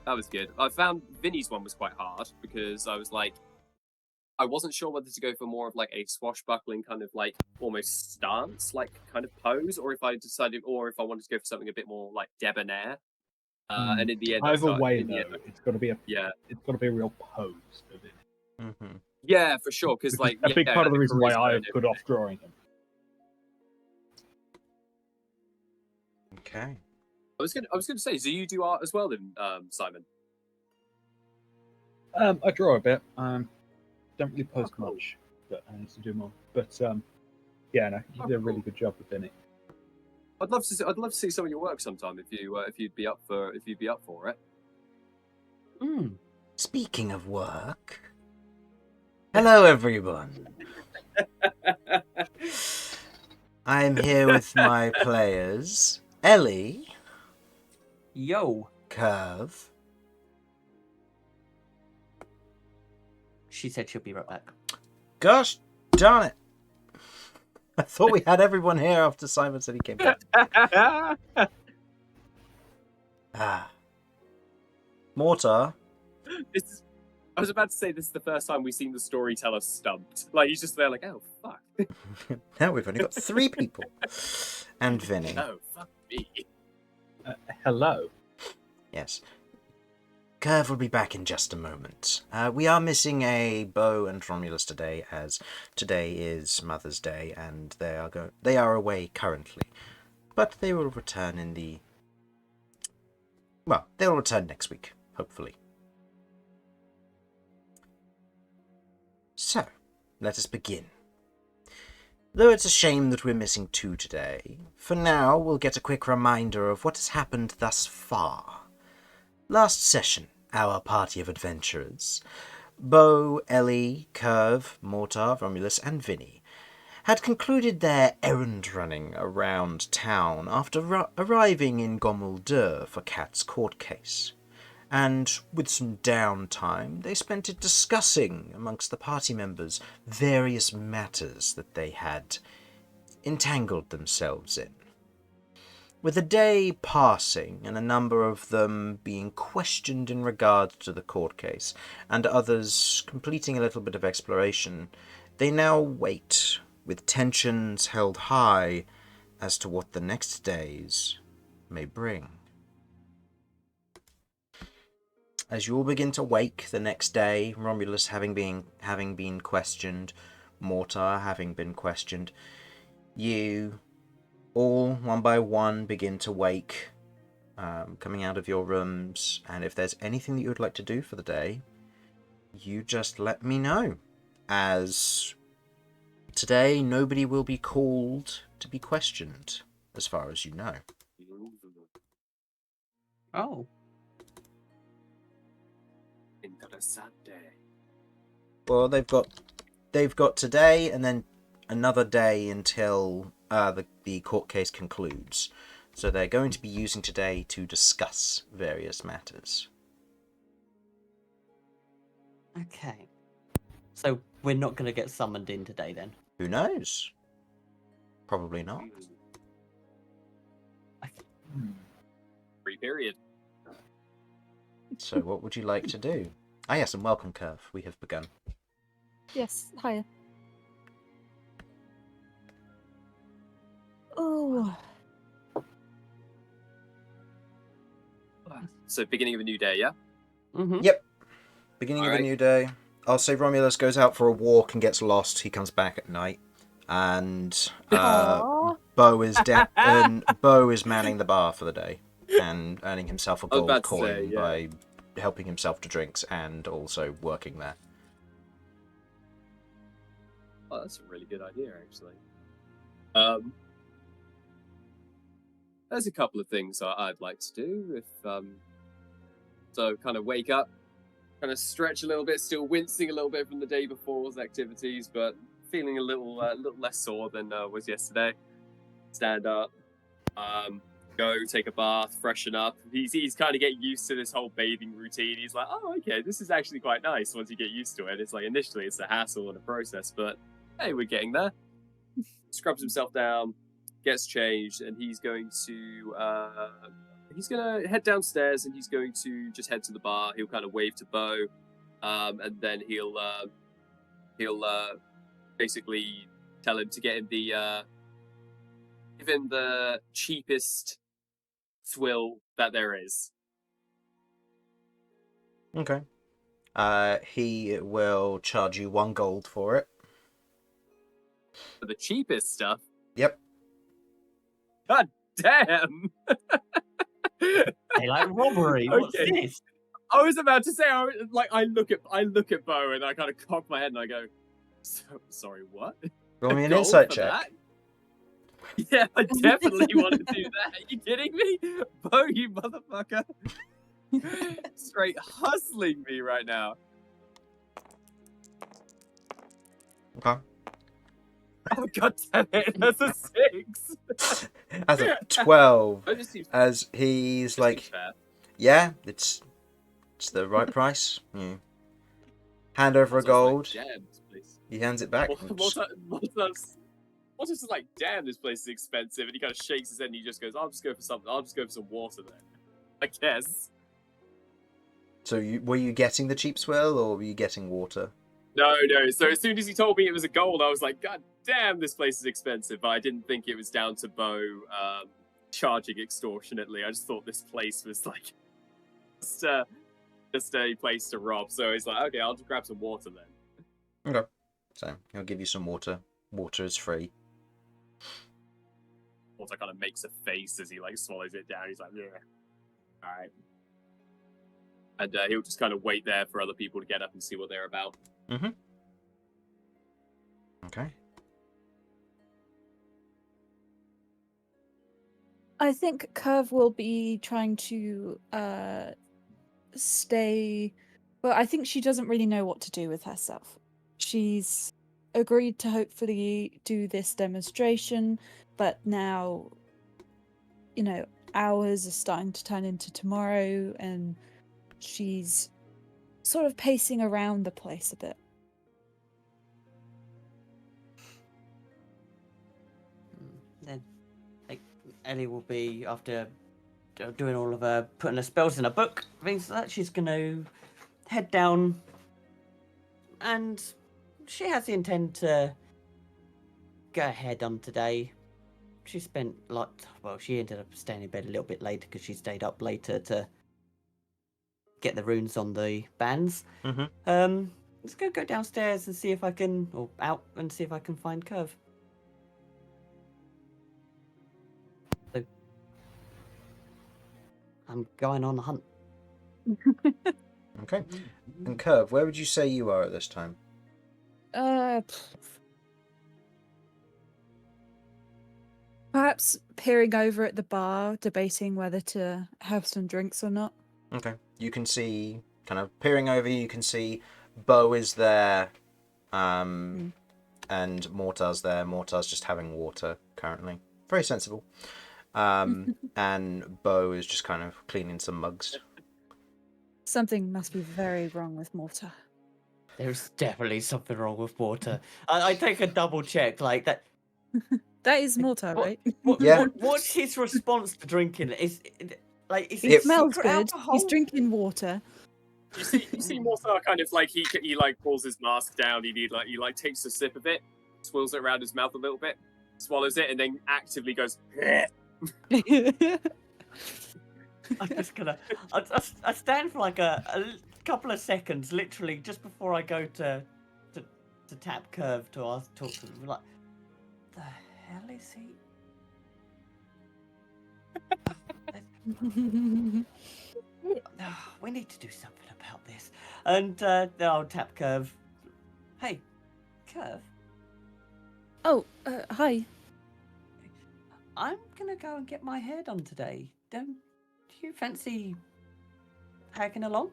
That was good. I found Vinny's one was quite hard because I was like, I wasn't sure whether to go for more of like a swashbuckling kind of like almost stance, like kind of pose, or if I wanted to go for something a bit more like debonair. And in the end, Either way, though, it's got to be a real pose of it. Mm-hmm. Yeah, for sure. Because like a big part of the reason why I have put off drawing him. Okay. I was gonna say, do you do art as well, then, Simon? I draw a bit. Don't really post much, but I need to do more. But yeah, no, you did a really good job with Vinny. I'd love to see some of your work sometime if you'd be up for it. Speaking of work, hello everyone. I'm here with my players, Ellie. Yo. Curve. She said she'll be right back. Gosh darn it. I thought we had everyone here after Simon said he came back. Mortar. I was about to say this is the first time we've seen the storyteller stumped. Like, he's just there like, oh, fuck. Now we've only got 3 people. And Vinny. Oh, fuck me. Hello. Yes. Curve will be back in just a moment. We are missing a Bo and Romulus today, as today is Mother's Day, and they are away currently. But they will return they'll return next week, hopefully. So, let us begin. Though it's a shame that we're missing 2 today, for now we'll get a quick reminder of what has happened thus far. Last session, our party of adventurers, Bo, Ellie, Curve, Mortar, Romulus, and Vinny, had concluded their errand running around town after arriving in Gomuldur for Kat's court case. And with some downtime, they spent it discussing amongst the party members various matters that they had entangled themselves in. With a day passing and a number of them being questioned in regard to the court case, and others completing a little bit of exploration, they now wait, with tensions held high as to what the next days may bring. As you all begin to wake the next day, Romulus having been questioned, Mortar having been questioned, you all, one by one, begin to wake, coming out of your rooms, and if there's anything that you would like to do for the day, you just let me know, as today nobody will be called to be questioned, as far as you know. Oh. Interessante. Well, they've got today and then another day until the court case concludes. So they're going to be using today to discuss various matters. Okay. So we're not going to get summoned in today then? Who knows? Probably not. Free period. So what would you like to do? Ah yes, and welcome, Curve. We have begun. Yes, hiya. Oh. So beginning of a new day, yeah? Mm-hmm. Yep. Beginning of a new day. I'll say Romulus goes out for a walk and gets lost. He comes back at night. And Bo is Bo is manning the bar for the day and earning himself a gold coin by helping himself to drinks and also working there. Oh, that's a really good idea, actually. There's a couple of things I'd like to do. So kind of wake up, kind of stretch a little bit, still wincing a little bit from the day before's activities, but feeling a little less sore than was yesterday. Stand up, go take a bath, freshen up. He's kind of getting used to this whole bathing routine. He's like, oh, okay, this is actually quite nice once you get used to it. It's like initially it's a hassle and a process, but hey, we're getting there. Scrubs himself down, gets changed, and he's going to he's gonna head downstairs and he's going to just head to the bar. He'll kind of wave to Bo, and then he'll basically tell him to get him give him the cheapest swill that there is. Okay. He will charge you 1 gold for it. For the cheapest stuff. Yep. God damn! Hey, like robbery. What's Okay. this? I was about to say, I look at Bo and I kind of cock my head and I go, sorry, what? Roll me an Gold insight for check. that? Yeah, I definitely want to do that. Are you kidding me? Bo, you motherfucker. Straight hustling me right now. Okay. Oh, god damn it, that's a 6. As a 12, That just seems, as he's just like, seems fair. yeah, it's the right price. You hand over a So I was like, gold. damn, this place. He hands it back. What's just like, damn, this place is expensive, and he kind of shakes his head and he just goes, I'll just go for something. I'll just go for some water then. I guess. So were you getting the cheap swill or were you getting water? No. So as soon as he told me it was a gold, I was like, God damn, this place is expensive. But I didn't think it was down to Bo charging extortionately. I just thought this place was like just a place to rob. So he's like, okay, I'll just grab some water then. Okay. So he'll give you some water. Water is free. Water kind of makes a face as he like swallows it down. He's like, yeah, all right. And he'll just kind of wait there for other people to get up and see what they're about. Mm-hmm. Okay. I think Curve will be trying to stay. Well, I think she doesn't really know what to do with herself. She's agreed to hopefully do this demonstration, but now, hours are starting to turn into tomorrow, and she's sort of pacing around the place a bit. Then, like, Ellie will be, after doing all of her, putting her spells in a book, means that she's going to head down, and she has the intent to go ahead on today. She spent, she ended up staying in bed a little bit later because she stayed up later to get the runes on the bands. Mm-hmm. Let's go downstairs and see if I can, or out and see if I can find Curve. So, I'm going on the hunt. Okay. And Curve, where would you say you are at this time? Perhaps peering over at the bar, debating whether to have some drinks or not. Okay. You can see, kind of peering over, you can see Bo is there, and Mortar's there. Mortar's just having water currently. Very sensible. And Bo is just kind of cleaning some mugs. Something must be very wrong with Mortar. There's definitely something wrong with water. I take a double check, like that. That is Mortar, right? Yeah. What's his response to drinking? Is He smells secret good. alcohol? He's drinking water. You see Mortar kind of like he like pulls his mask down. He takes a sip of it, swirls it around his mouth a little bit, swallows it, and then actively goes. I'm just gonna. I stand for like a couple of seconds, literally, just before I go to tap Curve to talk to him. Like, the hell is he? We need to do something about this. And then I'll tap Curve. Hey, Curve. Oh, hi. I'm gonna go and get my hair done today. Do you fancy hacking along?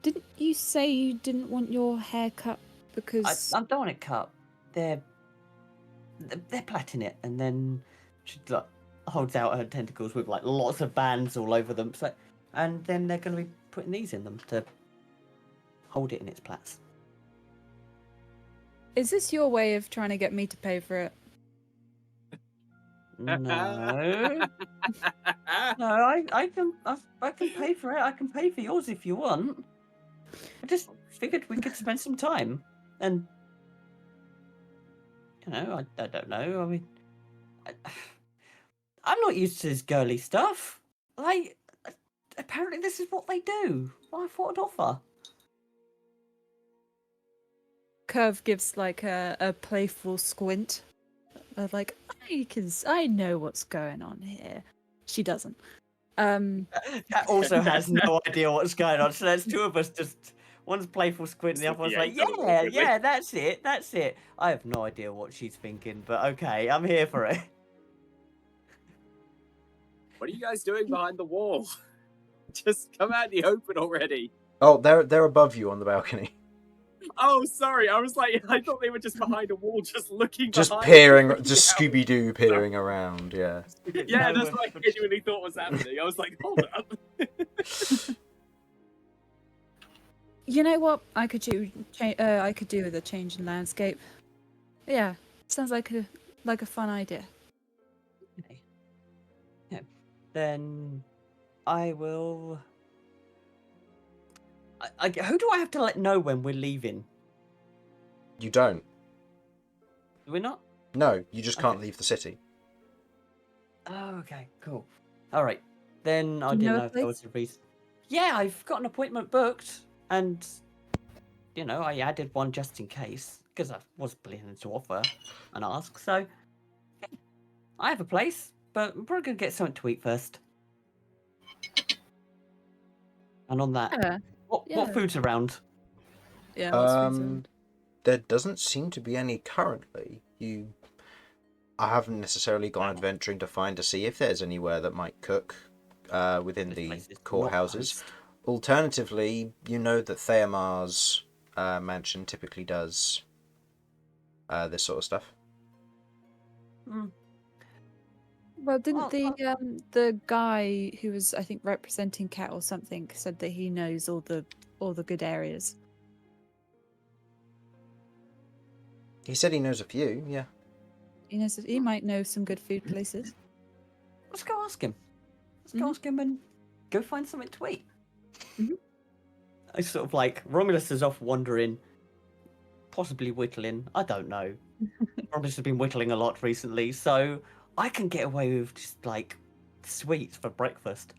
Didn't you say you didn't want your hair cut because... I don't want it cut. They're plaiting it, and then she like holds out her tentacles with like lots of bands all over them. So, and then they're going to be putting these in them to hold it in its plaits. Is this your way of trying to get me to pay for it? No. No, I can pay for it. I can pay for yours if you want. I just figured we could spend some time, and I don't know. I mean, I, I'm not used to this girly stuff. Like, apparently this is what they do. I thought I'd offer. Curve gives like a playful squint of like, I know what's going on here. She doesn't. That also has no idea what's going on. So there's two of us just. One's playful squint, and the other one's like, yeah, that's it. I have no idea what she's thinking, but okay, I'm here for it. What are you guys doing behind the wall? Just come out in the open already. Oh, they're above you on the balcony. Oh, sorry. I was like, I thought they were just behind a wall, just looking. Just behind peering, them. just Scooby Doo peering around. Yeah. Yeah, No, that's what I genuinely thought was happening. I was like, hold up. You know what I could do? I could do with a change in landscape. Yeah, sounds like a fun idea. Okay. Yeah. Then I will. Who do I have to let know when we're leaving? You don't. Do we not? No, you just can't Okay. leave the city. Oh, okay, cool. All right. Then I Do you didn't know a know if there place? was a reason. Yeah, I've got an appointment booked, and I added one just in case because I was planning to offer and ask. So yeah, I have a place, but I'm probably gonna get something to eat first. And on that, Yeah, what yeah. food's around? yeah. What's reasonable? There doesn't seem to be any currently. I haven't necessarily gone Wow. adventuring to find to see if there's anywhere that might cook within This the place is not courthouses. closed. Alternatively, you know that Theomar's mansion typically does this sort of stuff. Well, didn't Well, the guy who was, I think, representing Cat or something said that he knows all the good areas? He said he knows a few, yeah. He might know some good food places. Let's go ask him. Let's Mhm. go ask him and go find something to eat. Mhm. I sort of like Romulus is off wandering, possibly whittling. I don't know. Romulus has been whittling a lot recently, so I can get away with just like sweets for breakfast.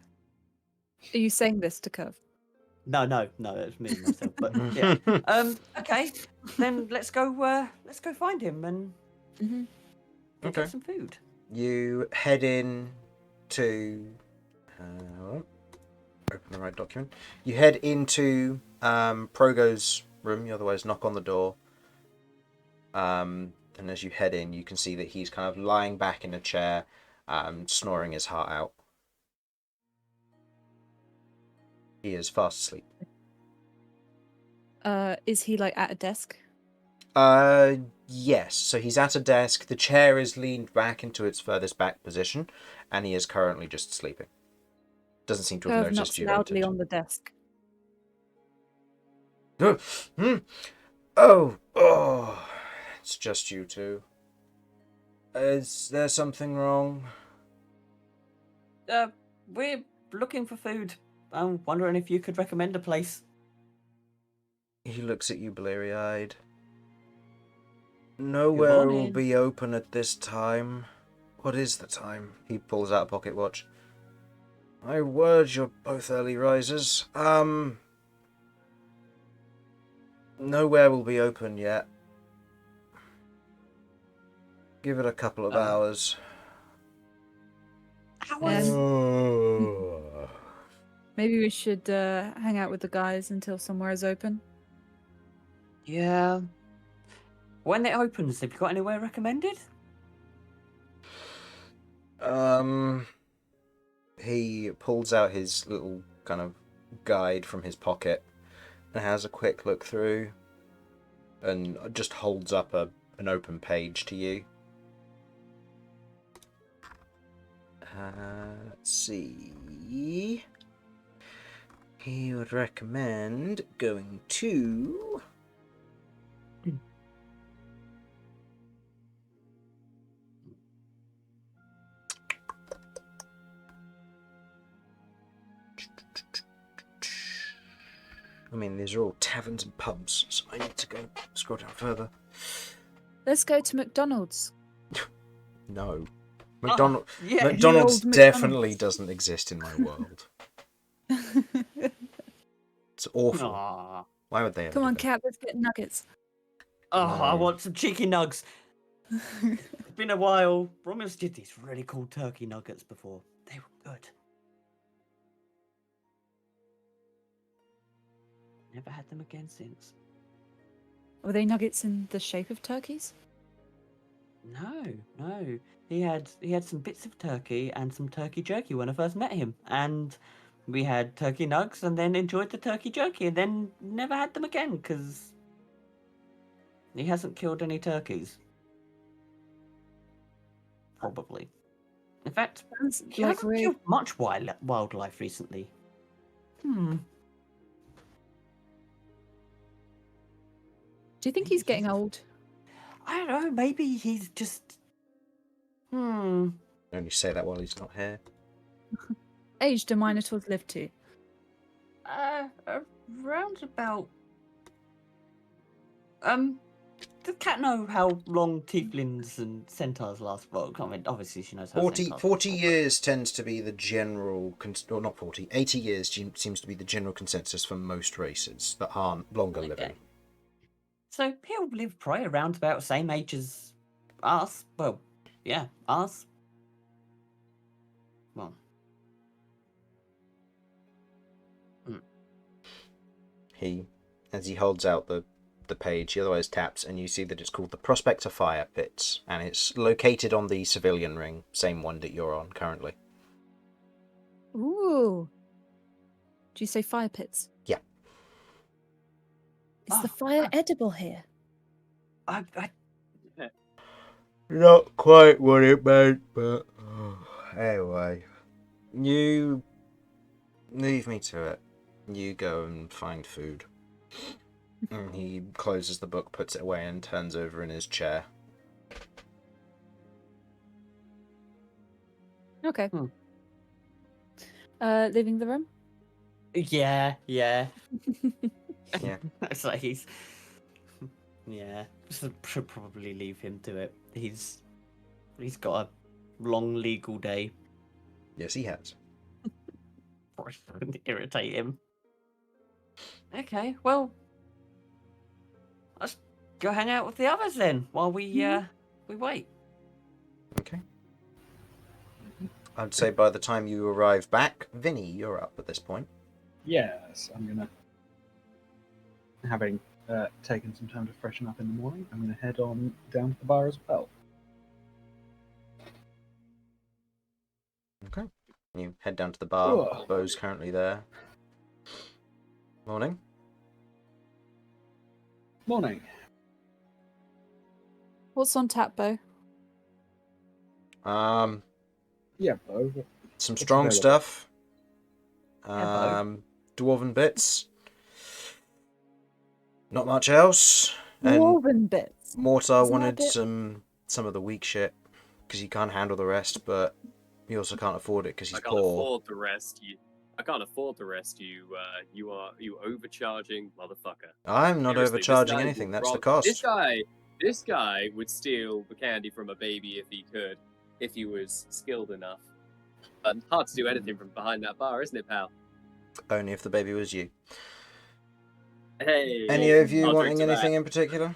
Are you saying this to Curve? No, that's me and myself. But yeah. Okay. Then let's go find him and Mm-hmm. go Okay. get some food. You head in to open the right document. You head into Progo's room. You otherwise knock on the door. And as you head in, you can see that he's kind of lying back in a chair, snoring his heart out. He is fast asleep. Is he like at a desk? Yes. So he's at a desk. The chair is leaned back into its furthest back position, and he is currently just sleeping. Doesn't seem to have Curve noticed knocks you've loudly entered. on the desk. Oh, it's just you two. Is there something wrong? We're looking for food. I'm wondering if you could recommend a place. He looks at you bleary-eyed. Nowhere will morning. be open at this time. What is the time? He pulls out a pocket watch. My word, you're both early risers. Nowhere will be open yet. Give it a couple of hours. Hours? Maybe we should hang out with the guys until somewhere is open. Yeah. When it opens, have you got anywhere recommended? He pulls out his little kind of guide from his pocket and has a quick look through and just holds up an open page to you. Let's see. He would recommend going to... I mean, these are all taverns and pubs, so I need to go scroll down further. Let's go to McDonald's. No. Oh, yeah. McDonald's old definitely McDonald's. doesn't exist in my world. It's awful. Aw. Why would they ever Come do on, that? Cat, let's get nuggets. Oh, I No. want some cheeky nugs. It's been a while. Romulus did these really cool turkey nuggets before. They were good. Never had them again since. Were they nuggets in the shape of turkeys? No. He had some bits of turkey and some turkey jerky when I first met him, and we had turkey nugs, and then enjoyed the turkey jerky, and then never had them again because he hasn't killed any turkeys. Probably. In fact, Sounds he like hasn't Ray. killed much wildlife recently. Do you think he's getting old? I don't know. Maybe he's just. Only say that while he's not here. Age do Minotaurs live to? Around about. Does Cat know how long tieflings and centaurs last? Well, I mean, obviously she knows how 40 years tends to be the general, or not 40, 80 years seems to be the general consensus for most races that aren't longer Okay. living. So he'll live probably around about the same age as us. Well, yeah, us. Well. As he holds out the page, he otherwise taps, and you see that it's called the Prospector Fire Pits, and it's located on the civilian ring, same one that you're on currently. Ooh. Do you say fire pits? Yeah. Is the fire edible here? I Not quite what it meant, but anyway, you leave me to it. You go and find food. And he closes the book, puts it away, and turns over in his chair. Okay. Leaving the room? yeah. Yeah. It's like he's. Yeah, should probably leave him to it. He's got a long legal day. Yes, he has. Probably wouldn't irritate him. Okay, well, let's go hang out with the others then while we wait. Okay. I'd say by the time you arrive back, Vinny, you're up at this point. Yes, I'm gonna. Having taken some time to freshen up in the morning, I'm gonna head on down to the bar as well. Okay. You head down to the bar. Ugh. Bo's currently there. Morning. Morning. What's on tap, Bo? Yeah, Bo. Some What's strong available? stuff. Yeah, Dwarven bits. Not much else. And Dwarven bits. Mortar Isn't that a wanted bit- some of the weak shit because he can't handle the rest, but he also can't afford it because I he's can't poor. afford the rest. I can't afford the rest. You overcharging motherfucker. I'm not Seriously, this overcharging guy anything. would That's the rob- cost. This guy would steal the candy from a baby if he could, if he was skilled enough. But hard to do anything from behind that bar, isn't it, pal? Only if the baby was you. Hey. Any of you I'll drink wanting to that. anything in particular?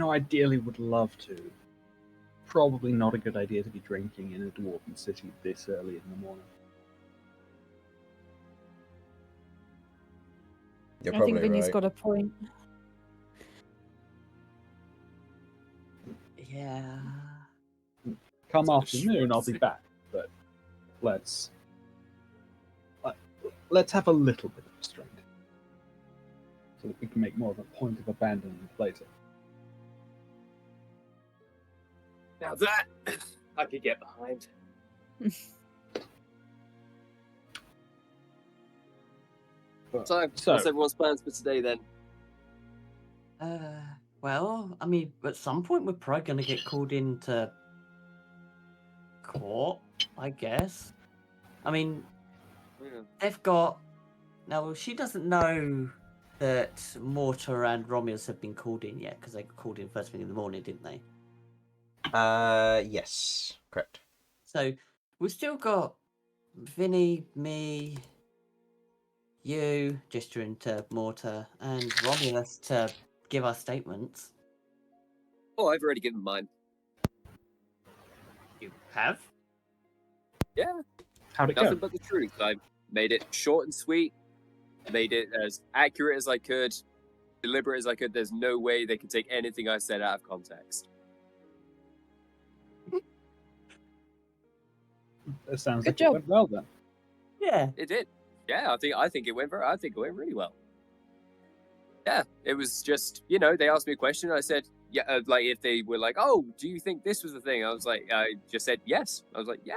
Ideally would love to. Probably not a good idea to be drinking in a dwarven city this early in the morning. You're I think probably Vinny's right. got a point. Yeah. Come So afternoon, I'll be schwartzy. back. But let's have a little bit of restraint, so that we can make more of a point of abandonment later. Now that I could get behind. So, what's everyone's plans for today then? Well, I mean, at some point we're probably gonna get called into court, I guess. I mean, they've got. Now, she doesn't know that Mortar and Romulus have been called in yet, because they got called in first thing in the morning, didn't they? Yes, correct. So we've still got Vinny, me, you, gesturing to Mortar, and Romulus to give our statements. Oh, I've already given mine. You have? Yeah, How'd it nothing go? but the truth. I made it short and sweet, made it as accurate as I could, deliberate as I could. There's no way they could take anything I said out of context. It sounds Good like job. it went well then. Yeah. It did. Yeah, I think it went really well. Yeah, it was just, they asked me a question. I said, yeah, like if they were like, oh, do you think this was the thing? I was like, I just said yes. I was like, yeah,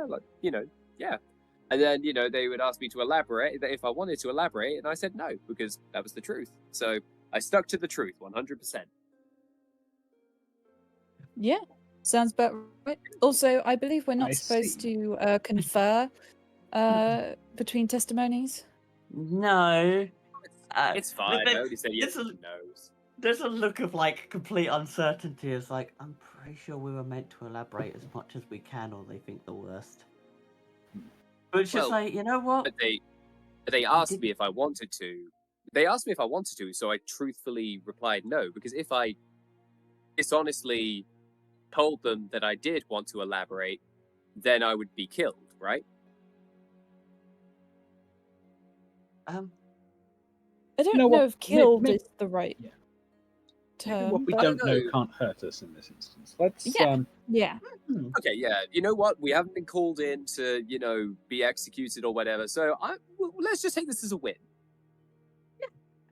like, yeah. And then, they would ask me to elaborate if I wanted to elaborate, and I said no, because that was the truth. So I stuck to the truth 100%. Yeah, sounds about right. Also, I believe we're not I supposed see. to confer between testimonies. No. It's fine. but I only said yes this and is- no's. There's a look of like complete uncertainty. It's like, I'm pretty sure we were meant to elaborate as much as we can, or they think the worst. But it's just Well, like, you know what? But they asked didn't- me if I wanted to. They asked me if I wanted to, so I truthfully replied no, because if I dishonestly told them that I did want to elaborate, then I would be killed, right? I don't know know what? if killed Maybe- is the right Yeah. term. What we but- don't know know. can't hurt us in this instance. Let's Yeah. Yeah. Okay, yeah. You know what? We haven't been called in to, be executed or whatever. So let's just take this as a win.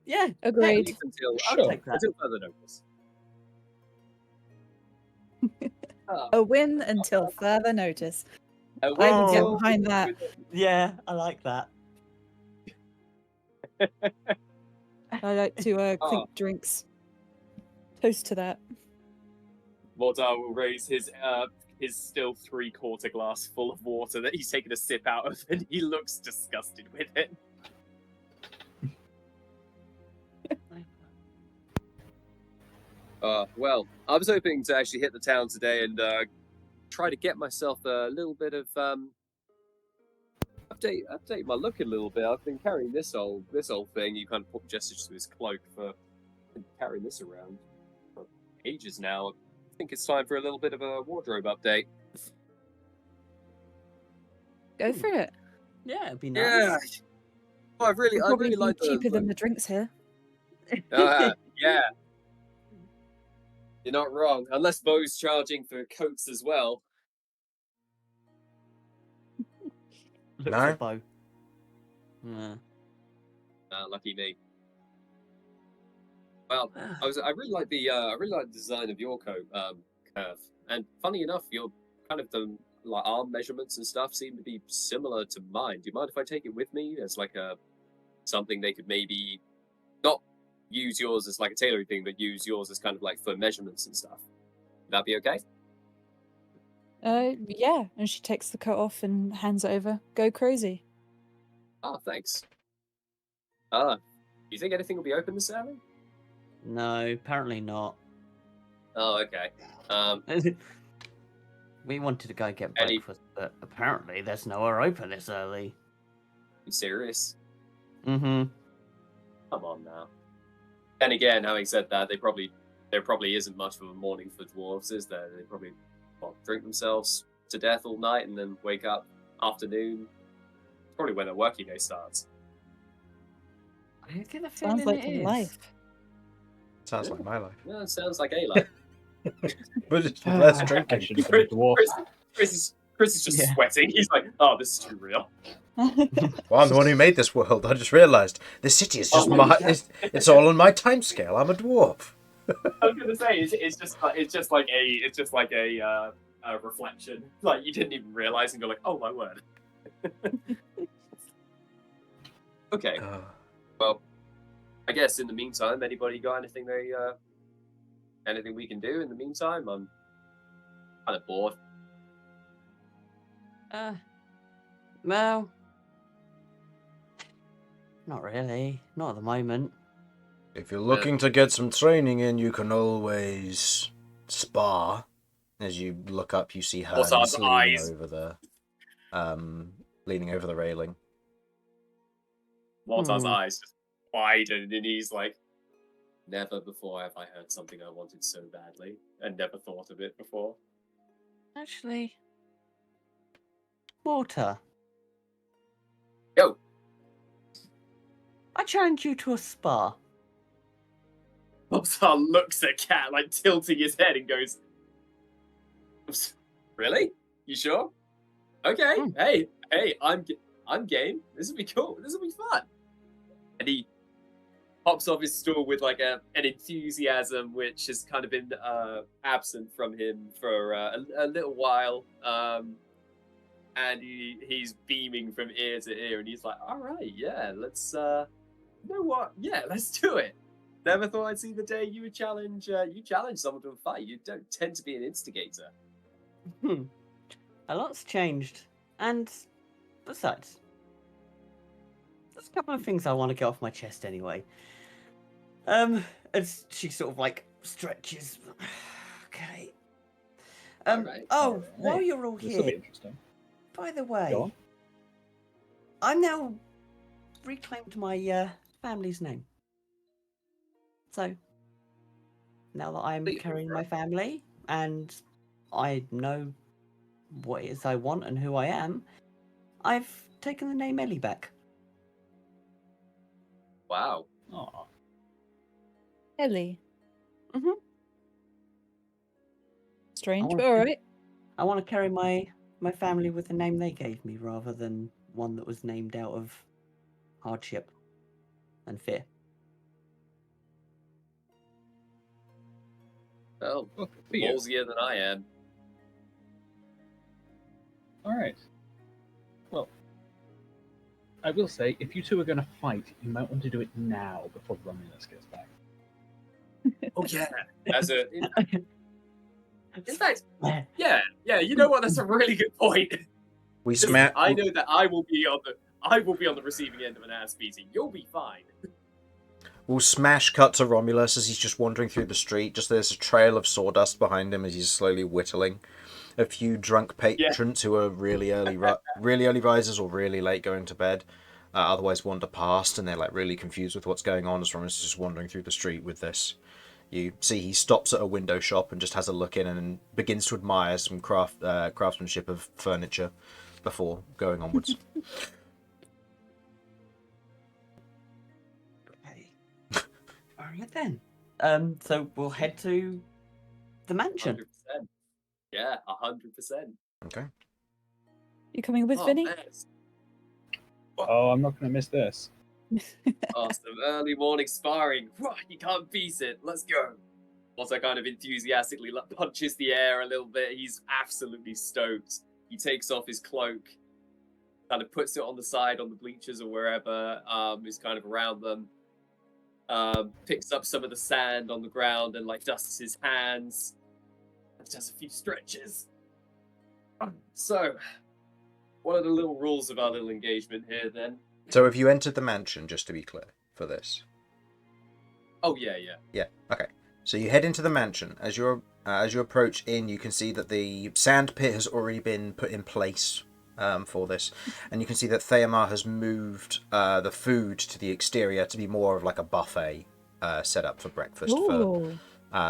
Yeah. At Agreed. least until Sure. take that. until further notice. A win until further notice. A I win can get until- behind that. Yeah, I like that. I like to Oh. clink drinks. Toast to that. Mordar will raise his still 3/4 glass full of water that he's taken a sip out of, and he looks disgusted with it. Well, I was hoping to actually hit the town today and try to get myself a little bit of update my look a little bit. I've been carrying this old thing. You kind of gestures to his cloak for carrying this around for ages now. I think it's time for a little bit of a wardrobe update. Go for it. Yeah, it'd be nice. Yeah. Well, I really Probably be like cheaper than the drinks here. yeah. You're not wrong. Unless Bo's charging for coats as well. Looks No. a bow. Yeah. Lucky me. Well, I really like the design of your coat, Curve. And funny enough, your kind of the arm measurements and stuff seem to be similar to mine. Do you mind if I take it with me as like something they could maybe not use yours as like a tailoring thing, but use yours as kind of like for measurements and stuff? Would that be okay? Yeah. And she takes the coat off and hands it over. Go crazy. Oh, thanks. You think anything will be open this early? No, apparently not. Oh, okay. We wanted to go get Any- breakfast, but apparently there's nowhere open this early. You serious? Mm-hmm. Come on now. Then again, having said that, there probably isn't much of a morning for dwarves, is there? They probably drink themselves to death all night and then wake up afternoon. It's probably when their working day starts. I get the Sounds feeling like it is. life. Sounds like my life. Yeah, it sounds like a life. But it's Ah, less I drinking. shouldn't have been a dwarf. Chris is just Yeah. sweating. He's like, oh, this is too real. Well, I'm the one who made this world. I just realised this city is just Oh, my. yeah. It's all on my timescale. I'm a dwarf. I was gonna say it's just like a reflection. Like you didn't even realize and go like, oh my word. Okay. Well, I guess in the meantime, anybody got anything anything we can do in the meantime? I'm kind of bored. Well, Not really. Not at the moment. If you're looking to get some training in, you can always spar. As you look up, you see What's our Hearns leaning eyes? leaning over the railing. Mortar's eyes just widen, and he's like, never before have I heard something I wanted so badly, and never thought of it before. Actually, Mortar, Yo! I challenge you to a spar. Mortar looks at Cat, like, tilting his head, and goes, really? You sure? Okay, hey, I'm game. This will be cool. This will be fun. And he hops off his stool with like an enthusiasm which has kind of been absent from him for a little while. And he's beaming from ear to ear, and he's like, "All right, yeah, let's. You know what? Yeah, let's do it." Never thought I'd see the day you would challenge someone to a fight. You don't tend to be an instigator. A lot's changed, and besides, there's a couple of things I want to get off my chest anyway. As she sort of like stretches. Okay. Alright. Oh, while you're all This will be here, interesting. by the Go way, on. I'm now reclaimed my family's name. So now that I'm Completely carrying my correct. family and I know what it is I want and who I am, I've taken the name Ellie back. Wow. Aw. Ellie. Mhm. Strange, I but want- alright. I want to carry my family with the name they gave me rather than one that was named out of hardship and fear. Well, Well, good for you. ballsier than I am. All right. Well, I will say, if you two are going to fight, you might want to do it now before Romulus gets back. Oh yeah. As a in fact, Yeah. yeah. You know what? That's a really good point. We Just- smash. I know that I will be on the receiving end of an ass beating. You'll be fine. We'll smash cut to Romulus as he's just wandering through the street. Just there's a trail of sawdust behind him as he's slowly whittling. A few drunk patrons who are really early risers or really late going to bed, otherwise wander past, and they're like really confused with what's going on as Romulus is just wandering through the street with this. You see he stops at a window shop and just has a look in and begins to admire some craftsmanship of furniture before going onwards. Okay. All right then. So we'll head to the mansion. 100%. Yeah, 100%. Okay. You coming with Oh, Vinny? man. Oh, I'm not going to miss this. Oh, some early morning sparring. You can't beat it. Let's go. Also, kind of enthusiastically punches the air a little bit. He's absolutely stoked. He takes off his cloak, kind of puts it on the side on the bleachers or wherever is kind of around them. Picks up some of the sand on the ground and like dusts his hands. Does a few stretches. So, what are the little rules of our little engagement here then? So have you entered the mansion, just to be clear, for this? Oh yeah. Yeah. Okay. So you head into the mansion. As you approach in, you can see that the sand pit has already been put in place for this, and you can see that Theomar has moved the food to the exterior to be more of like a buffet set up for breakfast Ooh.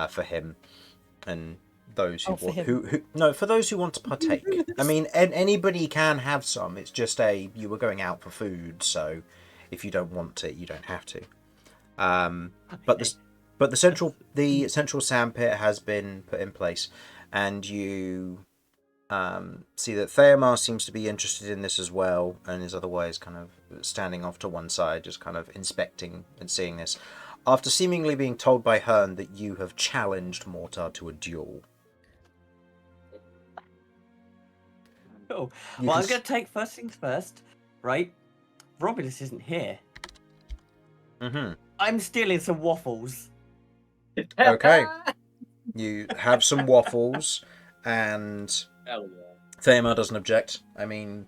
for him and those who Oh, for want him. no, for those who want to partake. I mean, anybody can have some. It's just you were going out for food, so if you don't want it, you don't have to. But the central sand pit has been put in place, and you see that Theomar seems to be interested in this as well, and is otherwise kind of standing off to one side, just kind of inspecting and seeing this. After seemingly being told by Hearn that you have challenged Mortar to a duel. Cool. You Well, can I'm going to take first things first, right? Romulus isn't here. Mm-hmm. I'm stealing some waffles. Okay. You have some waffles, and Hell yeah. Theomar doesn't object. I mean,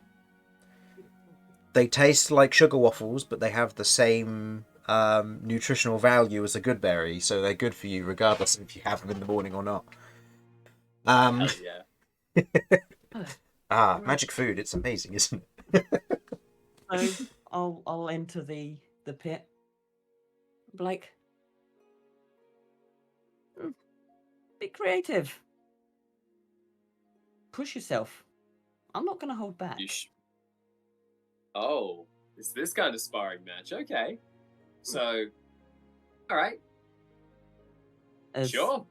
They taste like sugar waffles, but they have the same nutritional value as a good berry, so they're good for you regardless if you have them in the morning or not. Hell yeah. Magic food, it's amazing, isn't it? So I'll enter the pit. Blake, be creative. Push yourself. I'm not gonna hold back. Oh, it's this kind of sparring match. Okay. So, all right. As, Sure.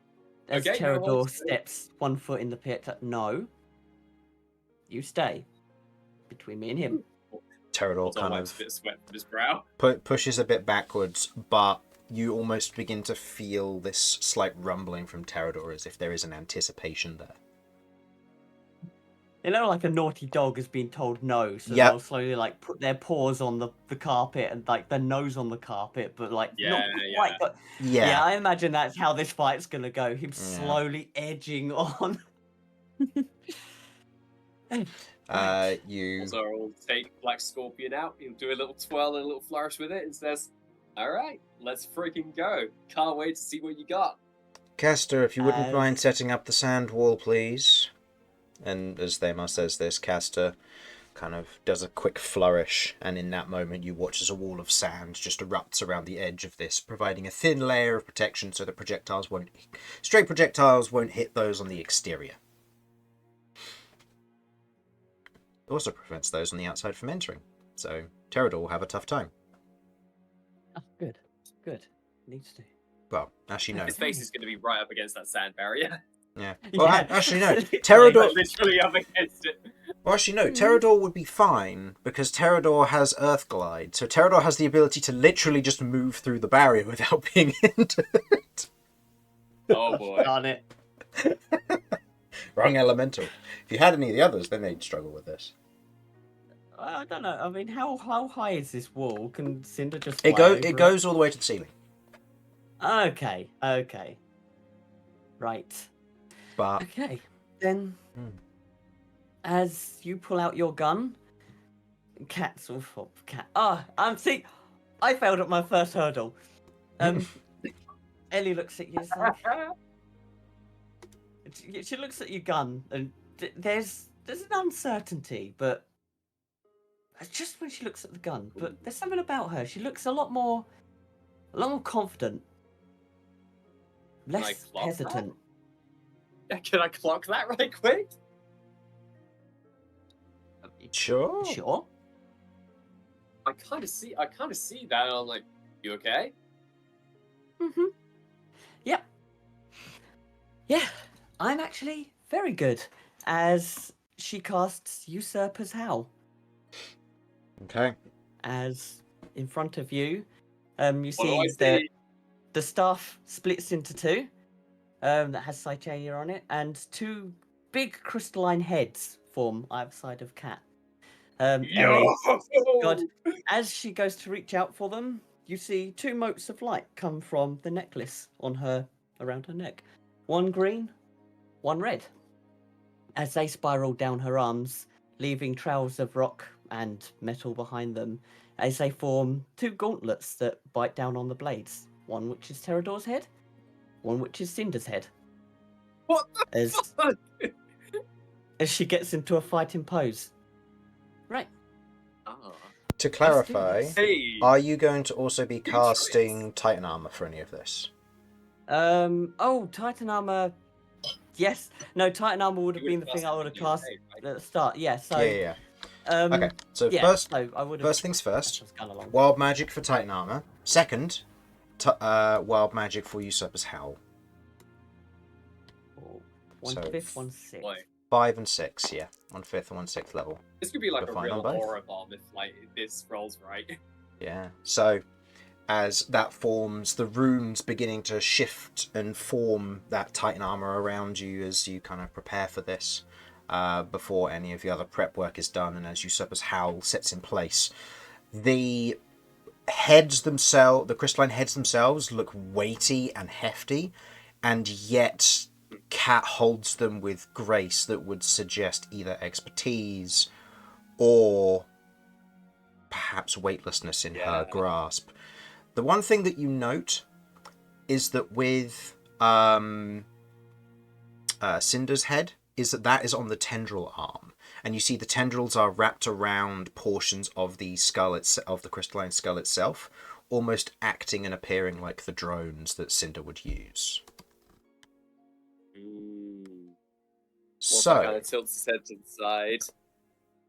As Okay, no Terador holds barred. steps 1 foot in the pit. No. You stay. Between me and him. Terador Also kind wipes a of bit of sweat from his brow. pushes a bit backwards, but you almost begin to feel this slight rumbling from Terador as if there is an anticipation there. You know, like a naughty dog has been told no, so Yep. they'll slowly like put their paws on the carpet and like their nose on the carpet, but like not Yeah, quite. yeah. But Yeah. I imagine that's how this fight's gonna go. Him slowly edging on. You Also, I'll take Black Scorpion out. He'll do a little twirl and a little flourish with it and says, all right, let's freaking go. Can't wait to see what you got. Castor, if you wouldn't mind As- setting up the sand wall, please. And as Themar says this, Castor kind of does a quick flourish, and in that moment you watch as a wall of sand just erupts around the edge of this, providing a thin layer of protection so that stray projectiles won't hit those on the exterior. It also prevents those on the outside from entering, so Terador will have a tough time. Oh, good. Needs to. Well, actually no. His face is going to be right up against that sand barrier. Yeah. Well, Yeah. actually no. Literally. Terador. Literally up against it. Well, actually, no. Terador would be fine because Terador has Earth Glide, so Terador has the ability to literally just move through the barrier without being hindered. Oh boy. Darn it. Wrong elemental. If you had any of the others, then they'd struggle with this. I don't know. I mean, how high is this wall? Can Cinder just? It fly over it goes all the way to the ceiling. Okay. Right. But Okay. Then, Hmm. as you pull out your gun, cat. Ah, I failed at my first hurdle. Ellie looks at you. It's like, she looks at your gun, and there's an uncertainty, but just when she looks at the gun, but there's something about her. She looks a lot more confident, less clock that? hesitant. Can I clock that right quick? sure. Sure. I kind of see that. And I'm like, you okay? Mm-hmm. Yep. Yeah, I'm actually very good. As she casts Usurper's Howl. Okay. As in front of you, you What do I see see? the staff splits into two. That has Cytalia on it, and two big crystalline heads form either side of Cat. Ellie, God, as she goes to reach out for them, you see two motes of light come from the necklace on her, around her neck. One green, one red. As they spiral down her arms, leaving trails of rock and metal behind them, as they form two gauntlets that bite down on the blades. One which is Terador's head, one which is Cinder's head. What the As fuck? as she gets into a fighting pose. Right. Ah. To clarify, this. Hey. are you going to also be casting Titan armor for any of this? Oh, Titan armor. Yes. No, Titan armor would have You been would've the thing I would have cast cast it at the start. Yeah. So. Yeah. Um, Okay. So yeah, first so I would have. things first. Gone along. Wild magic for Titan armor. Second, wild magic for Usurper's Howl. One So- fifth, 1 6. Boy, 5 and 6, yeah, on 5th and 1/6 level. this could be like We're a fine on real both. aura bomb if like this rolls right. Yeah. So as that forms, the runes beginning to shift and form that Titan armor around you as you kind of prepare for this, before any of the other prep work is done, and as Usurper's Howl sets in place. The heads themselves, the crystalline heads themselves, look weighty and hefty, and yet Cat holds them with grace that would suggest either expertise or perhaps weightlessness in her Yeah. grasp. The one thing that you note is that with Cinder's head is that is on the tendril arm, and you see the tendrils are wrapped around portions of the skull of the crystalline skull itself, almost acting and appearing like the drones that Cinder would use. So kind So, of tilts his head to the side,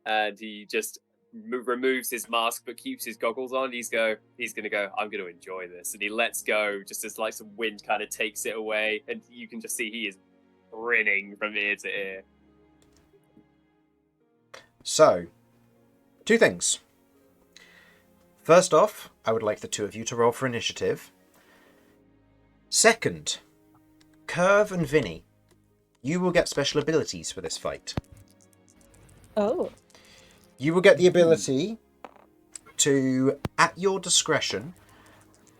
and he just removes his mask but keeps his goggles on. He's gonna go, I'm gonna enjoy this, and he lets go just as like some wind kind of takes it away, and you can just see he is grinning from ear to ear. so, two things. First off, I would like the two of you to roll for initiative. Second, Curve and Vinny, you will get special abilities for this fight. Oh. You will get the ability to, at your discretion,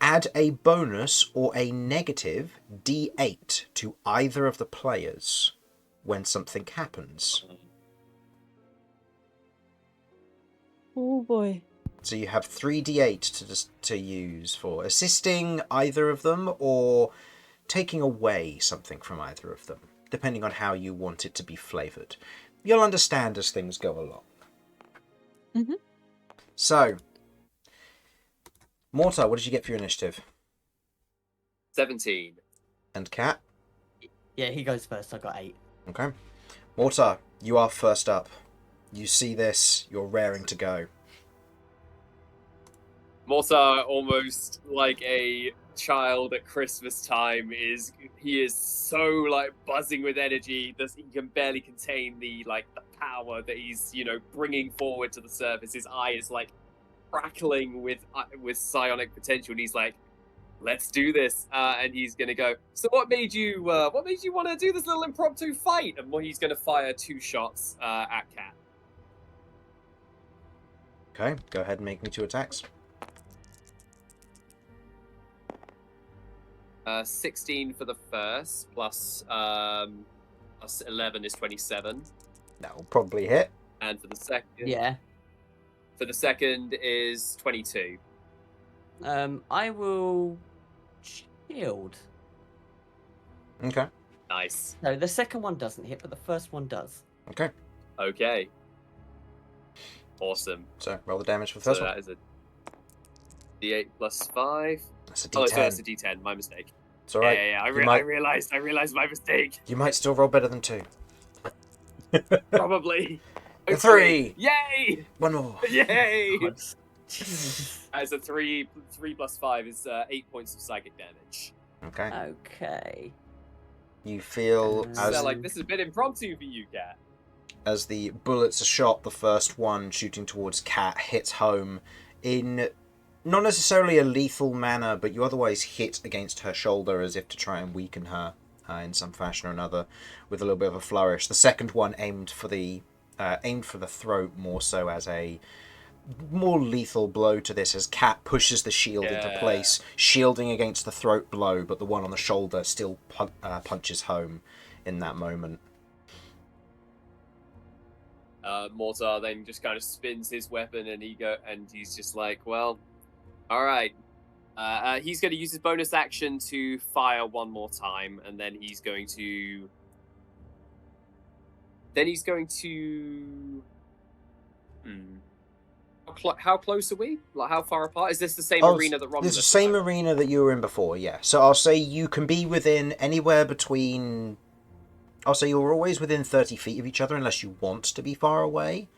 add a bonus or a negative D8 to either of the players when something happens. Oh boy. So you have 3 D8 to use for assisting either of them or taking away something from either of them, depending on how you want it to be flavoured. You'll understand as things go along. Mhm. So, Mortar, what did you get for your initiative? 17. And Kat? Yeah, he goes first. I got 8. Okay. Mortar, you are first up. You see this, you're raring to go. Mortar, almost like a child at Christmas time, is so like buzzing with energy that he can barely contain the power that he's bringing forward to the surface. His eye is like crackling with psionic potential, and he's like, let's do this. And he's gonna go, so what made you want to do this little impromptu fight? And he's gonna fire 2 shots at Cat. Okay, go ahead and make me 2 attacks. 16 for the first, plus 11 is 27. That will probably hit. And for the second, Yeah. For the second is 22. I will shield. Okay. Nice. No, the second one doesn't hit, but the first one does. Okay. Okay. Awesome. So roll the damage for the So first one. that is a D8 plus 5. That's a Oh, D10. so that's a D10. My mistake. It's alright. Yeah. I might- realized my mistake. You might still roll better than 2. Probably. A 3. Yay! One more. Yay! God. Jesus. As a 3 plus 5 is 8 points of psychic damage. Okay. Okay. You feel As- So like this is a bit impromptu for you, Cat. as the bullets are shot, the first one shooting towards Kat hits home in not necessarily a lethal manner, but you otherwise hit against her shoulder as if to try and weaken her in some fashion or another with a little bit of a flourish. The second one aimed for the throat more so as a more lethal blow to this, as Kat pushes the shield into Yeah. place, shielding against the throat blow, but the one on the shoulder still punches home in that moment. Mortar then just kind of spins his weapon, and he's just like, well, all right. He's going to use his bonus action to fire one more time, and then he's going to. How close are we? Like, how far apart? Is this the same arena that Romulus? It's the same arena that you were in before, yeah. So I'll say you can be within anywhere between... I'll say you're always within 30 feet of each other unless you want to be far away.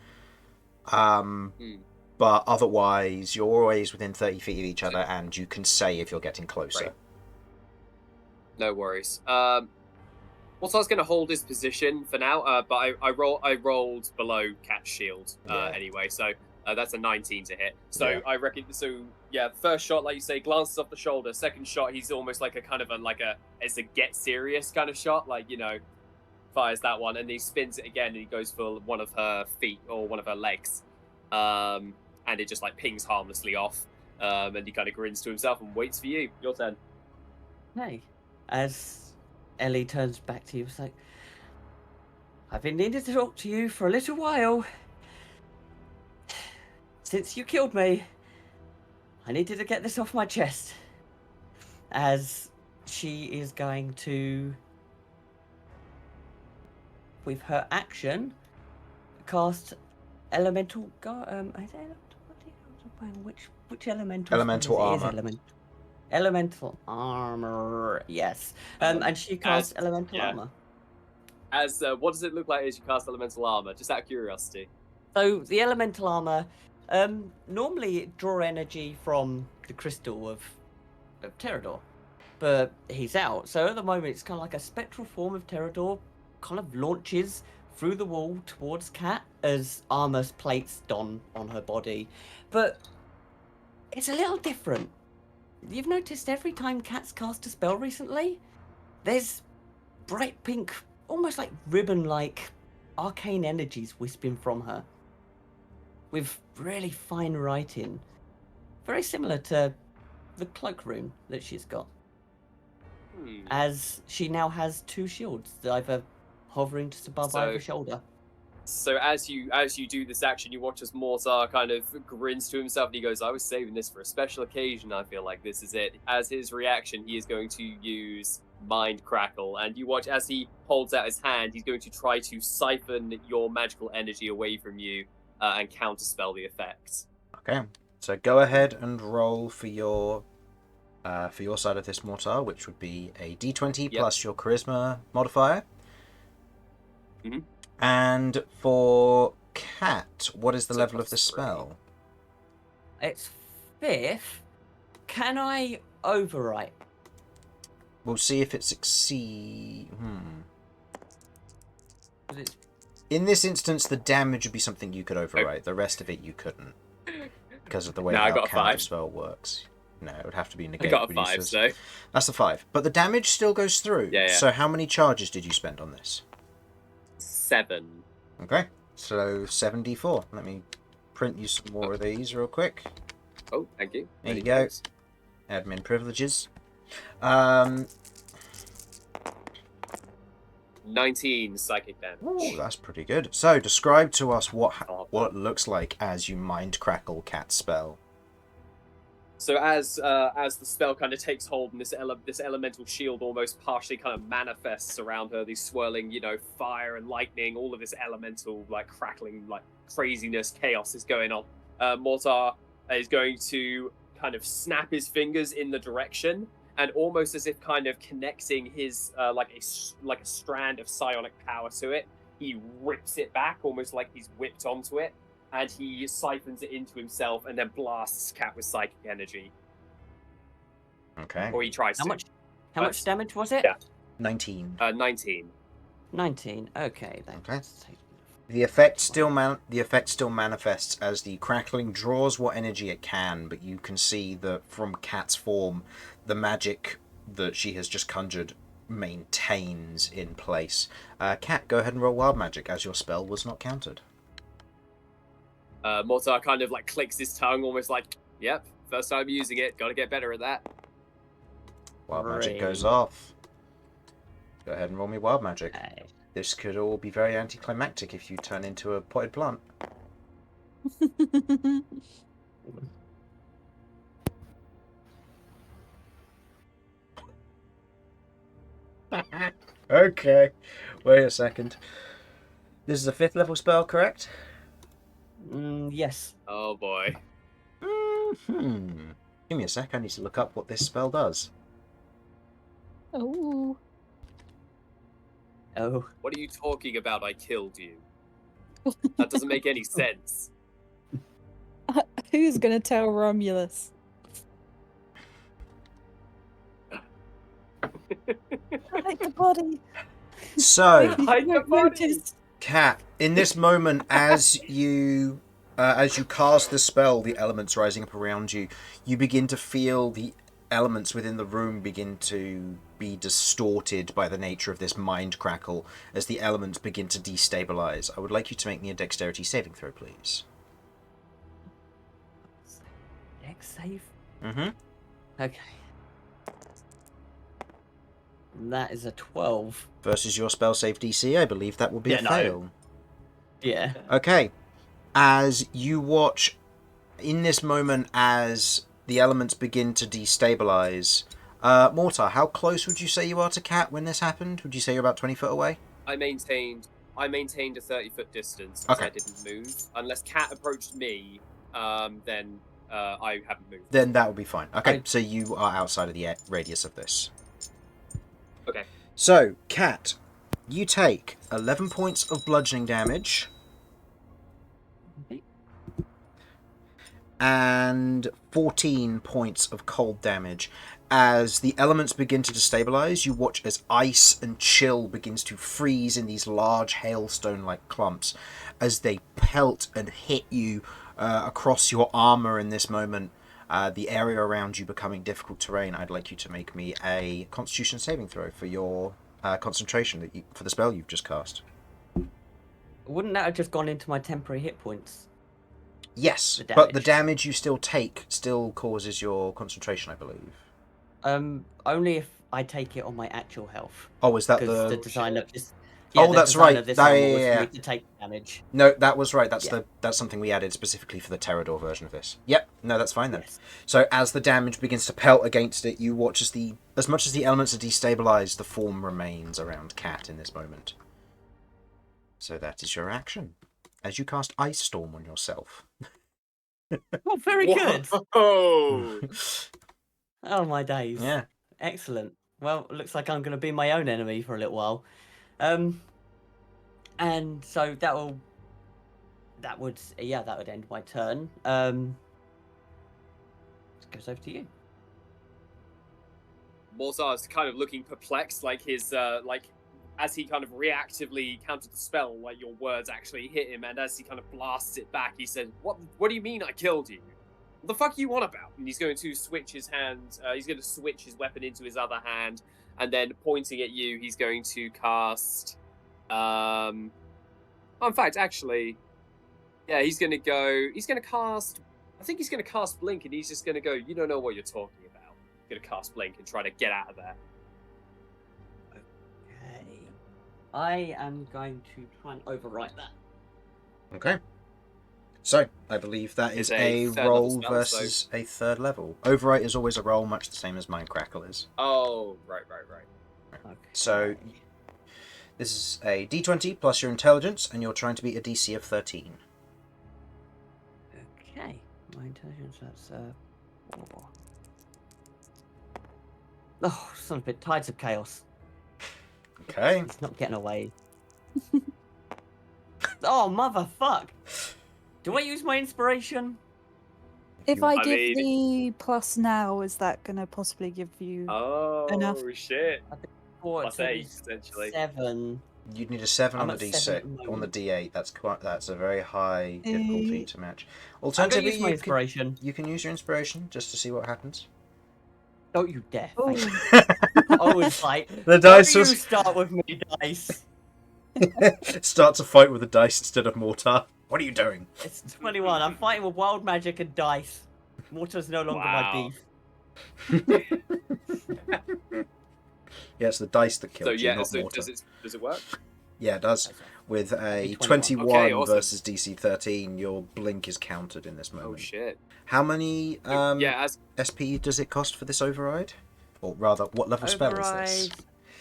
But otherwise, you're always within 30 feet of each other, and you can say if you're getting closer. Right. No worries. Mortar's going to hold his position for now, but I rolled below Cat's shield anyway, so that's a 19 to hit. So Yeah. I reckon. So yeah, first shot, like you say, glances off the shoulder. Second shot, he's almost like it's a get serious kind of shot, like fires that one, and he spins it again, and he goes for one of her feet or one of her legs, and it just like pings harmlessly off, and he kind of grins to himself and waits for you. Your turn. Hey, as Ellie turns back to you, it's like, I've been needing to talk to you for a little while. since you killed me, I needed to get this off my chest. As she is going to, with her action, cast elemental. Which elemental? Elemental armor. Elemental armor. Yes. And she casts elemental armor. As what does it look like as you cast elemental armor? Just out of curiosity. So the elemental armor, normally it draw energy from the crystal of Terador, but he's out. So at the moment it's kind of like a spectral form of Terador, kind of launches through the wall towards Kat as armor plates don on her body, but it's a little different. You've noticed every time Kat's cast a spell recently, there's bright pink, almost like ribbon-like arcane energies wisping from her, with really fine writing, very similar to the cloak rune that she's got. As she now has 2 shields, either hovering just above either shoulder. So as you do this action, you watch as Mortar kind of grins to himself and he goes, "I was saving this for a special occasion. I feel like this is it." As his reaction, he is going to use Mind Crackle, and you watch as he holds out his hand. He's going to try to siphon your magical energy away from you and counterspell the effects. Okay, so go ahead and roll for your side of this mortar, which would be a d20 plus your charisma modifier. Mm-hmm. And for Kat, what is the level of the spell? It's 5th. Can I overwrite? We'll see if it succeeds. In this instance, the damage would be something you could overwrite. The rest of it you couldn't, because of the way how counter spell works. No, it would have to be negate. I got a 5, so that's a 5. But the damage still goes through. Yeah. So how many charges did you spend on this? 7. Okay, so 7d4. Let me print you some more of these real quick. Oh, thank you. There you go. Admin privileges. 19 psychic damage. Ooh, that's pretty good. So describe to us what it looks like as you mind crackle Kat's spell. So as the spell kind of takes hold and this elemental shield almost partially kind of manifests around her, these swirling, fire and lightning, all of this elemental like crackling, like craziness, chaos is going on. Mortar is going to kind of snap his fingers in the direction, and almost as if kind of connecting his like a strand of psionic power to it, he rips it back, almost like he's whipped onto it. And he siphons it into himself and then blasts Kat with psychic energy. Okay. Or he tries to. How much damage was it? Yeah. 19. 19. 19. Okay, then. Okay. The effect still manifests as the crackling draws what energy it can, but you can see that from Kat's form, the magic that she has just conjured maintains in place. Kat, go ahead and roll wild magic, as your spell was not countered. Mortar kind of like clicks his tongue, almost like, "Yep, first time using it. Got to get better at that." Wild magic goes off. Go ahead and roll me wild magic. Okay. This could all be very anticlimactic if you turn into a potted plant. Okay, wait a second. This is a 5th level spell, correct? Yes. Oh boy. Give me a sec, I need to look up what this spell does. Oh. Oh. What are you talking about? I killed you. That doesn't make any sense. Who's gonna tell Romulus? Hide the body. So, Hide the body. Kat, in this moment, as you cast the spell, the elements rising up around you, you begin to feel the elements within the room begin to be distorted by the nature of this mind crackle as the elements begin to destabilize. I would like you to make me a dexterity saving throw, please. Dex save? Mm-hmm. Okay. That is a 12. Versus your spell save DC, I believe that will be a fail. Yeah. Okay. As you watch in this moment, as the elements begin to destabilize, Mortar, how close would you say you are to Cat when this happened? Would you say you're about 20 foot away? I maintained a 30-foot distance because Okay. I didn't move. Unless Cat approached me, then I haven't moved. Then that would be fine. Okay, I- so you are outside of the radius of this. Okay. So, Cat, you take 11 points of bludgeoning damage and 14 points of cold damage. As the elements begin to destabilize, you watch as ice and chill begins to freeze in these large hailstone-like clumps as they pelt and hit you across your armor in this moment. The area around you becoming difficult terrain. I'd like you to make me a Constitution saving throw for your concentration for the spell you've just cast. Wouldn't that have just gone into my temporary hit points? Yes, The but the damage. damage you still take still causes your concentration, I believe. Only if I take it on my actual health. Oh, is that Because the the... design of this. Oh, the that's design right. Of this Yeah, armor yeah, was yeah. for me to take damage. No, that was right. That's Yeah. that's something we added specifically for the Terrador version of this. Yep, no, that's fine then. Yes. So as the damage begins to pelt against it, you watch as much as the elements are destabilized, the form remains around Cat in this moment. So that is your action, as you cast Ice Storm on yourself. Oh, very good. Whoa! Oh, my days. Yeah. Excellent. Well, looks like I'm going to be my own enemy for a little while. And so that would end my turn. It goes over to you. Mortar's kind of looking perplexed, like his as he kind of reactively countered the spell, like your words actually hit him, and as he kind of blasts it back, he said, "What do you mean I killed you? What the fuck are you on about?" And he's going to switch his hand. He's going to switch his weapon into his other hand, and then pointing at you, he's going to cast. In fact, actually, yeah, he's going to go. He's going to cast. I think he's going to cast Blink, and he's just going to go. You don't know what you're talking about. Going to cast Blink and try to get out of there. Okay. I am going to try and overwrite that. Okay. So, I believe that is It's a a third level roll spell, versus a third level. Overwrite is always a roll, much the same as Mind Crackle is. Oh, right. Okay. So, this is a d20 plus your intelligence, and you're trying to beat a DC of 13. Okay. My intelligence, that's 4. Oh, son of a bit. Tides of Chaos. Okay. It's not getting away. Oh, motherfuck! Do I use my inspiration? If You- I I give mean- the plus now, is that going to possibly give you Oh, Enough. shit. 4 Plus to 8, essentially. 7. You'd need a 7 I'm on the at 7 D6, at the on the moment. D8. That's a very high difficulty to match. I'm going to Alternatively, use my inspiration. you can use your inspiration just to see what happens. Don't you dare. Oh. Thank you. I was like, The why dice do you was start with me, dice? start to fight with the dice instead of mortar. What are you doing? It's 21. I'm fighting with wild magic and dice. Mortar's no longer Wow. my beef. Yeah, it's the dice that killed So you, yeah, not so mortar. does it work? Yeah, it does. Okay. With a 21. 21 Okay, awesome. versus DC 13, your blink is countered in this moment. Oh shit. How many Yeah, as SP does it cost for this override? Or rather, what level spell is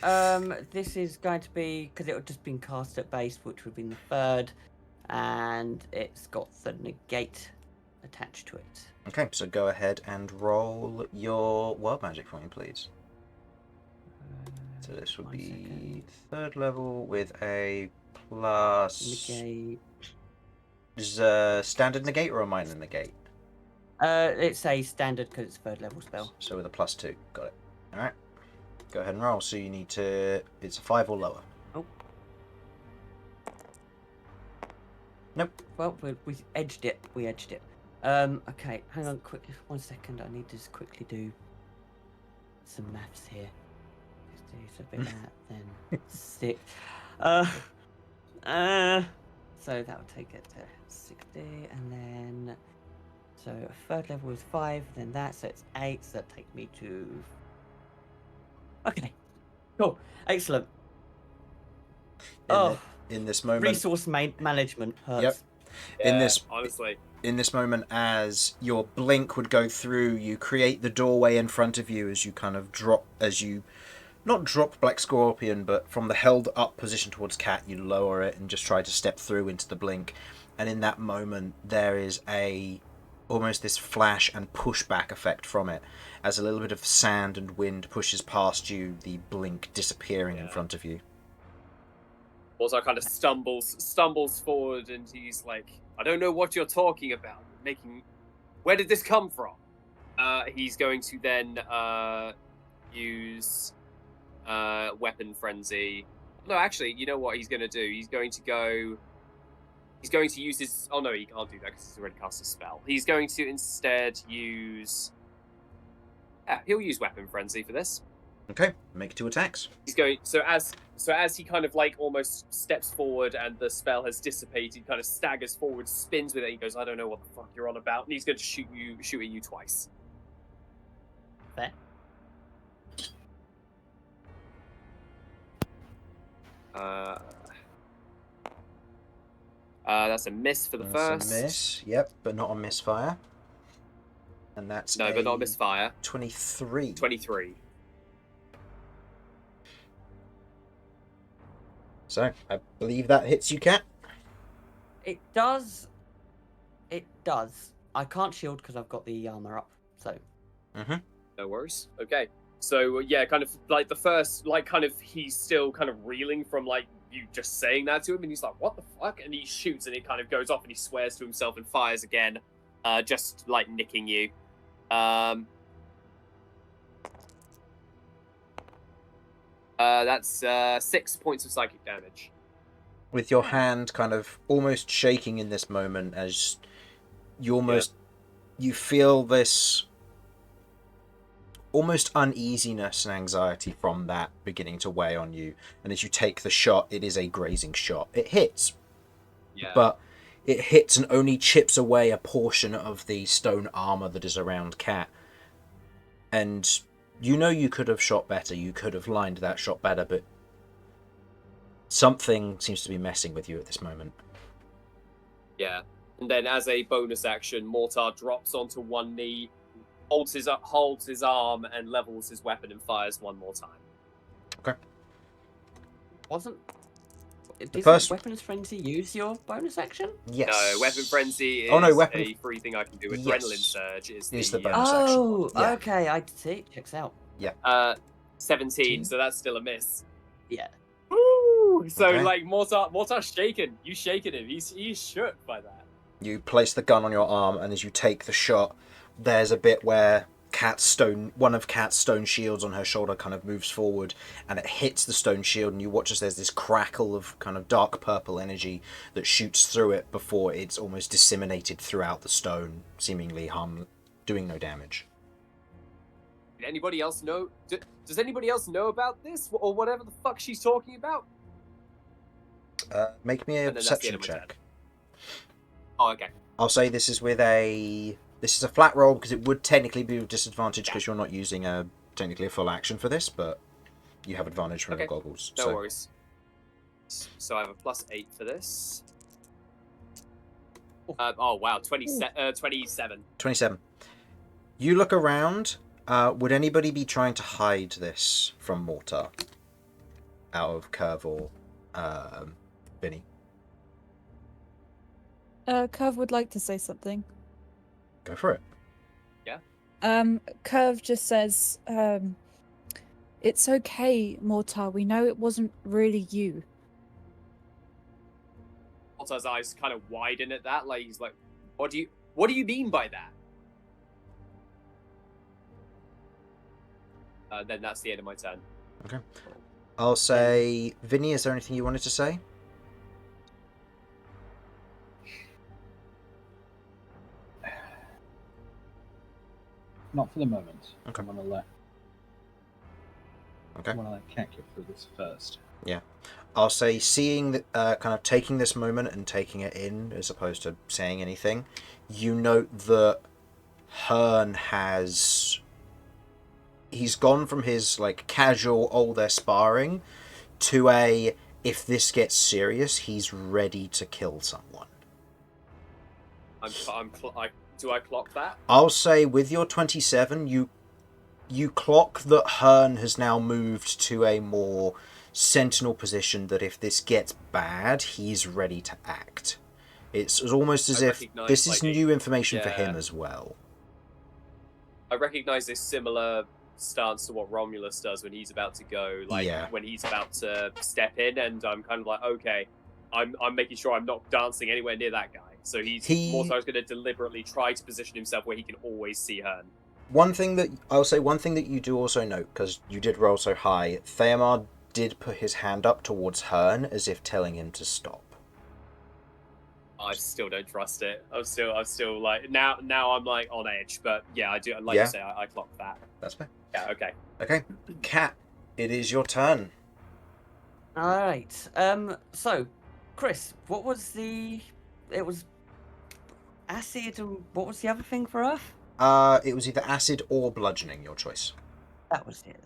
this? This is going to be, because it would just been cast at base, which would be the 3rd, and it's got the negate attached to it. Okay, so go ahead and roll your world magic for me, please. So this would 1 be second. 3rd level with a plus... Negate. Is a standard negate or a minor negate? It's a standard because it's 3rd level spell. So with a +2. Got it. Alright. Go ahead and roll. So you need to... It's a 5 or lower. Well, we edged it. We edged it. Okay, hang on, quick, 1 second. I need to just quickly do some maths here. Just do a bit of that, then 6. So that would take it to 60, and then so 3rd level is 5, then that, so it's 8. So that takes me to. Okay, cool, excellent. In, Oh, in this moment... resource management hurts. Yep. In Yeah, this honestly. in this moment, as your blink would go through, you create the doorway in front of you as you kind of not drop Black Scorpion, but from the held up position towards Cat, you lower it and just try to step through into the blink. And in that moment, there is almost this flash and pushback effect from it, as a little bit of sand and wind pushes past you, the blink disappearing in front of you. Also kind of stumbles forward, and he's like, I don't know what you're talking about. Where did this come from? He's going to then use Weapon Frenzy. No, actually, you know what he's going to do? He's going to use his... Oh, no, he can't do that because he's already cast a spell. He's going to instead use... Yeah, he'll use Weapon Frenzy for this. Okay, make 2 attacks. He's going... So as he kind of, like, almost steps forward and the spell has dissipated, kind of staggers forward, spins with it, he goes, I don't know what the fuck you're on about, and he's going to shoot at you twice. Fair. That's a miss for the That's first. a miss, yep, but not a misfire. And that's No, but not a misfire. 23. 23. So, I believe that hits you, Cat. It does. It does. I can't shield because I've got the armor up. So. Mm-hmm. No worries. Okay. So, yeah, kind of, like, the first, like, kind of, he's still kind of reeling from, like, you just saying that to him, and he's like, what the fuck? And he shoots, and it kind of goes off, and he swears to himself and fires again, just, like, nicking you. That's 6 points of psychic damage. With your hand kind of almost shaking in this moment, as you feel this almost uneasiness and anxiety from that beginning to weigh on you. And as you take the shot, it is a grazing shot. It hits, but it hits and only chips away a portion of the stone armor that is around Cat. And you know you could have shot better, you could have lined that shot better, but something seems to be messing with you at this moment. Yeah. And then as a bonus action, Mortar drops onto one knee, holds his arm, and levels his weapon and fires one more time. Okay. Did first Weapons Frenzy use your bonus action? Yes. No, Weapon Frenzy is a free thing I can do. Adrenaline Surge is the bonus action. Oh, Yeah. okay, I see. Checks out. 17, so that's still a miss. Yeah. Woo! So, Okay. like, Mortar's shaken. You shaken him. He's shook by that. You place the gun on your arm, and as you take the shot, there's a bit where one of Cat's stone shields on her shoulder kind of moves forward, and it hits the stone shield, and you watch as there's this crackle of kind of dark purple energy that shoots through it before it's almost disseminated throughout the stone, seemingly doing no damage. Did anybody else know? Does anybody else know about this, or whatever the fuck she's talking about? Make me a And then that's the perception end of my check. Oh, okay. I'll say this is a flat roll because it would technically be with disadvantage because you're not using technically a full action for this, but you have advantage from your goggles. No worries. So I have a +8 for this. Oh wow, 27. 27. You look around. Would anybody be trying to hide this from Mortar? Out of Curve or Vinny? Curve would like to say something. Go for it. Curve just says, it's okay, Mortar. We know it wasn't really you. Mortar's eyes kind of widen at that, like he's like, what do you mean by that? Then that's the end of my turn. Okay. I'll say, Vinny, is there anything you wanted to say? Not for the moment. Okay. I want to let Cat get through this first. Yeah. I'll say, seeing that, kind of taking this moment and taking it in, as opposed to saying anything, you note that Hearn he's gone from his, like, casual, oh, they're sparring, to if this gets serious, he's ready to kill someone. Do I clock that? I'll say with your 27, you clock that Hearn has now moved to a more sentinel position, that if this gets bad, he's ready to act. It's almost as I if recognise, this is like, new information for him yeah. as well. I recognise this similar stance to what Romulus does when he's about to go, like Yeah. when he's about to step in, and I'm kind of like, okay, I'm making sure I'm not dancing anywhere near that guy. So more so going to deliberately try to position himself where he can always see Hearn. One thing that you do also note, because you did roll so high, Theomar did put his hand up towards Hearn as if telling him to stop. I still don't trust it. I'm still like now I'm like on edge, but yeah, I do. Like Yeah. you say, I clock that. That's fair. Yeah, okay. Okay, Cat, it is your turn. All right. So, Chris, what was the? It was acid, and what was the other thing for Earth? It was either acid or bludgeoning, your choice. That was it.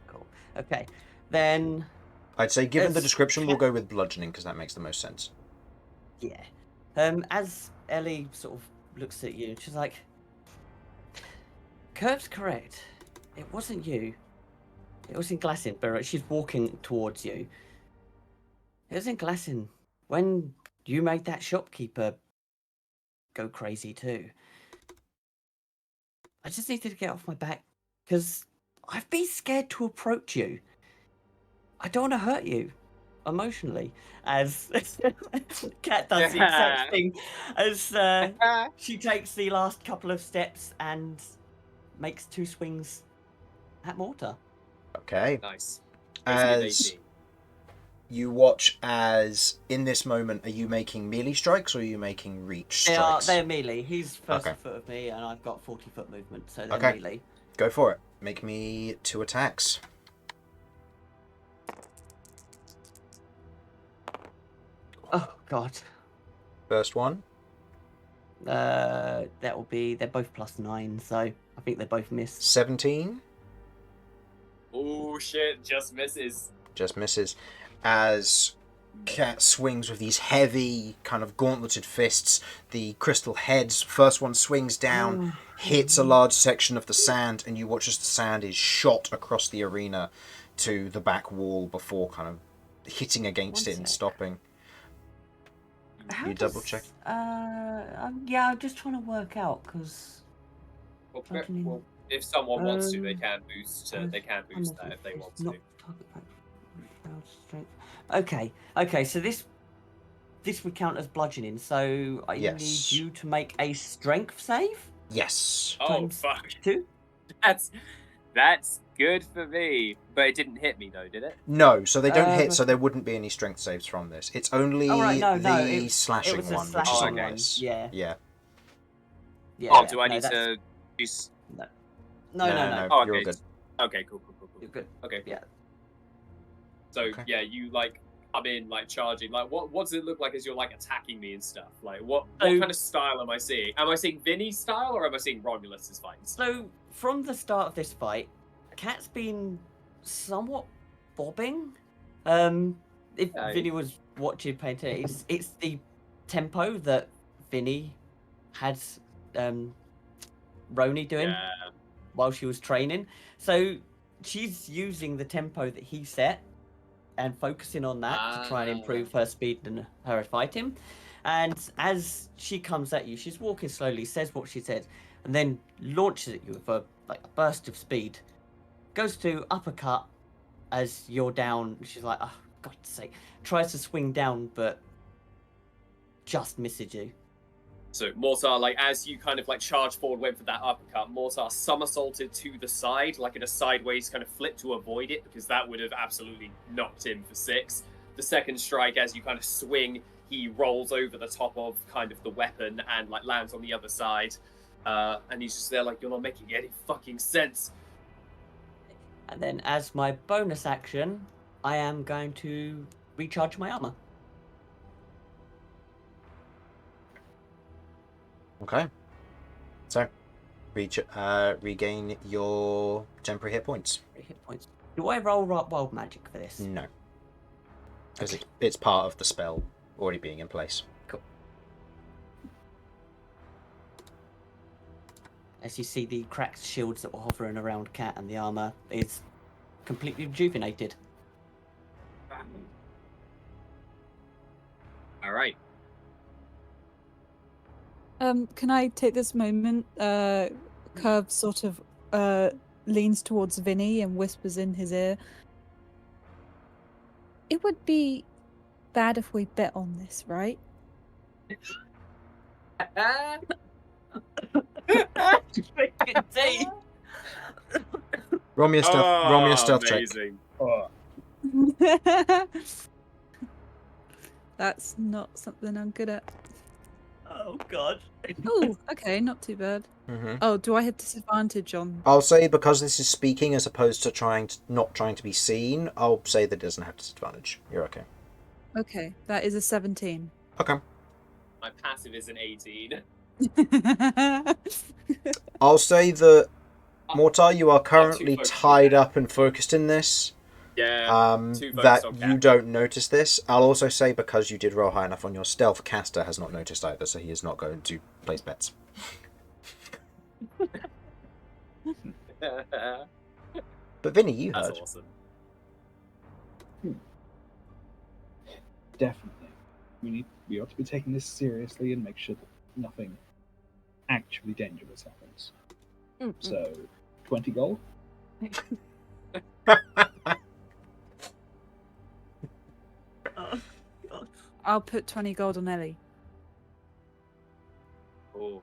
Cool. Okay. Then, I'd say, given the It's- description, we'll go with bludgeoning because that makes the most sense. yeah. As Ellie sort of looks at you, she's like, "Curve's correct. It wasn't you. It was in Glassin." But she's walking towards you. It was in Glassin when you made that shopkeeper go crazy too. I just needed to get off my back because I've been scared to approach you. I don't want to hurt you emotionally, as Cat does the exact thing as she takes the last couple of steps and makes 2 swings at Mortar. Okay. Nice. As you watch as, in this moment, are you making melee strikes or are you making reach strikes? They're melee. He's 30 Okay. foot of me, and I've got 40-foot movement, so they're Okay. melee. Go for it. Make me 2 attacks. Oh God. First one. That will be. They're both +9, so I think they both miss. 17. Oh shit! Just misses. Just misses. As Cat swings with these heavy, kind of gauntleted fists, the crystal heads, first one swings down, hits a large section of the sand, and you watch as the sand is shot across the arena to the back wall before kind of hitting against One it and sec. stopping. How You double check? Yeah, I'm just trying to work out because. Well, if someone wants to, they Um, can boost. They can boost that if they want to. Not target practice, strength. Okay. So this would count as bludgeoning. So I Yes. need you to make a strength save. Yes. Oh Times fuck! 2. That's good for me, but it didn't hit me though, did it? No, so they don't hit, but- so there wouldn't be any strength saves from this. It's only Oh, right, no, the it slashing was a one, which slashing is one, nice. yeah. Yeah. Yeah. Oh, do I no, need that's- to do? No. Oh, You're okay. good. Okay, cool. You're good. Okay. Yeah. So Okay. yeah, you like come in like charging. Like what does it look like as you're like attacking me and stuff? Like what So- kind of style am I seeing? Am I seeing Vinny's style or am I seeing Romulus's fight? So from the start of this fight, Cat's been somewhat bobbing. If Okay. Vinny was watching paying attention, it's the tempo that Vinny had Roni doing Yeah. while she was training. So she's using the tempo that he set and focusing on that to try and improve her speed and her fighting. And as she comes at you, she's walking slowly, says what she said, and then launches at you with a burst of speed. Goes to uppercut as you're down. She's like, oh, God's sake. Tries to swing down, but just misses you. So Mortar, like as you kind of like charge forward, went for that uppercut, Mortar somersaulted to the side, like in a sideways kind of flip to avoid it, because that would have absolutely knocked him for 6. The second strike, as you kind of swing, he rolls over the top of kind of the weapon and like lands on the other side. And he's just there like, you're not making any fucking sense. And then as my bonus action, I am going to recharge my armor. Okay. So, regain your temporary hit points. 3 hit points. Do I roll wild magic for this? No. Because Okay. it's part of the spell already being in place. as you see the cracked shields that were hovering around Cat, and the armor is completely rejuvenated. All right. Can I take this moment? Curve sort of leans towards Vinny and whispers in his ear. It would be bad if we bet on this, right? Roll me a stealth check. Amazing. Oh, That's not something I'm good at. Oh god. Oh, okay, not too bad. Mm-hmm. Oh, do I have disadvantage on? I'll say because this is speaking as opposed to not trying to be seen, I'll say that it doesn't have disadvantage. You're okay. Okay, that is a 17. Okay. My passive is an 18. I'll say that, Mortar, you are too currently focused on tied Cat. up and focused in this. Yeah. too focused That on you Cat. don't notice this. I'll also say because you did roll high enough on your stealth, Caster has not noticed either, so he is not going to place bets. But Vinny, you That's heard. awesome. definitely. We ought to be taking this seriously and make sure that nothing actually dangerous happens. So, 20 gold? I'll put 20 gold on Ellie. Oh.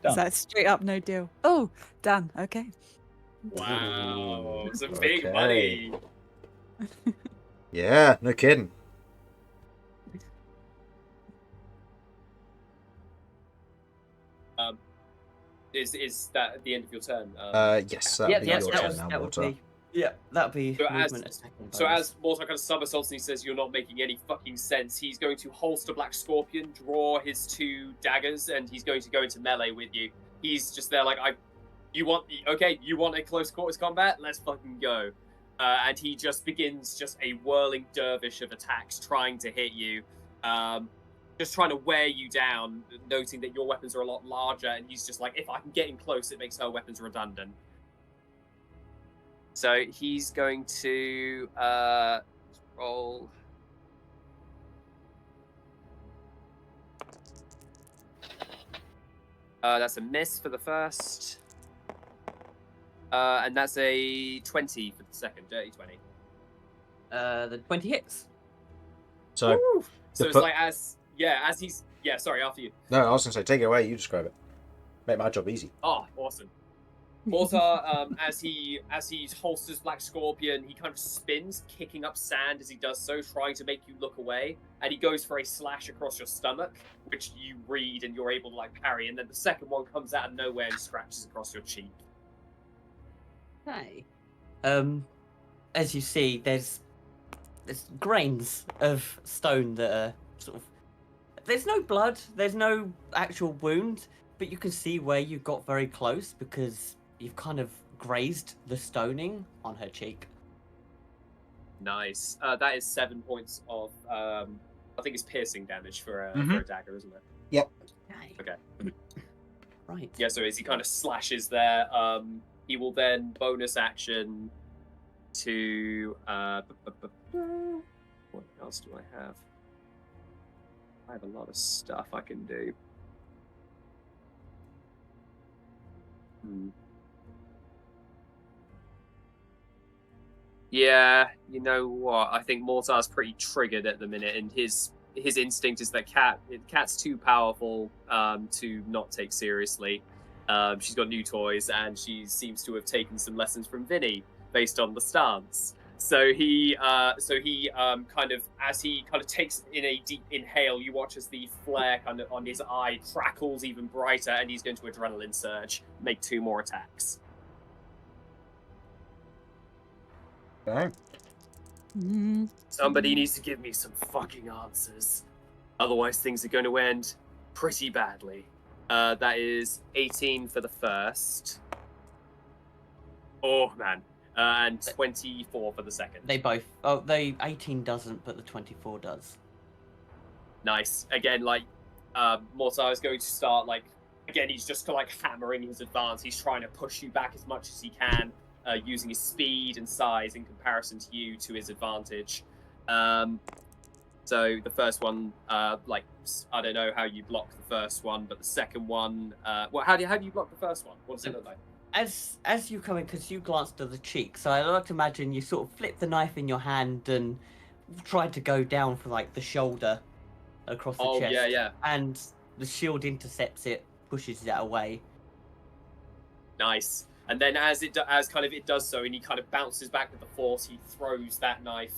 Done. Is that straight up no deal? Oh, done. Okay. Wow. Some Okay. big money. Yeah, no kidding. Is that at the end of your turn? Yes, that'll Yeah, be yeah, your that turn was, now, that would Mortar. be. Yeah, that'd be So as- movement attack and So bonus. as Mortar kind of somersaults and he says you're not making any fucking sense, he's going to holster Black Scorpion, draw his 2 daggers, and he's going to go into melee with you. He's just there like, you want a close quarters combat? Let's fucking go. And he just begins just a whirling dervish of attacks trying to hit you. Just trying to wear you down, noting that your weapons are a lot larger, and he's just like, if I can get in close, it makes her weapons redundant. So he's going to roll. That's a miss for the first. And that's a 20 for the second, dirty 20. The 20 hits. So, Woo! So the it's pu- like as he's sorry, after you. no, I was going to say, take it away, you describe it. Make my job easy. Oh, awesome. Mortar, as he holsters Black Scorpion, he kind of spins, kicking up sand as he does so, trying to make you look away. And he goes for a slash across your stomach, which you read and you're able to like parry. And then the second one comes out of nowhere and scratches across your cheek. Hey. As you see, there's grains of stone that are sort of. There's no blood. There's no actual wound, but you can see where you got very close because you've kind of grazed the stoning on her cheek. Nice. That is 7 points of I think it's piercing damage for a dagger, isn't it? Okay. Right. Yeah, so as he kind of slashes there, he will then bonus action to what else do I have? I have a lot of stuff I can do. Yeah, you know what? I think Mortar's pretty triggered at the minute, and his instinct is that Cat's too powerful to not take seriously. She's got new toys, and she seems to have taken some lessons from Vinny based on the stance. So he kind of, as he kind of takes in a deep inhale, you watch as the flare kind of on his eye crackles even brighter, and he's going to adrenaline surge, make 2 more attacks. Okay. Somebody needs to give me some fucking answers. Otherwise, things are going to end pretty badly. That is 18 for the first. Oh, man. And 24 for the second. They both. Oh, they 18 doesn't, but the 24 does. Nice. Again, like, Mortar is going to start, like, again, he's just like hammering his advance. He's trying to push you back as much as he can, using his speed and size in comparison to you to his advantage. So the first one, like, I don't know how you block the first one, but the second one, well, how do you block the first one? What does it look like? As you come in, because you glanced at the cheek, so I like to imagine you sort of flip the knife in your hand and tried to go down for like the shoulder across the chest. Oh, yeah. And the shield intercepts it, pushes it away. Nice. And then as it does so, and he kind of bounces back with the force, he throws that knife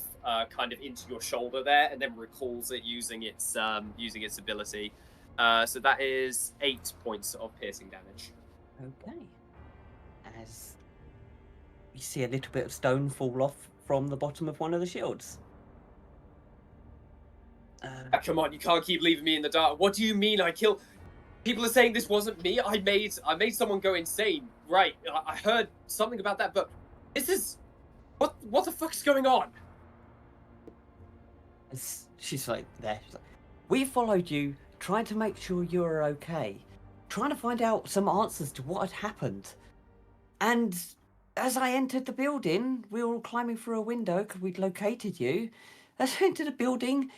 kind of into your shoulder there, and then recalls it using its ability. So that is 8 points of piercing damage. Okay. As you see a little bit of stone fall off from the bottom of one of the shields. Come on, you can't keep leaving me in the dark. What do you mean I killed? People are saying this wasn't me. I made someone go insane. Right, I heard something about that, but this is... What the fuck's going on? She's like, there. She's like, we followed you, trying to make sure you were okay. Trying to find out some answers to what had happened. And as I entered the building, we were all climbing through a window because we'd located you. As I entered the building,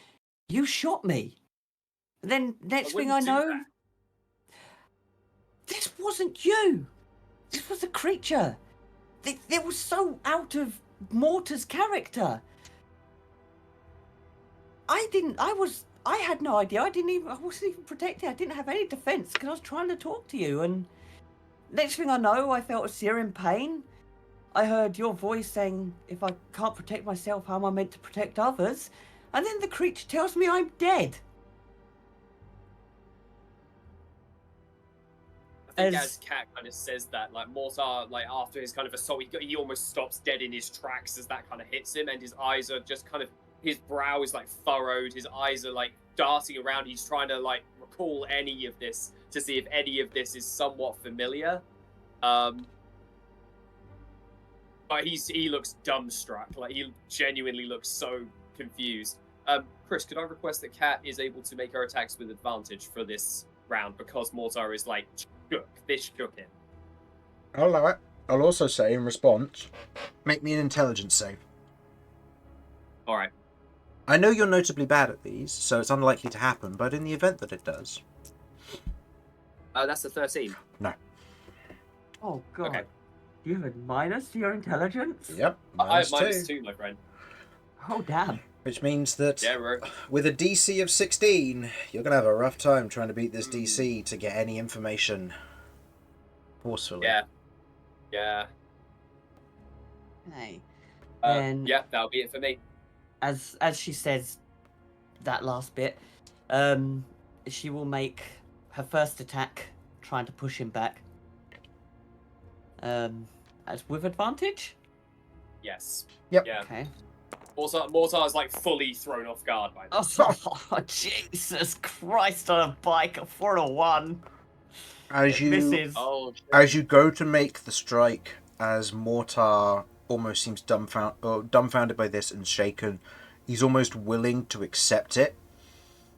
you shot me. And then next thing I know, this wasn't you. This was a creature. It was so out of Mortar's character. I had no idea. I wasn't even protected. I didn't have any defense because I was trying to talk to you. And next thing I know, I felt a searing pain. I heard your voice saying, if I can't protect myself, how am I meant to protect others? And then the creature tells me I'm dead. I think as Cat kind of says that, like, Mortar, like, after his kind of assault, he almost stops dead in his tracks as that kind of hits him, and his eyes are just kind of, his brow is, like, furrowed, his eyes are, like, darting around. He's trying to, like, recall any of this to see if any of this is somewhat familiar. But he looks dumbstruck. Like, he genuinely looks so confused. Chris, could I request that Cat is able to make her attacks with advantage for this round, because Mortar is, like, shook. This shook him. I'll allow it. I'll also say in response, make me an intelligence save. Alright. I know you're notably bad at these, so it's unlikely to happen, but in the event that it does... That's a 13. No. Oh, God. Okay. You have a minus to your intelligence? Yep. I have -2. -2, my friend. Oh, damn. Which means that Yeah, bro. with a DC of 16, you're going to have a rough time trying to beat this DC to get any information forcefully. Yeah. Hey. Yeah, that'll be it for me. As she says that last bit, she will make her first attack, trying to push him back. As with advantage? Yes. Yep. Yeah. Okay. Mortar's like fully thrown off guard by this. Oh, Jesus Christ on a bike, a 4 and a 1. As Oh, you go to make the strike, as Mortar almost seems dumbfounded by this and shaken, he's almost willing to accept it.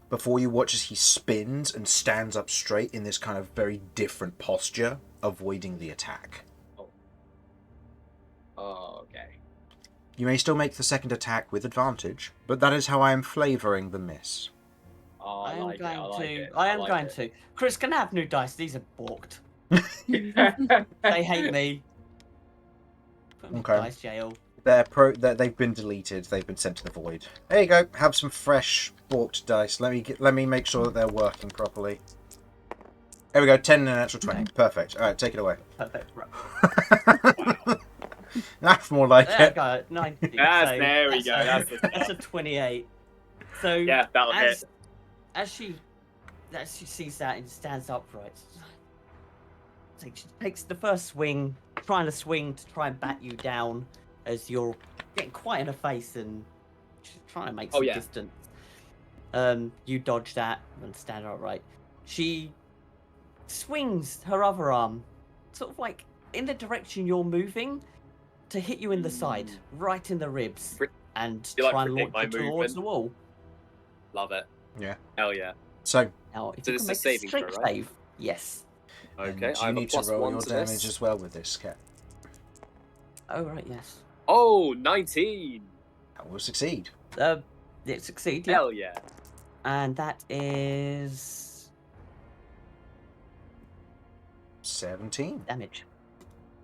Before you watch as he spins and stands up straight in this kind of very different posture, avoiding the attack. Oh, okay. You may still make the second attack with advantage, but that is how I am flavouring the miss. Oh, I am going I to. Chris, can I have new dice? These are balked. to. They hate me. Put them in Okay. dice jail. They've been deleted. They've been sent to the void. There you go. Have some fresh balked dice. Let me make sure that they're working properly. There we go. 10 and a natural 20. Okay. Perfect. All right, take it away. Perfect. Right. That's more like There we it. go. 19. There we go. That's a 28. So Yeah, that'll hit. as she sees that and stands upright, so she takes the first swing, trying to try and bat you down as you're getting quite in her face and she's trying to make some distance. You dodge that and stand upright. She swings her other arm, sort of like in the direction you're moving, to hit you in the side, right in the ribs, Pre- and You like try and predict launch my you towards movement? the wall. Love it. Yeah. Hell yeah. So, Now, if So you this can is make a a saving strength throw, right? save, yes. Okay, and I you have a need to plus roll 1 your to damage this. as well with this, Cat. Oh right, yes. Oh, 19! That will succeed. It succeeds, yeah. Hell yeah. And that is 17. damage.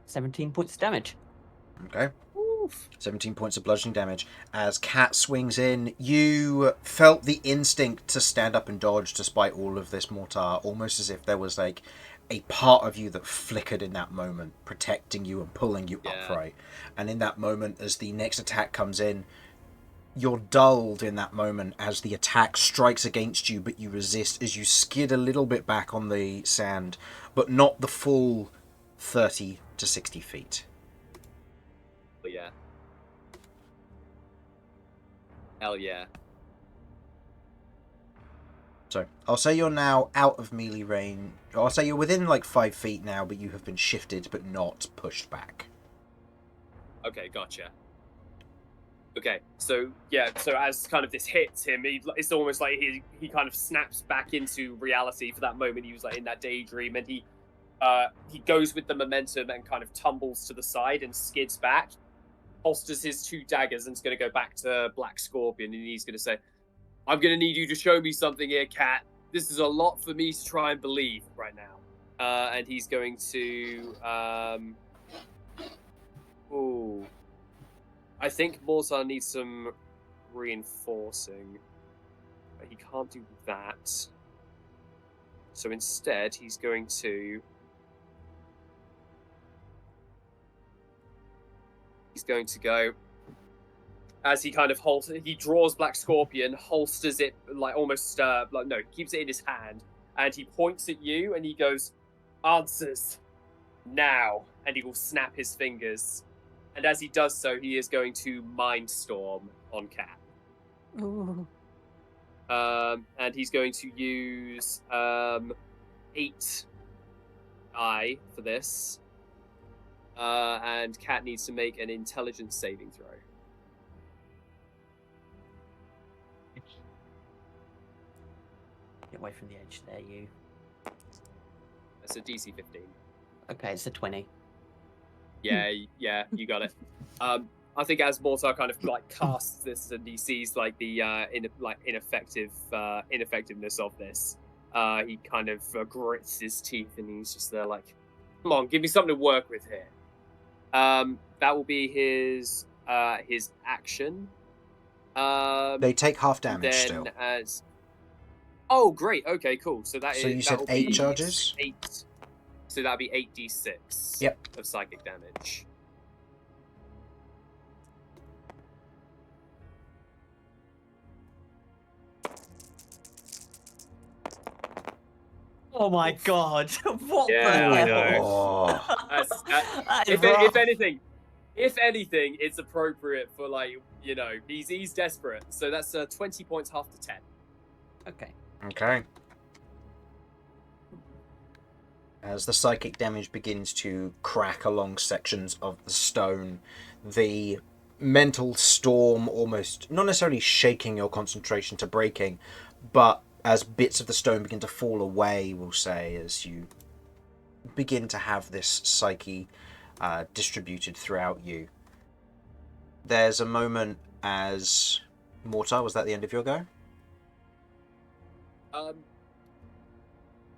17 points of damage. Okay. Oof. 17 points of bludgeoning damage. As Cat swings in, you felt the instinct to stand up and dodge despite all of this mortar, almost as if there was like a part of you that flickered in that moment, protecting you and pulling you Yeah. upright. And in that moment, as the next attack comes in, you're dulled in that moment as the attack strikes against you, but you resist as you skid a little bit back on the sand, but not the full 30 to 60 feet. But yeah. Hell yeah. So, I'll say you're now out of melee range. I'll say you're within like 5 feet now, but you have been shifted but not pushed back. Okay, gotcha. Okay, so yeah, so as kind of this hits him, it's almost like he kind of snaps back into reality for that moment. He was like in that daydream, and he goes with the momentum and kind of tumbles to the side and skids back, holsters his 2 daggers, and is going to go back to Black Scorpion, and he's going to say, I'm going to need you to show me something here, Cat. This is a lot for me to try and believe right now. And he's going to... Ooh. I think Mortar needs some reinforcing. But he can't do that. So instead, he's going to... He's going to go... As he kind of he draws Black Scorpion, holsters it like almost keeps it in his hand, and he points at you and he goes, "Answers now!" And he will snap his fingers, and as he does so, he is going to Mind Storm on Cat. Ooh. And he's going to use 8 die for this, and Cat needs to make an intelligence saving throw. Get away from the edge there, you. That's a DC 15. Okay, it's a 20. Yeah, you got it. I think as Mortar kind of like casts this and he sees like the ineffectiveness of this, he kind of grits his teeth and he's just there like, "Come on, give me something to work with here." That will be his action. They take half damage Then still. as oh great, okay, cool. So that is So you said that'll 8 be charges? 8. So that'll be 8d6. Yep. Of psychic damage. Oh my god! What Yeah, the I hell? know. Oh. That is If rough. anything, it's appropriate for like he's desperate. So that's 20 points, half to 10. Okay. Okay. As the psychic damage begins to crack along sections of the stone, the mental storm almost, not necessarily shaking your concentration to breaking, but as bits of the stone begin to fall away, we'll say, as you begin to have this psyche distributed throughout you. There's a moment as... Mortar, was that the end of your go?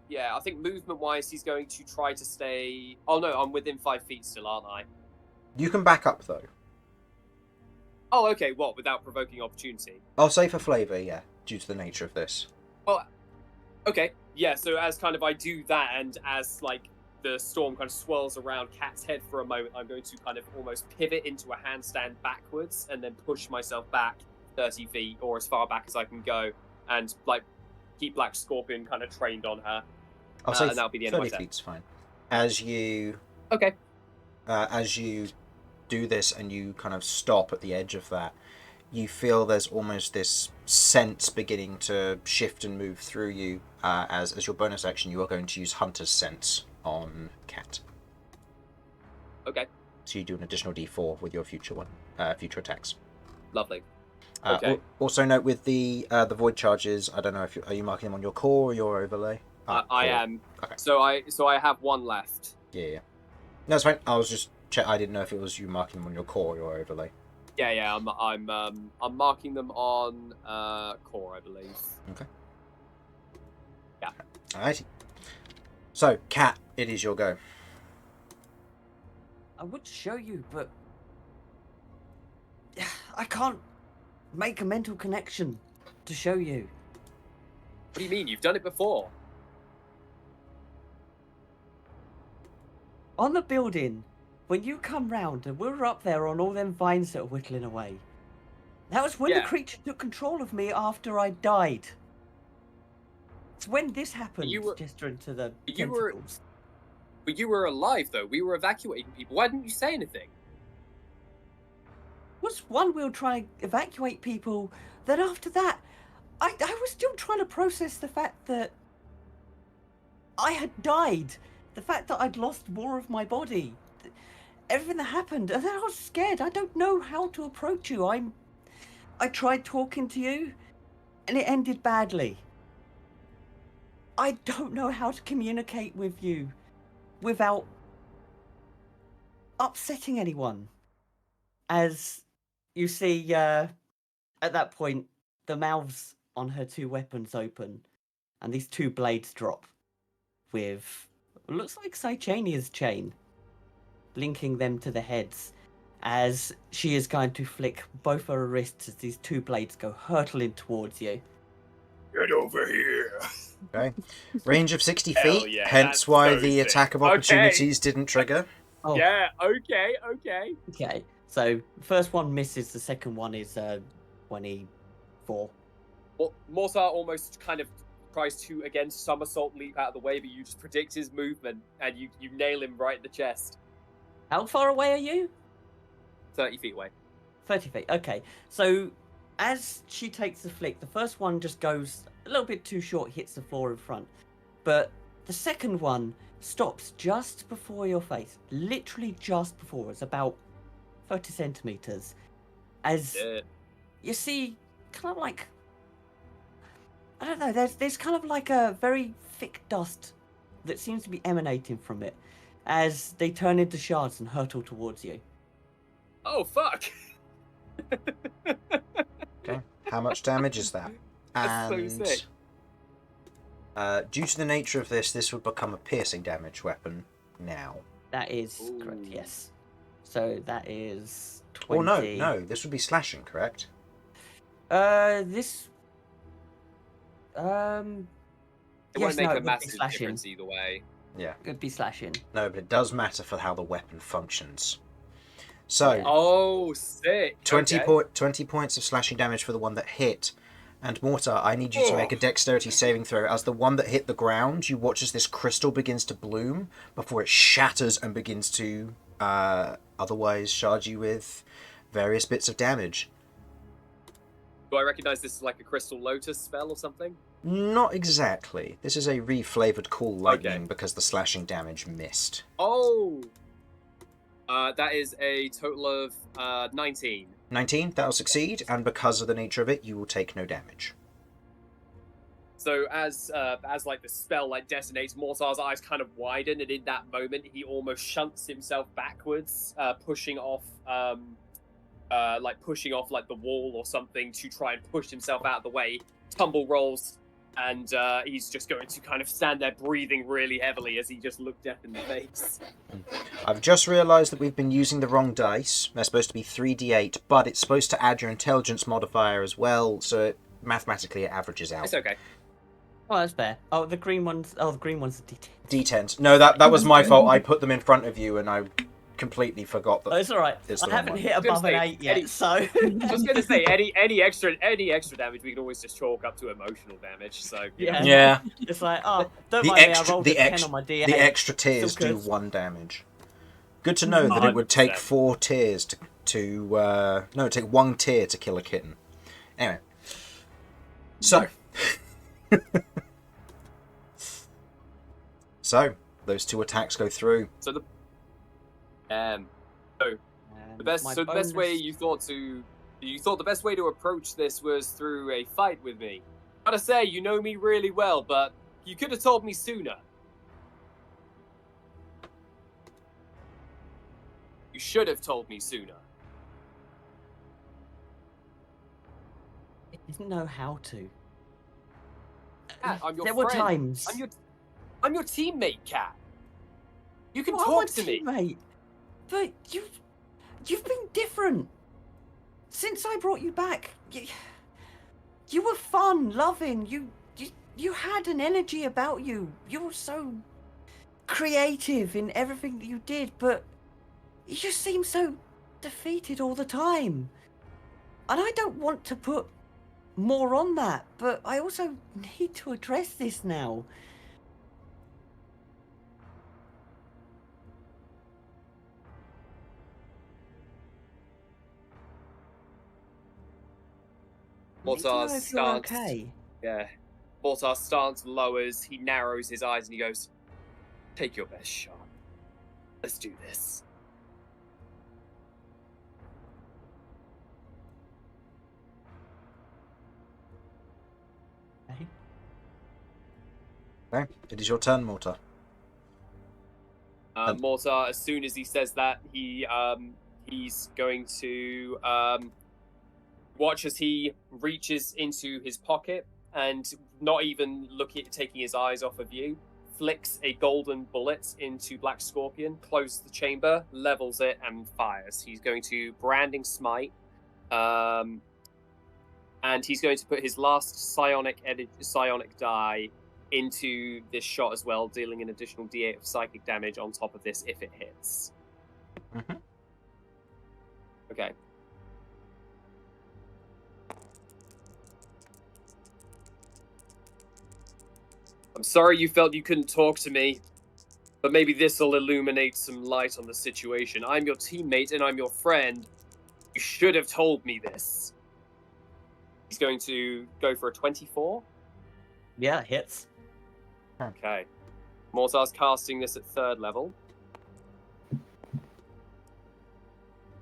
Yeah, I think movement-wise, he's going to try to stay. Oh no, I'm within 5 feet still, aren't I? You can back up, though. Oh, okay. What? Without provoking opportunity? I'll say for flavour, yeah, due to the nature of this. Well, okay. Yeah. So as kind of I do that, and as like the storm kind of swirls around Cat's head for a moment, I'm going to kind of almost pivot into a handstand backwards, and then push myself back 30 feet or as far back as I can go, and like keep Black Scorpion kind of trained on her. I'll say and that'll be the end of my 30 turn. feet's fine. As you do this and you kind of stop at the edge of that, you feel there's almost this sense beginning to shift and move through you. As your bonus action, you are going to use Hunter's Sense on Cat. Okay. So you do an additional d4 with your future future attacks. Lovely. Okay. Also note with the void charges, I don't know if are you marking them on your core or your overlay? I Core. am. Okay. So I have one left. Yeah. No, it's fine. I was just I didn't know if it was you marking them on your core or your overlay. Yeah. I'm marking them on core, I believe. Okay. Yeah. Alrighty. So, Cat, it is your go. I would show you, but I can't make a mental connection to show you. What do you mean? You've done it before. On the building, when you come round and we were up there on all them vines that are whittling away, that was when the Yeah. creature took control of me after I died. It's when this happened, You were- gesturing to the you were- tentacles. But you were alive, though. We were evacuating people. Why didn't you say anything? Was one we'll try to evacuate people, then after that, I was still trying to process the fact that I had died. The fact that I'd lost more of my body. Everything that happened, and then I was scared. I don't know how to approach you. I tried talking to you, and it ended badly. I don't know how to communicate with you without upsetting anyone. As you see, at that point, the mouths on her two weapons open, and these two blades drop with looks like Sychania's chain, linking them to the heads, as she is going to flick both her wrists as these two blades go hurtling towards you. Get over here. Okay. Range of 60 Hell feet, yeah, hence that's why so the sick. attack of Okay. opportunities didn't trigger. Oh, Yeah. Okay. okay. So, first one misses, the second one is 24. Well, Mortar almost kind of tries to again somersault leap out of the way, but you just predict his movement and you nail him right in the chest. How far away are you? 30 feet away. 30 feet, okay. So, as she takes the flick, the first one just goes a little bit too short, hits the floor in front. But the second one stops just before your face. Literally just before. It's about 30 centimeters. As Yeah. you see, kind of like, I don't know, there's kind of like a very thick dust that seems to be emanating from it as they turn into shards and hurtle towards you. Oh fuck! Okay. How much damage is that? That's so And sick. Due to the nature of this would become a piercing damage weapon now. That is correct, Ooh. yes. So that is 20. Or no, this would be slashing, correct? This. It Yes, won't make no, it a would be massive slashing. difference either way. Yeah. It would be slashing. No, but it does matter for how the weapon functions. So, Yeah. Oh, sick. 20, Okay. 20 points of slashing damage for the one that hit. And Mortar, I need you to make a dexterity saving throw. As the one that hit the ground, you watch as this crystal begins to bloom before it shatters and begins to otherwise charge you with various bits of damage. Do I recognize this as like a Crystal Lotus spell or something? Not exactly. This is a reflavored cool lightning Okay. because the slashing damage missed. Oh! That is a total of 19. 19, that'll succeed, and because of the nature of it, you will take no damage. So as like the spell like detonates, Mortar's eyes kind of widen, and in that moment he almost shunts himself backwards, pushing off like the wall or something to try and push himself out of the way. Tumble rolls, and he's just going to kind of stand there breathing really heavily as he just looked death in the face. I've just realised that we've been using the wrong dice. They're supposed to be 3d8, but it's supposed to add your intelligence modifier as well, so mathematically it averages out. It's okay. Oh, that's fair. Oh, the green ones. Oh, the green ones are D10. D10s. No, that was my fault. I put them in front of you and I completely forgot Oh, that. it's all right. It's I the wrong haven't one. hit I was gonna above an say, 8 yet, Eddie- so. I was going to say any extra damage we can always just chalk up to emotional damage. So you know. Yeah. Yeah, It's like, oh, don't The mind extra- me, I rolled the a 10 extra- on my D8. the extra tears Still do good. 1 damage. Good to know that it would take 100%. 4 tears to it'd take 1 tear to kill a kitten. Anyway. So. So, those 2 attacks go through. So the The And best, my so the best way bonus- you thought the best way to approach this was through a fight with me. Gotta say, you know me really well, but you could have told me sooner. You should have told me sooner. I didn't know how to. Cat, I'm your there friend. were times. I'm your teammate, Cat. You can You are talk my to me. teammate, but you've been different since I brought you back. You were fun, loving. You had an energy about you. You were so creative in everything that you did, but you just seem so defeated all the time. And I don't want to put more on that, but I also need to address this now. I need to know Mortar's if you're stance. okay. Yeah. Mortar's stance lowers. He narrows his eyes and he goes, "Take your best shot. Let's do this." Okay. Okay, it is your turn, Mortar. Mortar, as soon as he says that, he's going to watch as he reaches into his pocket and, not even taking his eyes off of you, flicks a golden bullet into Black Scorpion, closes the chamber, levels it, and fires. He's going to Branding Smite, and he's going to put his last psionic die into this shot as well, dealing an additional D8 of psychic damage on top of this if it hits. Mhm. Okay. I'm sorry you felt you couldn't talk to me, but maybe this'll illuminate some light on the situation. I'm your teammate and I'm your friend. You should have told me this. He's going to go for a 24. Yeah, it hits. Okay. Mortar's casting this at 3rd level,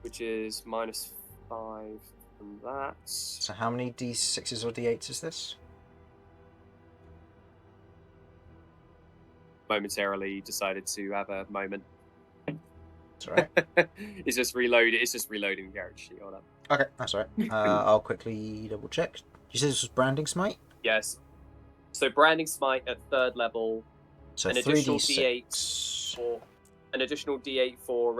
which is -5 from that. So how many D6s or D8s is this? Momentarily decided to have a moment. That's all right. It's just reloading the character sheet. Hold up. Okay, that's all right. I'll quickly double check. You said this was Branding Smite? Yes. So Branding Smite at 3rd level, So an additional 3d6 for an additional D8 for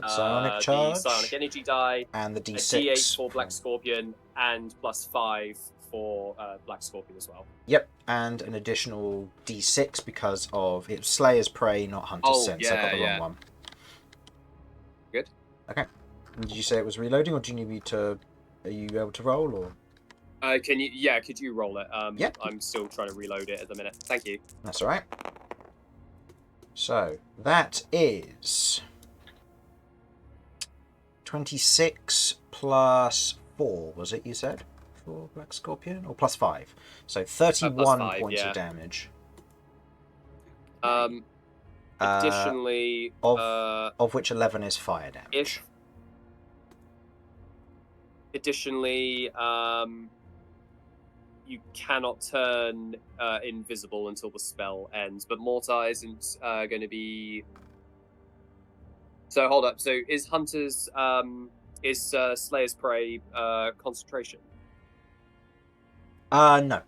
psionic charge, the psionic energy die, and the a D6 D8 for Black Scorpion, and +5 for Black Scorpion as well. Yep, and an additional D6 because of it's Slayer's Prey, not Hunter's Sense. I got the wrong one. Good. Okay. And did you say it was reloading, or do you need me to? Are you able to roll, or? Can you? Yeah, could you roll it? Yeah. I'm still trying to reload it at the minute. Thank you. That's all right. So that is 26 plus 4. Was it you said for Black Scorpion, or +5? So 31 5, points yeah. of damage. Additionally, Of which 11 is fire damage. Additionally, you cannot turn invisible until the spell ends, but Mortar isn't going to be. So hold up. So is Hunter's is Slayer's Prey concentration? No.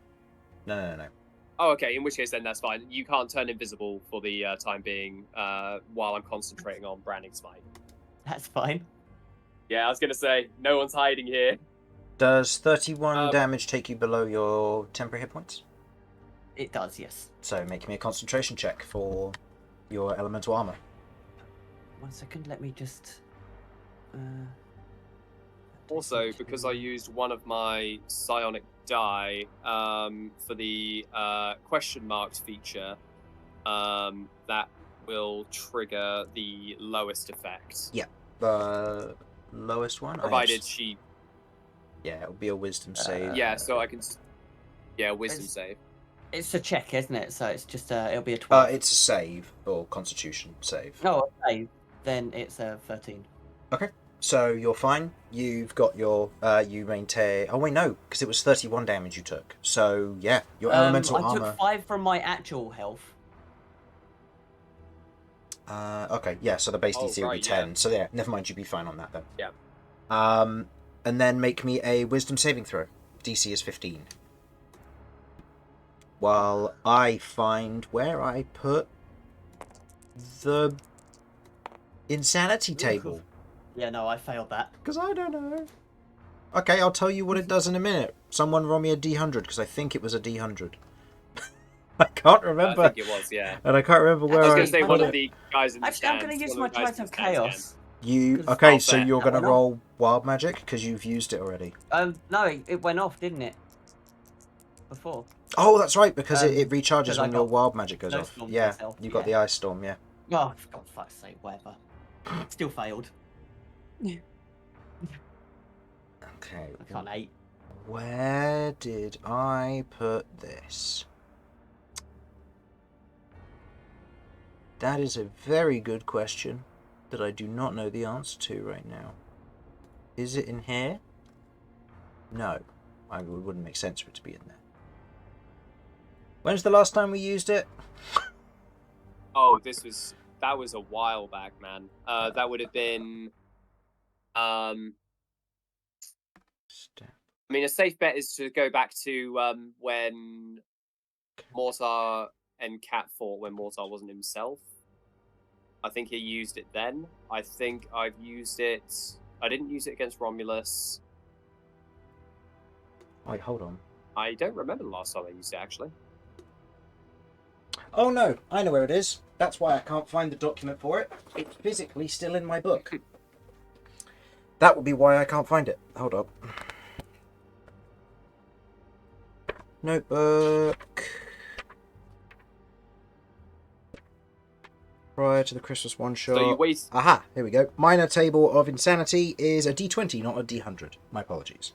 Oh, okay. In which case, then that's fine. You can't turn invisible for the time being while I'm concentrating on Branding Smite. That's fine. Yeah, I was going to say, no one's hiding here. Does 31 damage take you below your temporary hit points? It does, yes. So make me a concentration check for your elemental armor. 1 second, let me just. Also, because I used one of my psionic die for the question marked feature, that will trigger the lowest effect. Yeah, the lowest one. Provided she. Yeah, it'll be a wisdom save. Yeah, so I can. Yeah, wisdom save. It's a check, isn't it? So it's just it'll be a 12. It's a save or constitution save. No, a save. then it's a 13. So you're fine. You've got your you maintain. Oh wait, no, because it was 31 damage you took. So yeah, your elemental I armor. took 5 from my actual health. Okay, yeah. So the base Oh, DC will be right, 10. yeah. So yeah, never mind. You'd be fine on that then. Yeah. And then make me a Wisdom saving throw. DC is 15. While I find where I put the insanity table. Yeah, no, I failed that. Because I don't know. Okay, I'll tell you what it does in a minute. Someone roll me a D100, because I think it was a D100. I can't remember. I think it was, yeah. And I can't remember where I was I going to say Funny one put of it. the guys in the Actually, I'm stands. going to use one my of the guys Titan in of the stands Chaos. You 'Cause- okay? Oh, So fair. you're That gonna went off. roll wild magic because you've used it already. No, it went off, didn't it? Before. Oh, that's right, because it Um, recharges 'cause I when your got wild magic goes no off. storm Yeah, myself, you got yeah. the ice storm. Yeah. Oh, for God's fuck's sake, whatever. Still failed. Okay. I can't 8. Where did I put this? That is a very good question that I do not know the answer to right now. Is it in here? No. It wouldn't make sense for it to be in there. When's the last time we used it? Oh, that was a while back, man. That would have been I mean, a safe bet is to go back to when Mortar and Cat fought when Mortar wasn't himself. I think he used it then. I think I've used it. I didn't use it against Romulus. Wait, hold on. I don't remember the last time I used it, actually. Oh no, I know where it is. That's why I can't find the document for it. It's physically still in my book. That would be why I can't find it. Hold up. Notebook. Prior to the Christmas one shot. So you waste. Aha, here we go. Minor table of insanity is a D20, not a D100. My apologies.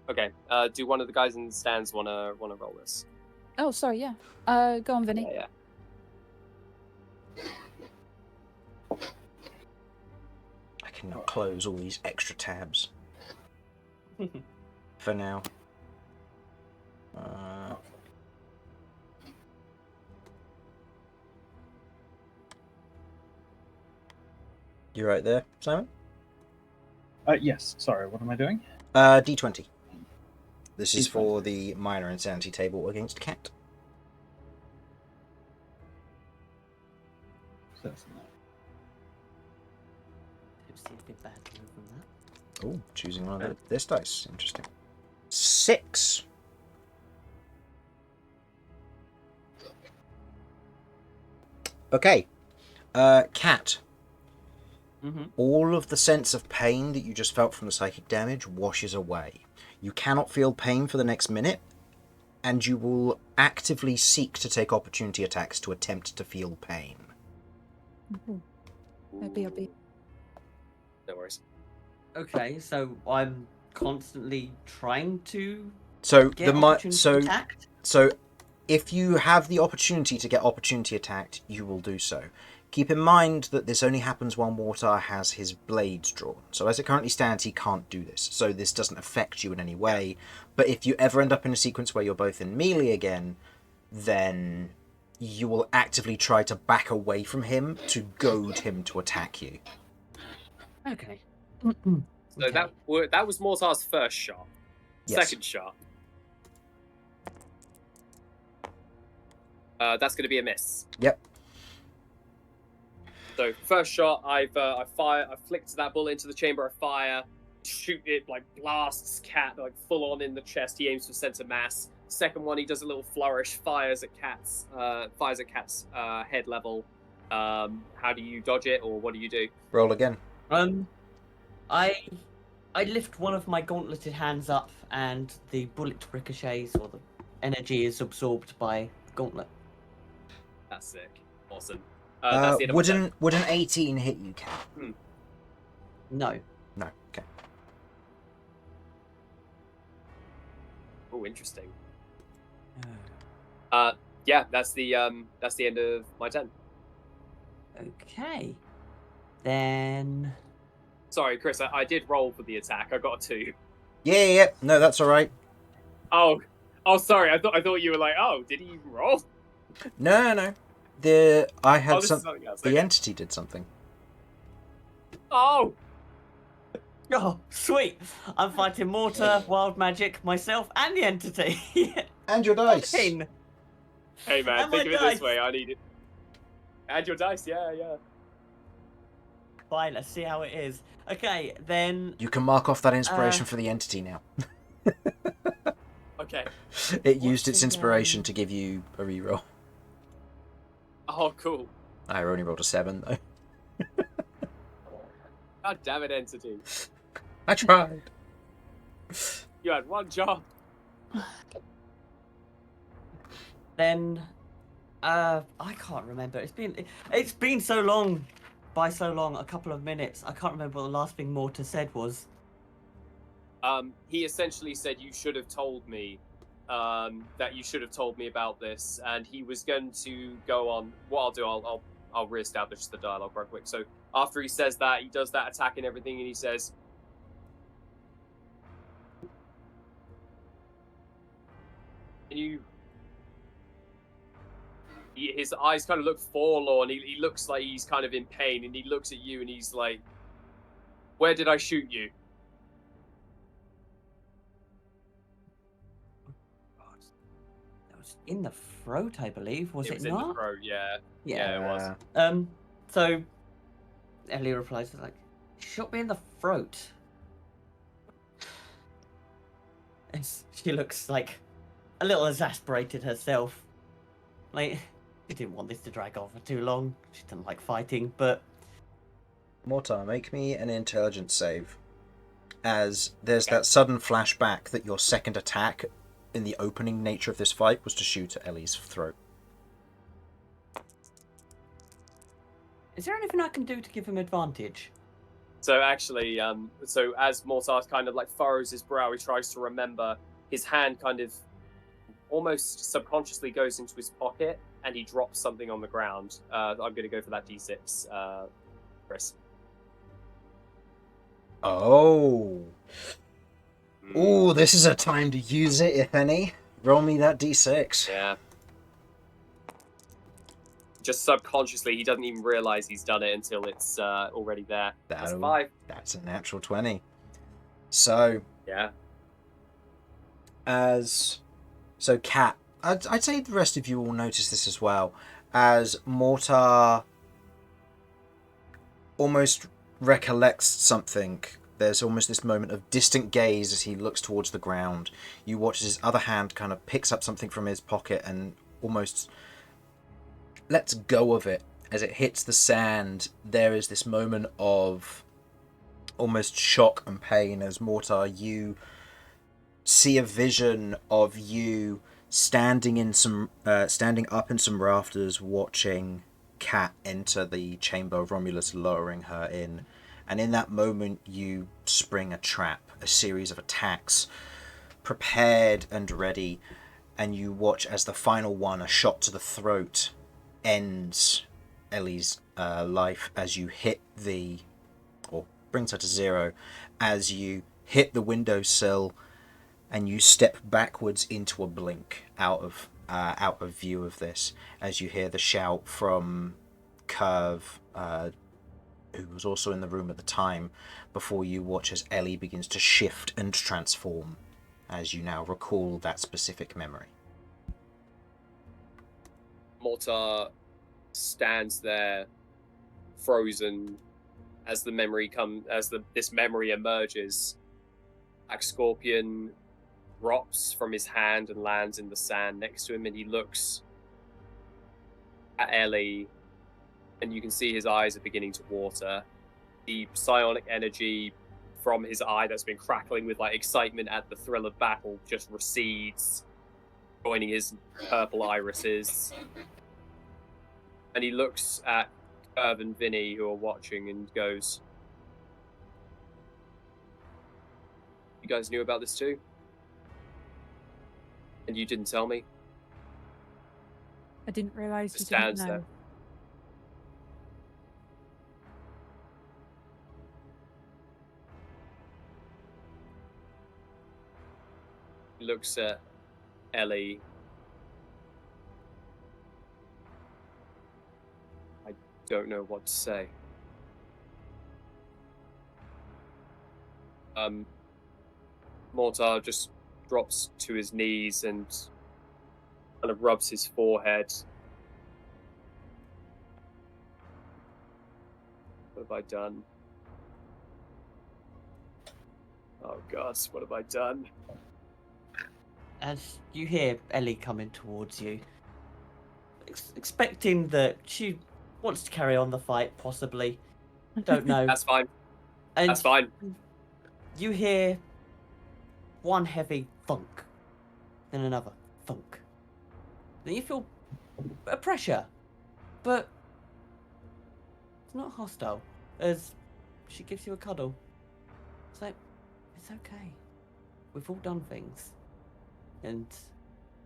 Okay. Do one of the guys in the stands wanna roll this? Oh, sorry, yeah. Go on, Vinny. Yeah. I cannot close all these extra tabs. For now. You right there, Simon? Yes. Sorry, what am I doing? D20. This is D20. for the minor insanity table against Cat. So that's no. Don't see a big bad thing from that. Oh, choosing one of this dice. Interesting. 6. Okay. Cat. Mm-hmm. All of the sense of pain that you just felt from the psychic damage washes away. You cannot feel pain for the next minute, and you will actively seek to take opportunity attacks to attempt to feel pain. BRB. No worries. Okay, so I'm constantly trying to So get the opportunity attacked. So if you have the opportunity to get opportunity attacked, you will do so. Keep in mind that this only happens while Mortar has his blades drawn. So as it currently stands, he can't do this. So this doesn't affect you in any way. But if you ever end up in a sequence where you're both in melee again, then you will actively try to back away from him to goad him to attack you. Okay. So Okay. that was Mortar's first shot. Yes. Second shot. That's going to be a miss. Yep. So first shot, I flicked that bullet into the chamber of fire, shoot it, like blasts Cat like full on in the chest. He aims for center mass. Second one, he does a little flourish, fires at Cat's head level. How do you dodge it, or what do you do? Roll again. I lift one of my gauntleted hands up, and the bullet ricochets, or the energy is absorbed by the gauntlet. That's sick. Awesome. That's the end of my turn. Would an 18 hit you, Cat? No. No. Okay. Oh, interesting. Yeah, that's the end of my turn. Okay. Then Sorry, Chris, I did roll for the attack. I got a 2. Yeah. No, that's all right. Oh, sorry. I thought you were like, oh, did he even roll? No. I had This is something else. The Okay. entity did something. Oh, oh sweet, I'm fighting Mortar, Wild Magic, myself, and the entity. And your dice. Fine. hey man, And my think of it dice. this way. I need it. Add your dice. Yeah. Fine, let's see how it is. Okay, then You can mark off that inspiration for the entity now. Okay. It used What's its in, inspiration to give you a reroll. Oh, cool. I only rolled a 7 though. God damn it, entity. I tried. You had one job. then I can't remember. It's been so long. By so long, a couple of minutes. I can't remember what the last thing Mortar said was. He essentially said you should have told me that you should have told me about this, and he was going to go on. What I'll do, I'll reestablish the dialogue real quick. So after he says that, he does that attack and everything, and he says, "Can you?" His eyes kind of look forlorn. He looks like he's kind of in pain, and he looks at you, and he's like, "Where did I shoot you?" That was in the throat, I believe. Was it was in not? the throat, yeah. Yeah. It was. So Ellie replies like, "Shot me in the throat." And she looks like a little exasperated herself. Like, she didn't want this to drag on for too long. She didn't like fighting, but Mortar, make me an intelligence save. As there's that sudden flashback that your second attack in the opening nature of this fight was to shoot at Ellie's throat. is there anything I can do to give him advantage? So actually, so as Mortar kind of like furrows his brow, he tries to remember. His hand kind of almost subconsciously goes into his pocket, and he drops something on the ground. I'm going to go for that d6, Chris. Oh. Mm, Ooh, this is a time to use it, if any. Roll me that d6. yeah. Just subconsciously, he doesn't even realize he's done it until it's already there. That's That'll- 5. That's a natural 20. So, Yeah. So Kat, I'd say the rest of you will notice this as well, as Mortar almost recollects something. There's almost this moment of distant gaze as he looks towards the ground. You watch as his other hand kind of picks up something from his pocket and almost lets go of it. As it hits the sand, there is this moment of almost shock and pain as Mortar, you see a vision of you standing up in some rafters, watching Kat enter the chamber of Romulus, lowering her in. And in that moment, you spring a trap, a series of attacks, prepared and ready. And you watch as the final one, a shot to the throat, ends Ellie's life as you hit or brings her to 0, as you hit the windowsill. And you step backwards into a blink out of view of this, as you hear the shout from Curve, who was also in the room at the time, before you watch as Ellie begins to shift and transform, as you now recall that specific memory. Mortar stands there, frozen, as the memory this memory emerges. Black Scorpion drops from his hand and lands in the sand next to him, and he looks at Ellie, and you can see his eyes are beginning to water. The psionic energy from his eye that's been crackling with like excitement at the thrill of battle just recedes, joining his purple irises. And he looks at Curve and Vinny, who are watching, and goes, "You guys knew about this too? And you didn't tell me?" I didn't realise you Just didn't stands know. there. He looks at Ellie. I don't know what to say. Mortar just drops to his knees and kind of rubs his forehead. What have I done? Oh God, what have I done? As you hear Ellie coming towards you, expecting that she wants to carry on the fight, possibly. Don't know. That's fine. And That's fine. you hear one heavy thunk, then another thunk. Then you feel a pressure, but it's not hostile, as she gives you a cuddle. It's like, it's okay. We've all done things. And,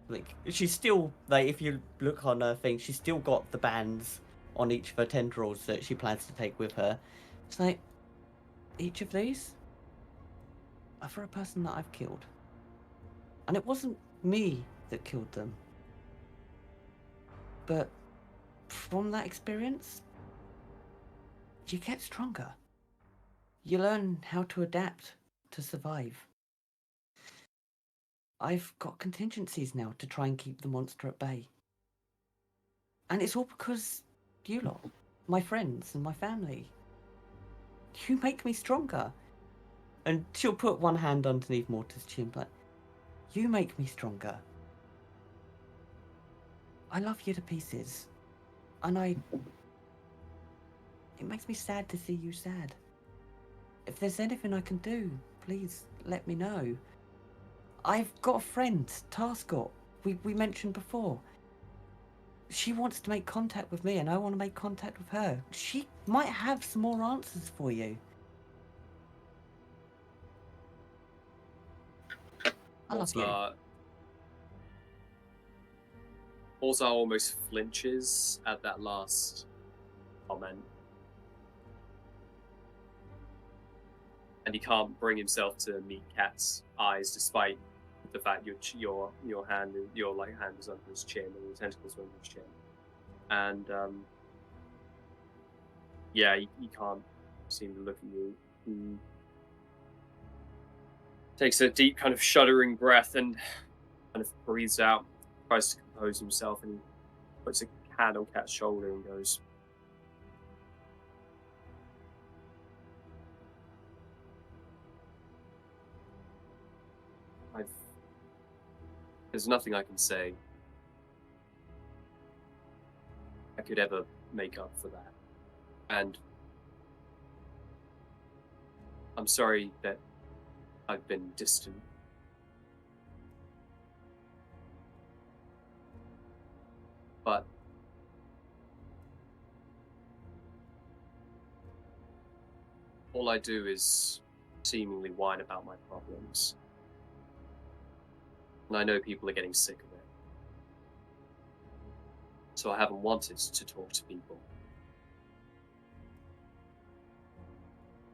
like, she's still, like, if you look on her thing, she's still got the bands on each of her tendrils that she plans to take with her. It's like, each of these are for a person that I've killed. And it wasn't me that killed them. But from that experience, you get stronger. You learn how to adapt to survive. I've got contingencies now to try and keep the monster at bay. And it's all because you lot, my friends and my family. You make me stronger. And she'll put one hand underneath Mortar's chin, like, you make me stronger. I love you to pieces. And it makes me sad to see you sad. If there's anything I can do, please let me know. I've got a friend, Tarscott, we mentioned before. She wants to make contact with me and I want to make contact with her. She might have some more answers for you. I love you. Also almost flinches at that last comment. And he can't bring himself to meet Kat's eyes, despite the fact your hand is under his chin and your tentacles are under his chin. And yeah, he can't seem to look at you. He takes a deep kind of shuddering breath and kind of breathes out, tries to compose himself, and he puts a hand on Kat's shoulder and goes, there's nothing I can say I could ever make up for that. And I'm sorry that I've been distant. But all I do is seemingly whine about my problems. And I know people are getting sick of it. So I haven't wanted to talk to people.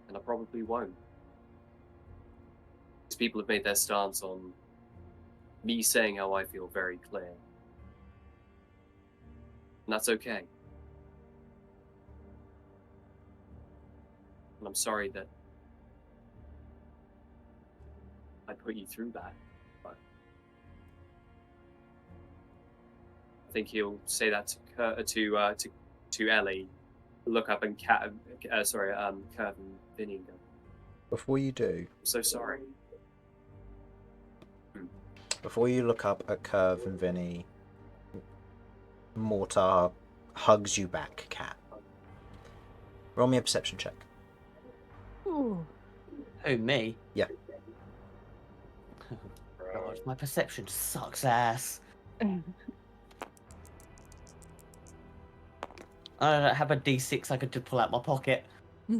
And I probably won't. Because people have made their stance on me saying how I feel very clear. And that's okay. And I'm sorry that I put you through that. I think he'll say that to Ellie. Look up and Curve and Vinny and go, Before you do, I'm so sorry. before you look up at Curve and Vinny, Mortar hugs you back, Cat. Roll me a perception check. Ooh. Who, me? Yeah. God, my perception sucks ass. I don't have a D6 I could just pull out my pocket. Yeah,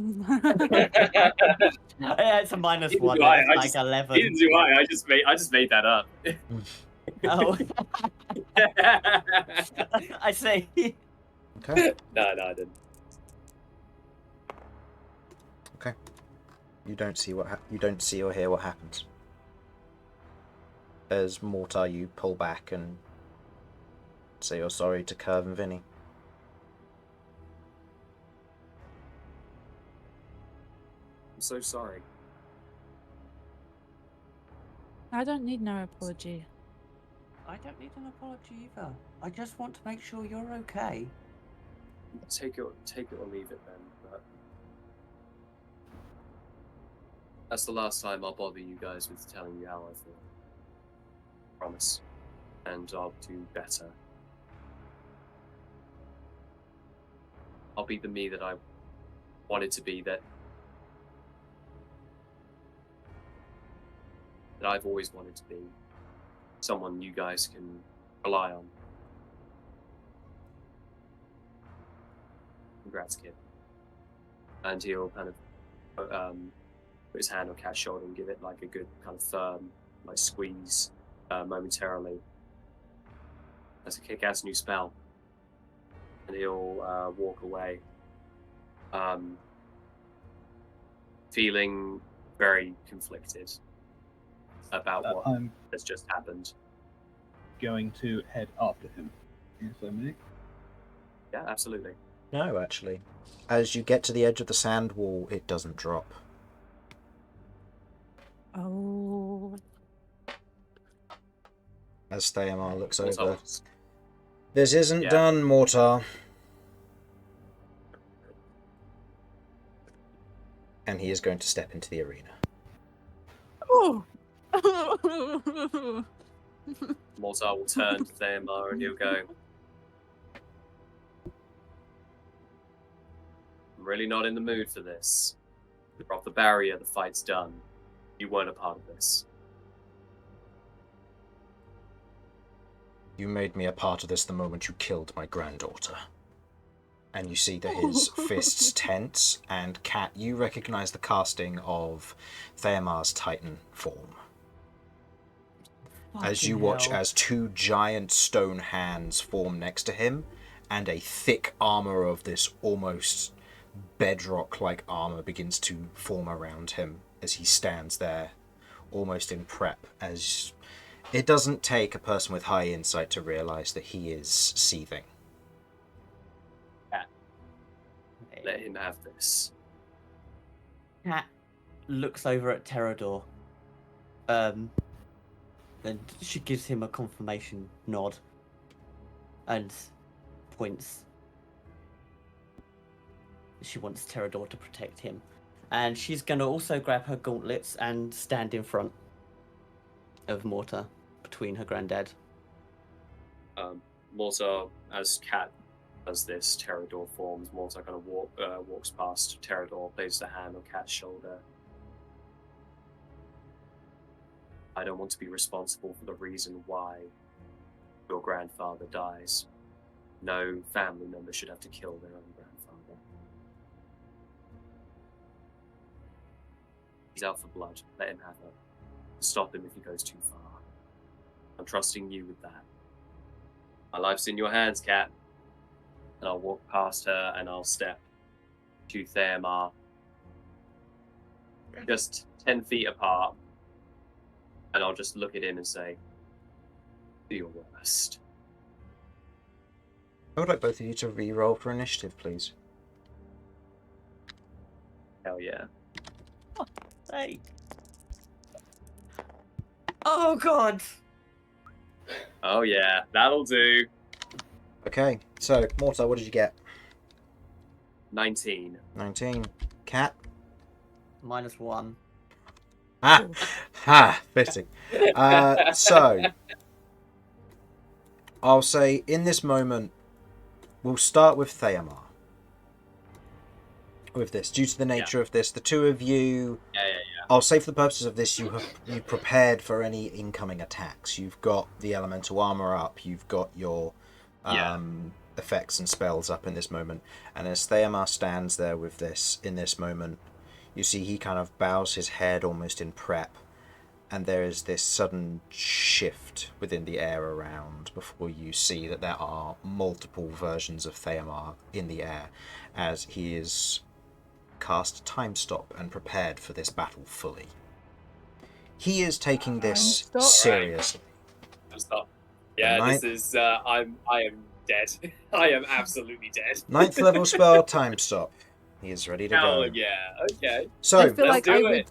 it's a minus Neither one. do I, It's I like just- 11. Neither do I. I just made that up. Oh, I see. Okay. No, I didn't. You don't see or hear what happens. as Mortar, you pull back and say you're sorry to Curve and Vinny. I'm so sorry. I don't need no apology. I don't need an apology either. I just want to make sure you're okay. Take it or leave it then. But that's the last time I'll bother you guys with telling you how I feel. Promise. And I'll do better. I'll be the me that I wanted to be, that I've always wanted to be. Someone you guys can rely on. Congrats, kid. And he'll kind of put his hand on Cat's shoulder and give it like a good kind of firm like squeeze momentarily. That's a kick-ass new spell. And he'll walk away, feeling very conflicted about what I'm has just happened. going to head after him. If I may. Yeah, absolutely. No, actually. As you get to the edge of the sand wall, it doesn't drop. Oh. As Theomar looks What's over. up? This isn't Yeah. done, Mortar. And he is going to step into the arena. Oh. Mortar will turn to Theomar and he'll go, I'm really not in the mood for this. We're off the barrier, the fight's done. You weren't a part of this. You made me a part of this the moment you killed my granddaughter. And you see that his fists tense, and Cat, you recognize the casting of Theomar's Titan form. As you Fucking watch hell. as two giant stone hands form next to him, and a thick armor of this almost bedrock-like armor begins to form around him as he stands there, almost in prep, as it doesn't take a person with high insight to realize that he is seething. Let him have this. Cat looks over at Terrador. And she gives him a confirmation nod. And points. She wants Terrador to protect him. And she's going to also grab her gauntlets and stand in front of Mortar, between her granddad. Mortar, as Cat does this, Terrador forms. Mortar kind of walks past Terrador, places a hand on Cat's shoulder. I don't want to be responsible for the reason why your grandfather dies. No family member should have to kill their own grandfather. He's out for blood. Let him have it. Stop him if he goes too far. I'm trusting you with that. My life's in your hands, Cat. And I'll walk past her and I'll step to Theomar. Just 10 feet apart. And I'll just look at him and say, do your worst. I would like both of you to re-roll for initiative, please. Hell yeah. Hey. Oh god! Oh yeah, that'll do. Okay, so, Mortar, what did you get? 19. 19. Cat? -1. Ah! Ha! Fitting. So, I'll say in this moment, we'll start with Theomar. With this, due to the nature of this, the two of you, Yeah. I'll say for the purposes of this, you prepared for any incoming attacks. You've got the elemental armor up, you've got your effects and spells up in this moment, and as Theomar stands there with this, in this moment, you see he kind of bows his head almost in prep, and there is this sudden shift within the air around before you see that there are multiple versions of Theomar in the air as he is cast Time Stop and prepared for this battle fully. He is taking this Stop. seriously. Stop. Yeah, Ninth- this is. I am dead. I am absolutely dead. 9th level spell, time stop. He is ready to Hell go. yeah. Okay. So, I feel let's like do it.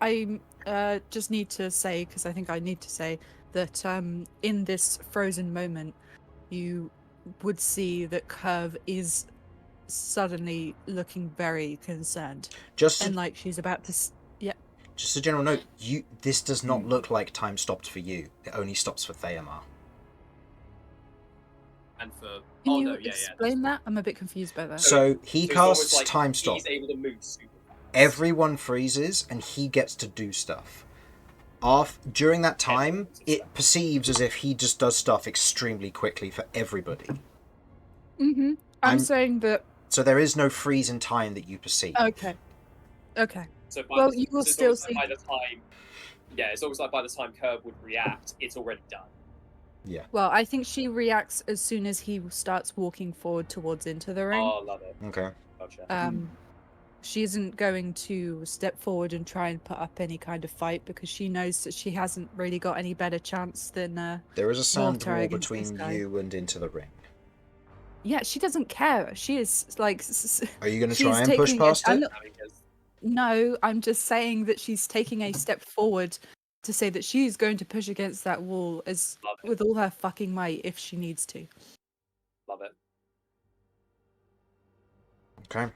I just need to say, because I think I need to say that in this frozen moment, you would see that Curve is suddenly looking very concerned, just and like she's about to. just a general note, this does not look like time stopped for you. It only stops for Theomar. And for. Can Oh you no, yeah, explain that? I'm a bit confused by that. So he it's almost casts like time stop. He's able to move super fast. Everyone freezes and he gets to do stuff. During that time, it perceives as if he just does stuff extremely quickly for everybody. I'm I'm- saying that. So there is no freeze in time that you perceive. Okay. Okay. So by Well, the, you will so it's still almost see. like by the time. Yeah, it's almost like by the time Curve would react, it's already done. Well, I think she reacts as soon as he starts walking forward towards into the ring. Oh, love it. Okay. Gotcha. She isn't going to step forward and try and put up any kind of fight because she knows that she hasn't really got any better chance than. There is a sand Mortar wall against this between guy. you and into the ring. Yeah, she doesn't care. She is like. Are you going to She's try and push taking past I'm it? not- No, I'm just saying that she's taking a step forward to say that she's going to push against that wall as Love it. with all her fucking might if she needs to. Love it. Okay.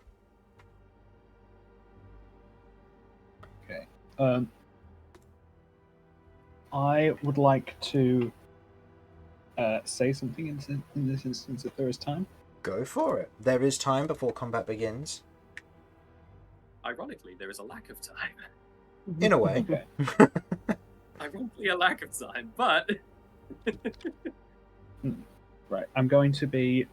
I would like to say something in this instance if there is time. Go for it. There is time before combat begins. Ironically, there is a lack of time. In a way. Okay. Ironically, a lack of time, but. Right. I'm going to be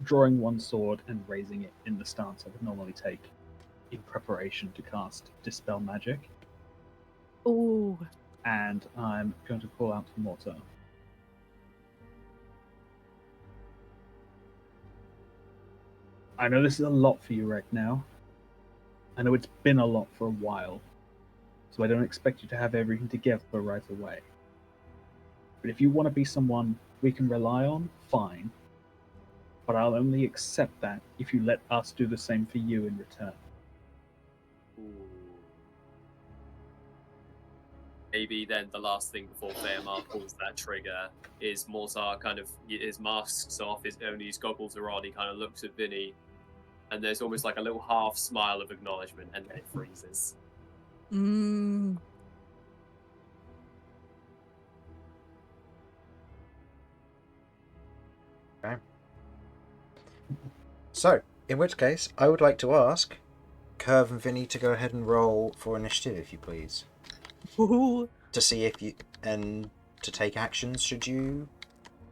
drawing one sword and raising it in the stance I would normally take in preparation to cast Dispel Magic. Ooh. And I'm going to call out to Mortar. I know this is a lot for you right now. I know it's been a lot for a while. So I don't expect you to have everything together right away. But if you want to be someone we can rely on, fine. But I'll only accept that if you let us do the same for you in return. Ooh. Maybe then the last thing before Theomar pulls that trigger is Mortar kind of, his mask's off, only his goggles are on, he kind of looks at Vinny, and there's almost like a little half smile of acknowledgement, and then it freezes. Mm. So, in which case, I would like to ask Curve and Vinny to go ahead and roll for initiative, if you please. Ooh. To see if you... and to take actions should you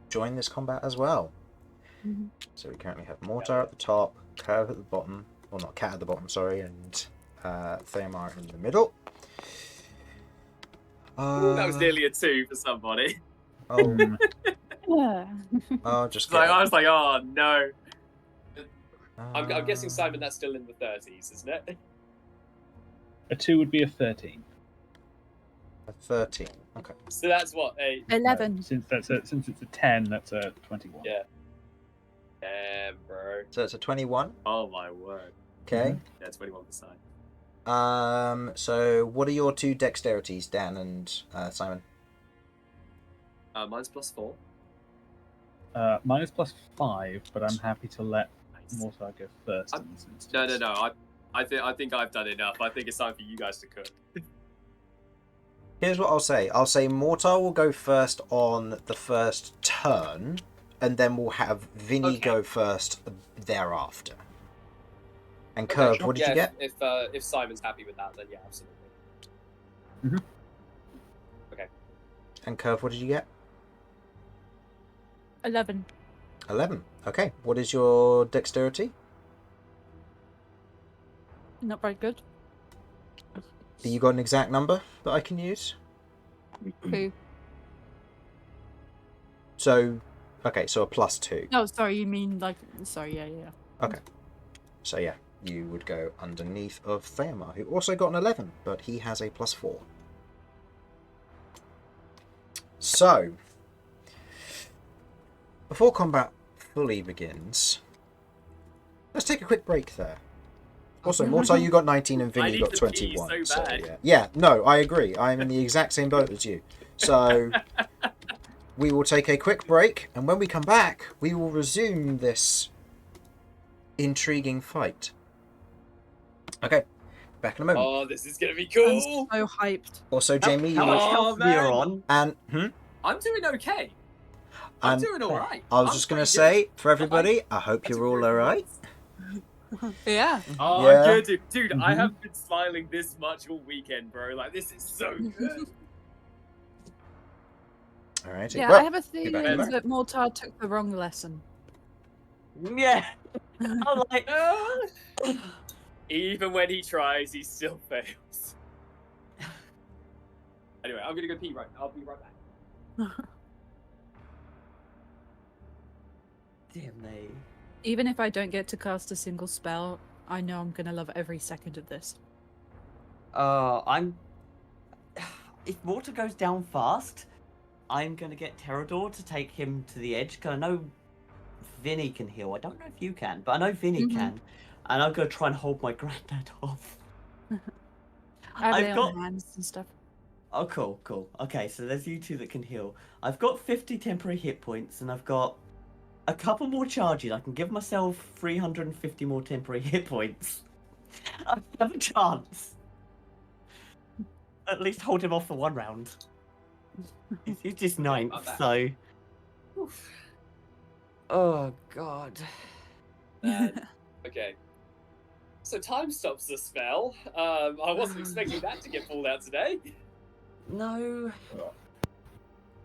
join this combat as well. Mhm. So we currently have Mortar at the top, Curve at the bottom, well not Cat at the bottom, sorry, and Theomar in the middle. Ooh, that was nearly a 2 for somebody. Oh, Yeah. oh, just Like, get I was like, oh no. I'm guessing, Uh, Simon, that's still in the 30s, isn't it? A 2 would be a 13. a 13. Okay. So that's what, a 11. Since it's a 10, that's a 21. Yeah. Damn, bro. So it's a 21. Oh my word. Okay. Yeah, 21%. So what are your two dexterities, Dan and Simon? Mine's +4. Mine is +5, but I'm happy to let Nice. Mortar go first in this instance. No. I think I've done enough. I think it's time for you guys to cook. Here's what I'll say. I'll say Mortar will go first on the first turn, and then we'll have Vinny Okay. go first thereafter. And Curve, sure. what did Yeah, you get? If Simon's happy with that, then yeah, absolutely. And Curve, what did you get? 11. 11. Okay. What is your dexterity? Not very good. You got an exact number that I can use? Who? So, okay, so a +2. Oh, sorry, you mean like. Sorry, yeah. So yeah, you would go underneath of Theomar, who also got an 11, but he has a +4. So, before combat fully begins, let's take a quick break there. Also, Mortar, you got 19 and I Vinny need got to pee 21. so bad. Yeah, no, I agree. I'm in the exact same boat as you. So, we will take a quick break, and when we come back, we will resume this intriguing fight. Okay, back in a moment. Oh, this is gonna be I'm cool. so hyped. Also, Jamie, How much Oh, health are you man. on? and I'm doing okay. I'm And doing all right. I was I'm just going to pretty good. say, for everybody, I hope That's you're a all great alright. Yeah. Oh, Yeah. I'm good, dude. I Mhm. have been smiling this much all weekend, bro. Like, this is so good. Alright. Yeah, Well, I have a back feeling in a minute. that Mortar took the wrong lesson. Yeah. I'm like, Even when he tries, he still fails. Anyway, I'm gonna go pee. I'll be right back. dear me. Even if I don't get to cast a single spell, I know I'm gonna love every second of this. I'm. If water goes down fast, I'm gonna get Terador to take him to the edge. Cause I know Vinny can heal. I don't know if you can, but I know Vinny Mhm. can. And I'm gonna try and hold my granddad off. I have I've lay got- on hands and stuff. Oh, cool, cool. Okay, so there's you two that can heal. I've got 50 temporary hit points, and I've got a couple more charges. I can give myself 350 more temporary hit points. I have a chance. At least hold him off for one round. He's just ninth, not bad. so. Oof. Oh, God. Man. Okay. So time stops the spell. I wasn't expecting that to get pulled out today. No.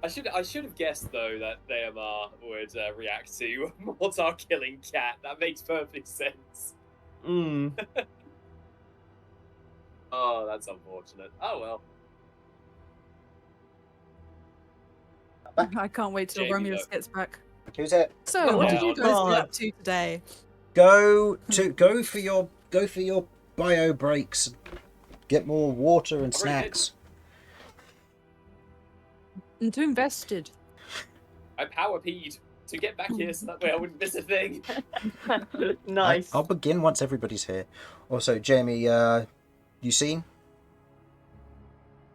I should have guessed though that Theomar would react to Mortar killing Cat. That makes perfect sense. Mm. Oh, that's unfortunate. Oh well. I can't wait till Jamie, Romulus look. gets back. Who's it? So, Oh what my did you guys God. get up to today? Go for your bio breaks. Get more water and I've already snacks. And too invested. I power peed to get back here so that way I wouldn't miss a thing. Nice. I'll begin once everybody's here. Also, Jamie, you seen?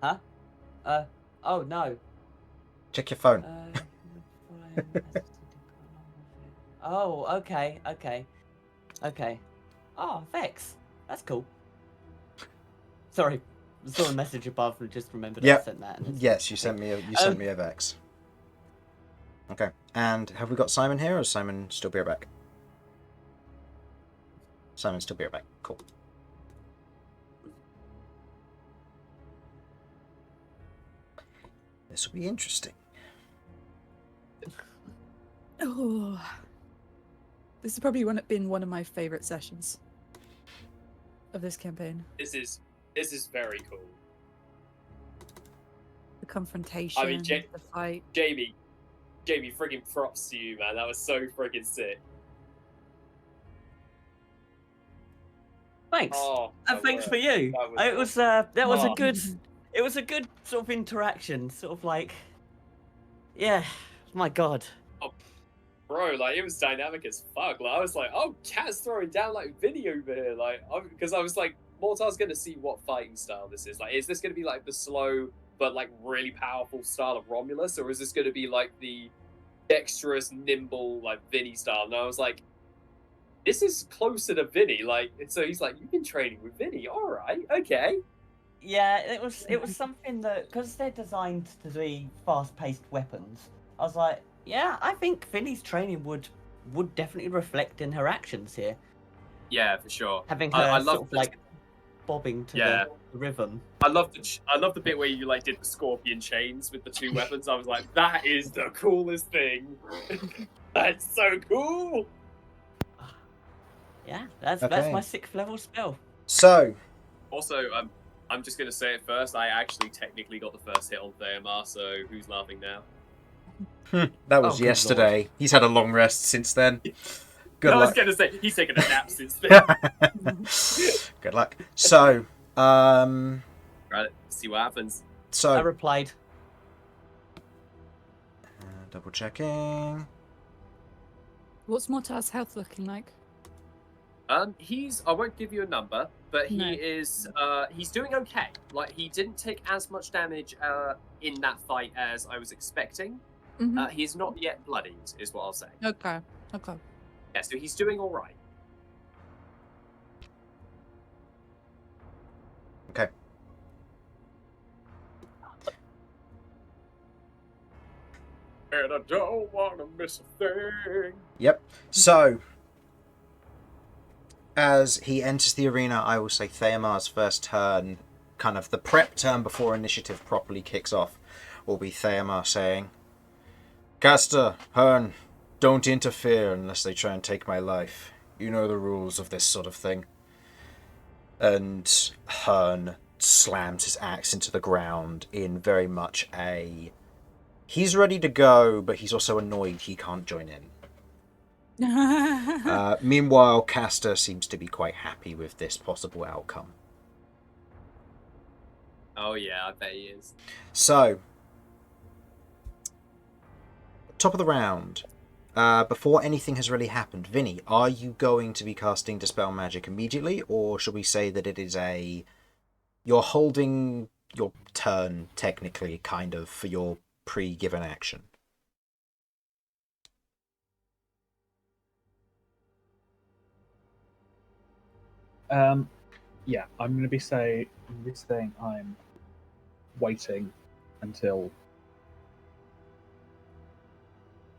Oh, no. Check your phone. Oh, okay. Oh, Vex. That's cool. Sorry, I saw a message above and just remembered I Yep. sent that. and it's- Yes, you sent me a Vex. Okay. And have we got Simon here, or is Simon still be right back? Simon still be right back. Cool. This will be interesting. Oh, this has probably been one of my favorite sessions of this campaign. This is very cool. The confrontation, the fight. Jamie, friggin' props to you, man. That was so friggin' sick. Thanks. Oh, And thanks for you. That was It was that was a Oh. good. It was a good sort of interaction. Sort of like, yeah. My God. Bro, like, it was dynamic as fuck. Like, I was like, oh, Cat's throwing down, like, Vinny over here. Like, because I was like, Mortar's gonna see what fighting style this is. Like, is this gonna be, like, the slow, but, like, really powerful style of Romulus? Or is this gonna be, like, the dexterous, nimble, like, Vinny style? And I was like, this is closer to Vinny. Like, and so he's like, you've been training with Vinny. All right, okay. Yeah, it was something that, because they're designed to be fast-paced weapons. I was like, yeah, I think Vinny's training would definitely reflect in her actions here, Yeah, for sure. having her I love sort of this- like bobbing to Yeah. the rhythm. I love the bit where you like did the scorpion chains with the two weapons. I was like, that is the coolest thing. That's so cool. Yeah, that's Okay. my 6th level spell. So, Also, I'm just gonna say it first. I actually technically got the first hit on Theomar, so who's laughing now? that was Oh, good yesterday. He's had a long rest since then. Good I was luck. going to say, he's taken a nap since then. Good luck. So, Right, see what happens. I so replied. double checking. What's Mortar's health looking like? I won't give you a number, but he No. is, he's doing okay. Like, he didn't take as much damage, in that fight as I was expecting. Mhm. He's not yet bloodied, is what I'll say. Okay. Okay. Yeah, so he's doing alright. Okay. And I don't want to miss a thing. Yep. So, as he enters the arena, I will say Theomar's first turn, kind of the prep turn before initiative properly kicks off, will be Theomar saying, Caster, Hearn, don't interfere unless they try and take my life. You know the rules of this sort of thing. And Hearn slams his axe into the ground in very much a... He's ready to go, but he's also annoyed he can't join in. Meanwhile, Caster seems to be quite happy with this possible outcome. Oh yeah, I bet he is. So, top of the round. Before anything has really happened, Vinny, are you going to be casting Dispel Magic immediately, or should we say that it is a... You're holding your turn, technically, kind of, for your pre-given action? Yeah, I'm going to be saying I'm waiting until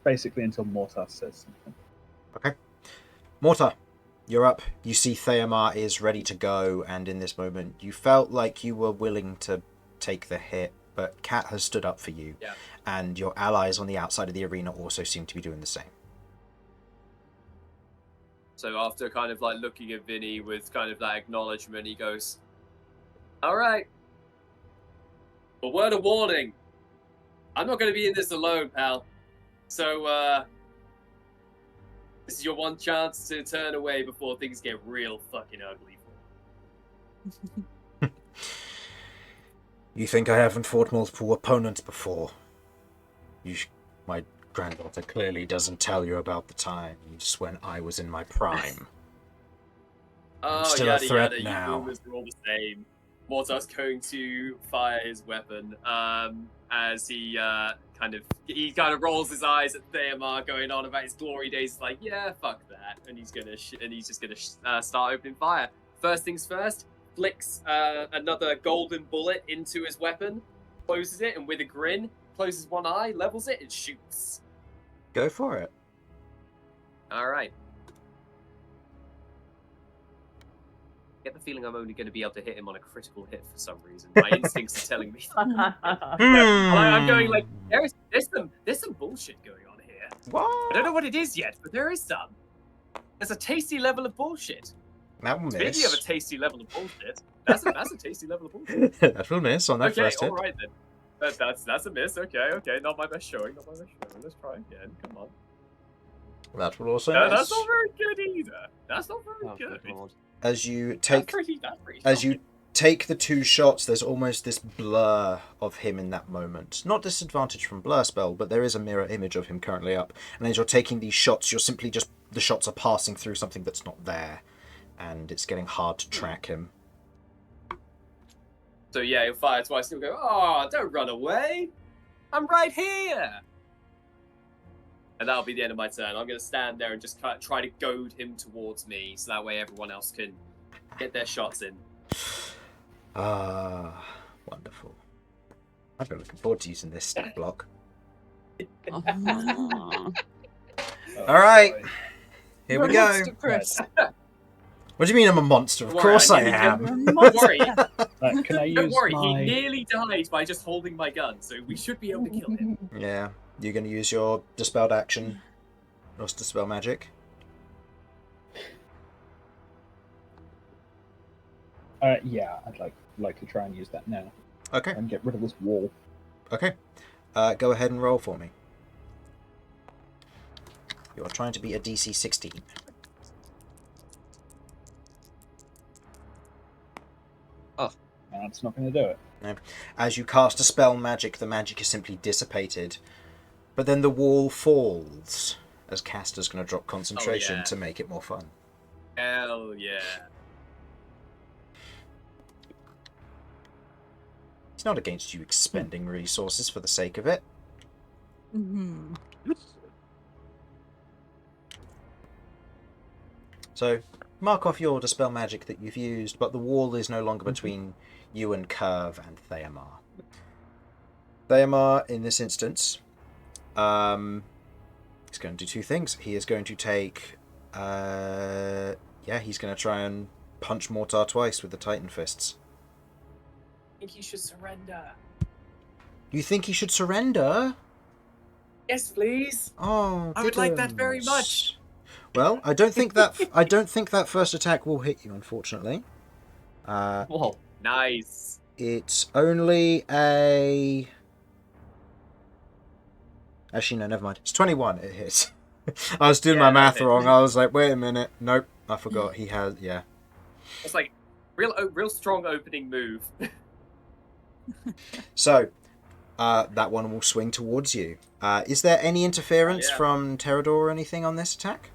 basically until Mortar says something. Okay. Mortar, you're up. You see Theomar is ready to go, and in this moment, you felt like you were willing to take the hit, but Cat has stood up for you, Yeah. and your allies on the outside of the arena also seem to be doing the same. So after kind of like looking at Vinny with kind of that acknowledgement, he goes, Alright. A word of warning. I'm not going to be in this alone, pal. So, this is your one chance to turn away before things get real fucking ugly for you. You think I haven't fought multiple opponents before? My granddaughter clearly doesn't tell you about the times when I was in my prime. Oh, still a yada threat yada, now. you boomers are all the same. Mortar's going to fire his weapon, as he kind of rolls his eyes at Theomar going on about his glory days. He's like, yeah, fuck that, and he's just gonna start opening fire. First things first, flicks another golden bullet into his weapon, closes it, and with a grin, closes one eye, levels it, and shoots. Go for it. All right. I get the feeling I'm only going to be able to hit him on a critical hit for some reason. My instincts are telling me. I'm going like, there's some bullshit going on here. I don't know what it is yet, but there is some. There's a tasty level of bullshit. That will Speaking of a miss. tasty level of bullshit, that's a tasty level of bullshit. That will miss on that Okay, first hit. all right then. That's a miss. Okay, not my best showing. Let's try again. Come on. That will also No, miss. that's not very good either. That's not very Oh, good. good lord. As you That's take pretty as you take the two shots, there's almost this blur of him in that moment. Not disadvantage from blur spell, but there is a mirror image of him currently up. And as you're taking these shots, you're simply just the shots are passing through something that's not there, and it's getting hard to track him. So yeah, he'll fire twice and he'll go, oh, don't run away. I'm right here. And that'll be the end of my turn. I'm going to stand there and just try to goad him towards me, so that way everyone else can get their shots in. Ah, wonderful. I've been looking forward to using this stat block. Oh. All right, here we go. Monster Chris. What do you mean I'm a monster? Of Don't worry, course I nearly am. Don't worry. Can I Don't use worry. my... He nearly died by just holding my gun, so we should be able to kill him. Yeah, you're going to use your dispelled action, or dispel magic. Yeah, I'd like to try and use that now Okay, and get rid of this wall. okay. Go ahead and roll for me. You are trying to be a DC 16. That's not going to do it. As you cast a spell magic, the magic is simply dissipated. But then the wall falls, as caster's going to drop concentration yeah. to make it more fun. Hell yeah. It's not against you expending resources for the sake of it. Hmm. So, mark off your dispel magic that you've used, but the wall is no longer between you and Curve and Theomar. Theomar, in this instance, he's going to do two things. He is going to take... he's going to try and punch Mortar twice with the Titan Fists. I think he should surrender. You think he should surrender? Yes, please. Oh, I would like that very Diddums. much. Well, I don't think that first attack will hit you, unfortunately. Whoa. Nice. It's only a... Actually, no, never mind. It's 21, it hits. I was doing Yeah, my that math hits. wrong. I was like, wait a minute. Nope, I forgot. He has, yeah. It's like real strong opening move. So, that one will swing towards you. Is there any interference Yeah. from Terador or anything on this attack?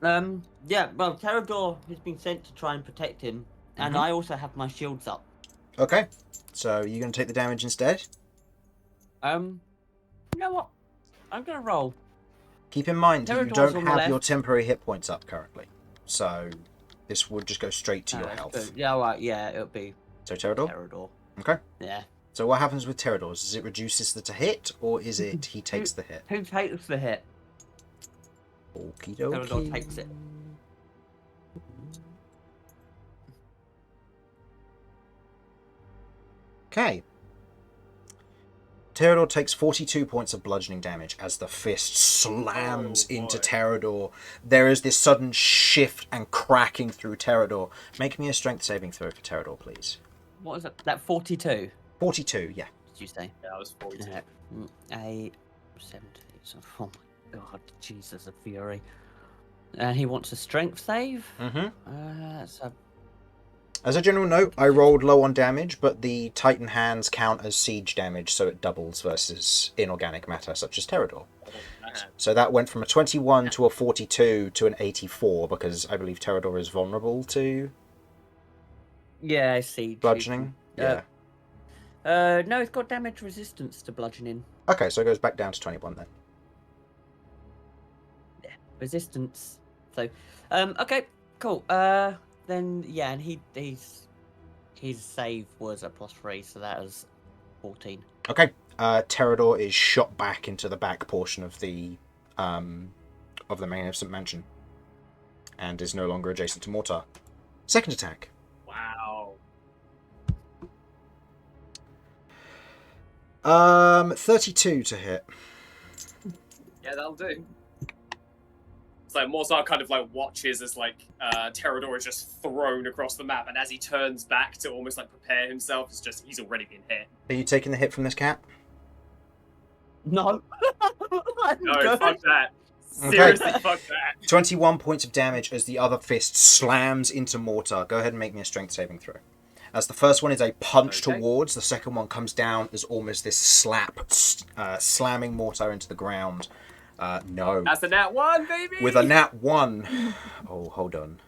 Yeah, well, Terador has been sent to try and protect him, and Mhm. I also have my shields up. Okay. So, you're going to take the damage instead? You know what? I'm gonna roll. Keep in mind, you Terador's don't on the have your left. temporary hit points up currently. So, this would just go straight to your That's health. good. Yeah, right, yeah, it'll be So, Terador? Terador. Okay. Yeah. So, what happens with Terador's? Is it reduces the to hit, or is it he takes the hit? Who takes the hit? Okie Terador dokie. takes it. Okay. Terador takes 42 points of bludgeoning damage as the fist slams Oh, into boy. Terador. There is this sudden shift and cracking through Terador. Make me a strength saving throw for Terador, please. What is it? That 42, 42, yeah. did you say? Yeah, I was 42. Yeah. 8, 17. Oh my god, Jesus of fury. And he wants a strength save? Mm-hmm. That's a... As a general note, I rolled low on damage, but the Titan hands count as siege damage, so it doubles versus inorganic matter, such as Terador. So that went from a 21 to a 42 to an 84, because I believe Terador is vulnerable to Yeah, I see. bludgeoning. Uh, Yeah. No, it's got damage resistance to bludgeoning. Okay, so it goes back down to 21 then. Resistance. So, okay, cool. Then yeah, and his save was a +3, so that was 14. Okay, Terador is shot back into the back portion of the Magnificent Mansion, and is no longer adjacent to Mortar. Second attack. Wow. 32 to hit. Yeah, that'll do. It's like Morzar kind of like watches as like Terador is just thrown across the map, and as he turns back to almost like prepare himself, it's just he's already been hit. Are you taking the hit from this cat? No. I'm No, good. fuck that. Okay. Seriously, fuck that. 21 points of damage as the other fist slams into Mortar. Go ahead and make me a strength saving throw. As the first one is a punch Okay. towards, the second one comes down as almost this slap, slamming Mortar into the ground. No. That's a nat 1, baby. With a nat 1. Oh, hold on.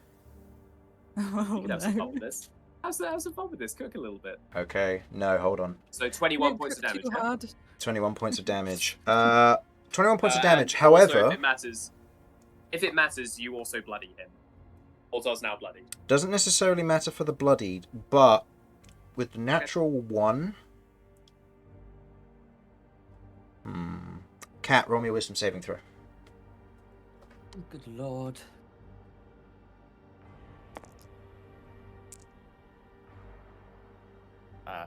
You Oh, can have some fun no. with this. Have some fun with this. Cook a little bit. Okay, no, hold on. So 21 Don't points of cook damage. too yeah? hard. 21 points of damage. 21 points of And damage. also, However, if it matters, you also bloody him. Morzar's now bloodied. doesn't necessarily matter for the bloodied, but with the natural 1... Cat, roll me a wisdom saving throw. Good lord. Uh,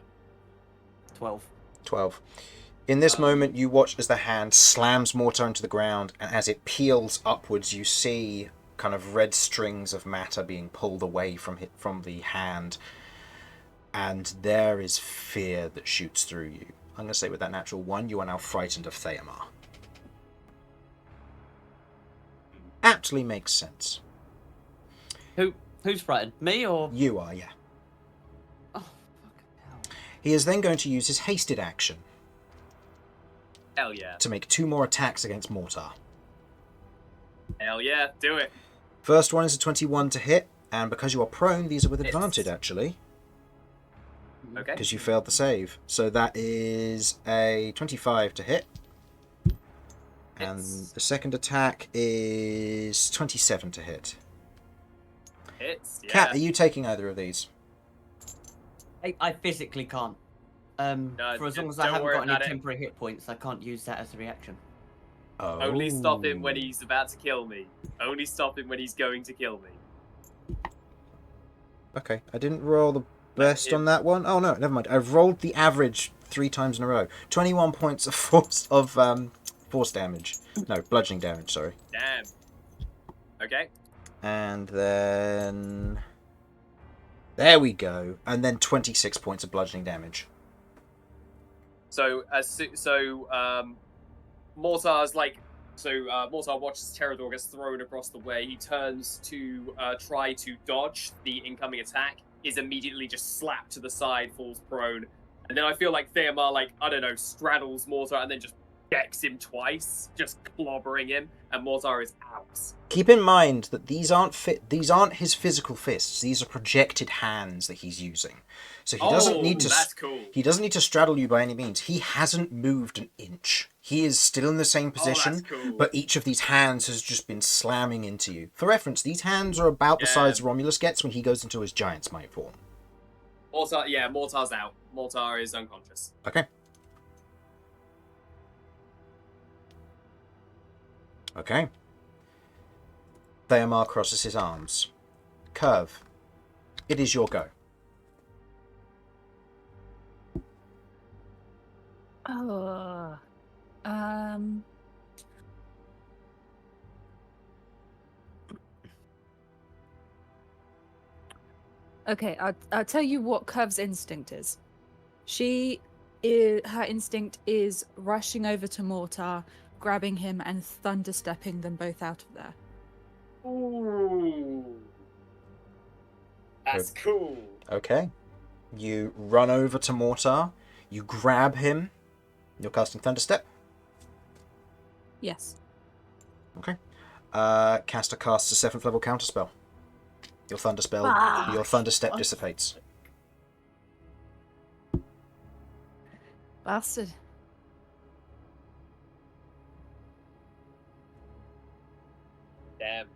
12. 12. In this moment, you watch as the hand slams Mortar into the ground, and as it peels upwards, you see kind of red strings of matter being pulled away from the hand, and there is fear that shoots through you. I'm going to say with that natural 1, you are now frightened of Theomar. Aptly makes sense. Who's frightened? Me or? You are, yeah. He is then going to use his hasted action Hell yeah. to make 2 more attacks against Mortar. Hell yeah. Do it. First one is a 21 to hit, and because you are prone, these are with Hits. advantage actually, Okay. because you failed the save. So that is a 25 to hit. And Hits. the second attack is 27 to hit. Hits. Yeah. Cat, are you taking either of these? I physically can't. For as long as I don't haven't worry got any about it. temporary hit points, I can't use that as a reaction. Oh. Only stop him when he's about to kill me. Only stop him when he's going to kill me. Okay, I didn't roll the best him. on that one. Oh no, never mind. I've rolled the average 3 times in a row. 21 points of force damage. No, bludgeoning damage, sorry. Damn. Okay. And then there we go. And then 26 points of bludgeoning damage. So Mortar's like, Mortar watches Terrador gets thrown across the way. He turns to try to dodge the incoming attack. Is immediately just slapped to the side, falls prone, and then I feel like Theomar, like, I don't know, straddles Mortar and then just decks him twice, just clobbering him, and Mortar is out. Keep in mind that these aren't his physical fists. These are projected hands that he's using. So he doesn't need to That's cool. he doesn't need to straddle you by any means. He hasn't moved an inch. He is still in the same position, that's cool. but each of these hands has just been slamming into you. For reference, these hands are about the size Romulus gets when he goes into his giant smite form. Mortar's out. Mortar is unconscious. Okay. Okay. Theomar crosses his arms. Curve. It is your go. Oh. Okay, I'll tell you what Curve's instinct is. Her instinct is rushing over to Mortar, grabbing him and thunderstepping them both out of there. Ooh. That's cool. Okay. You run over to Mortar. You grab him. You're casting Thunderstep. Yes. Okay. Caster casts a 7th level counterspell. Your Thunderstep dissipates. Bastard. Damn.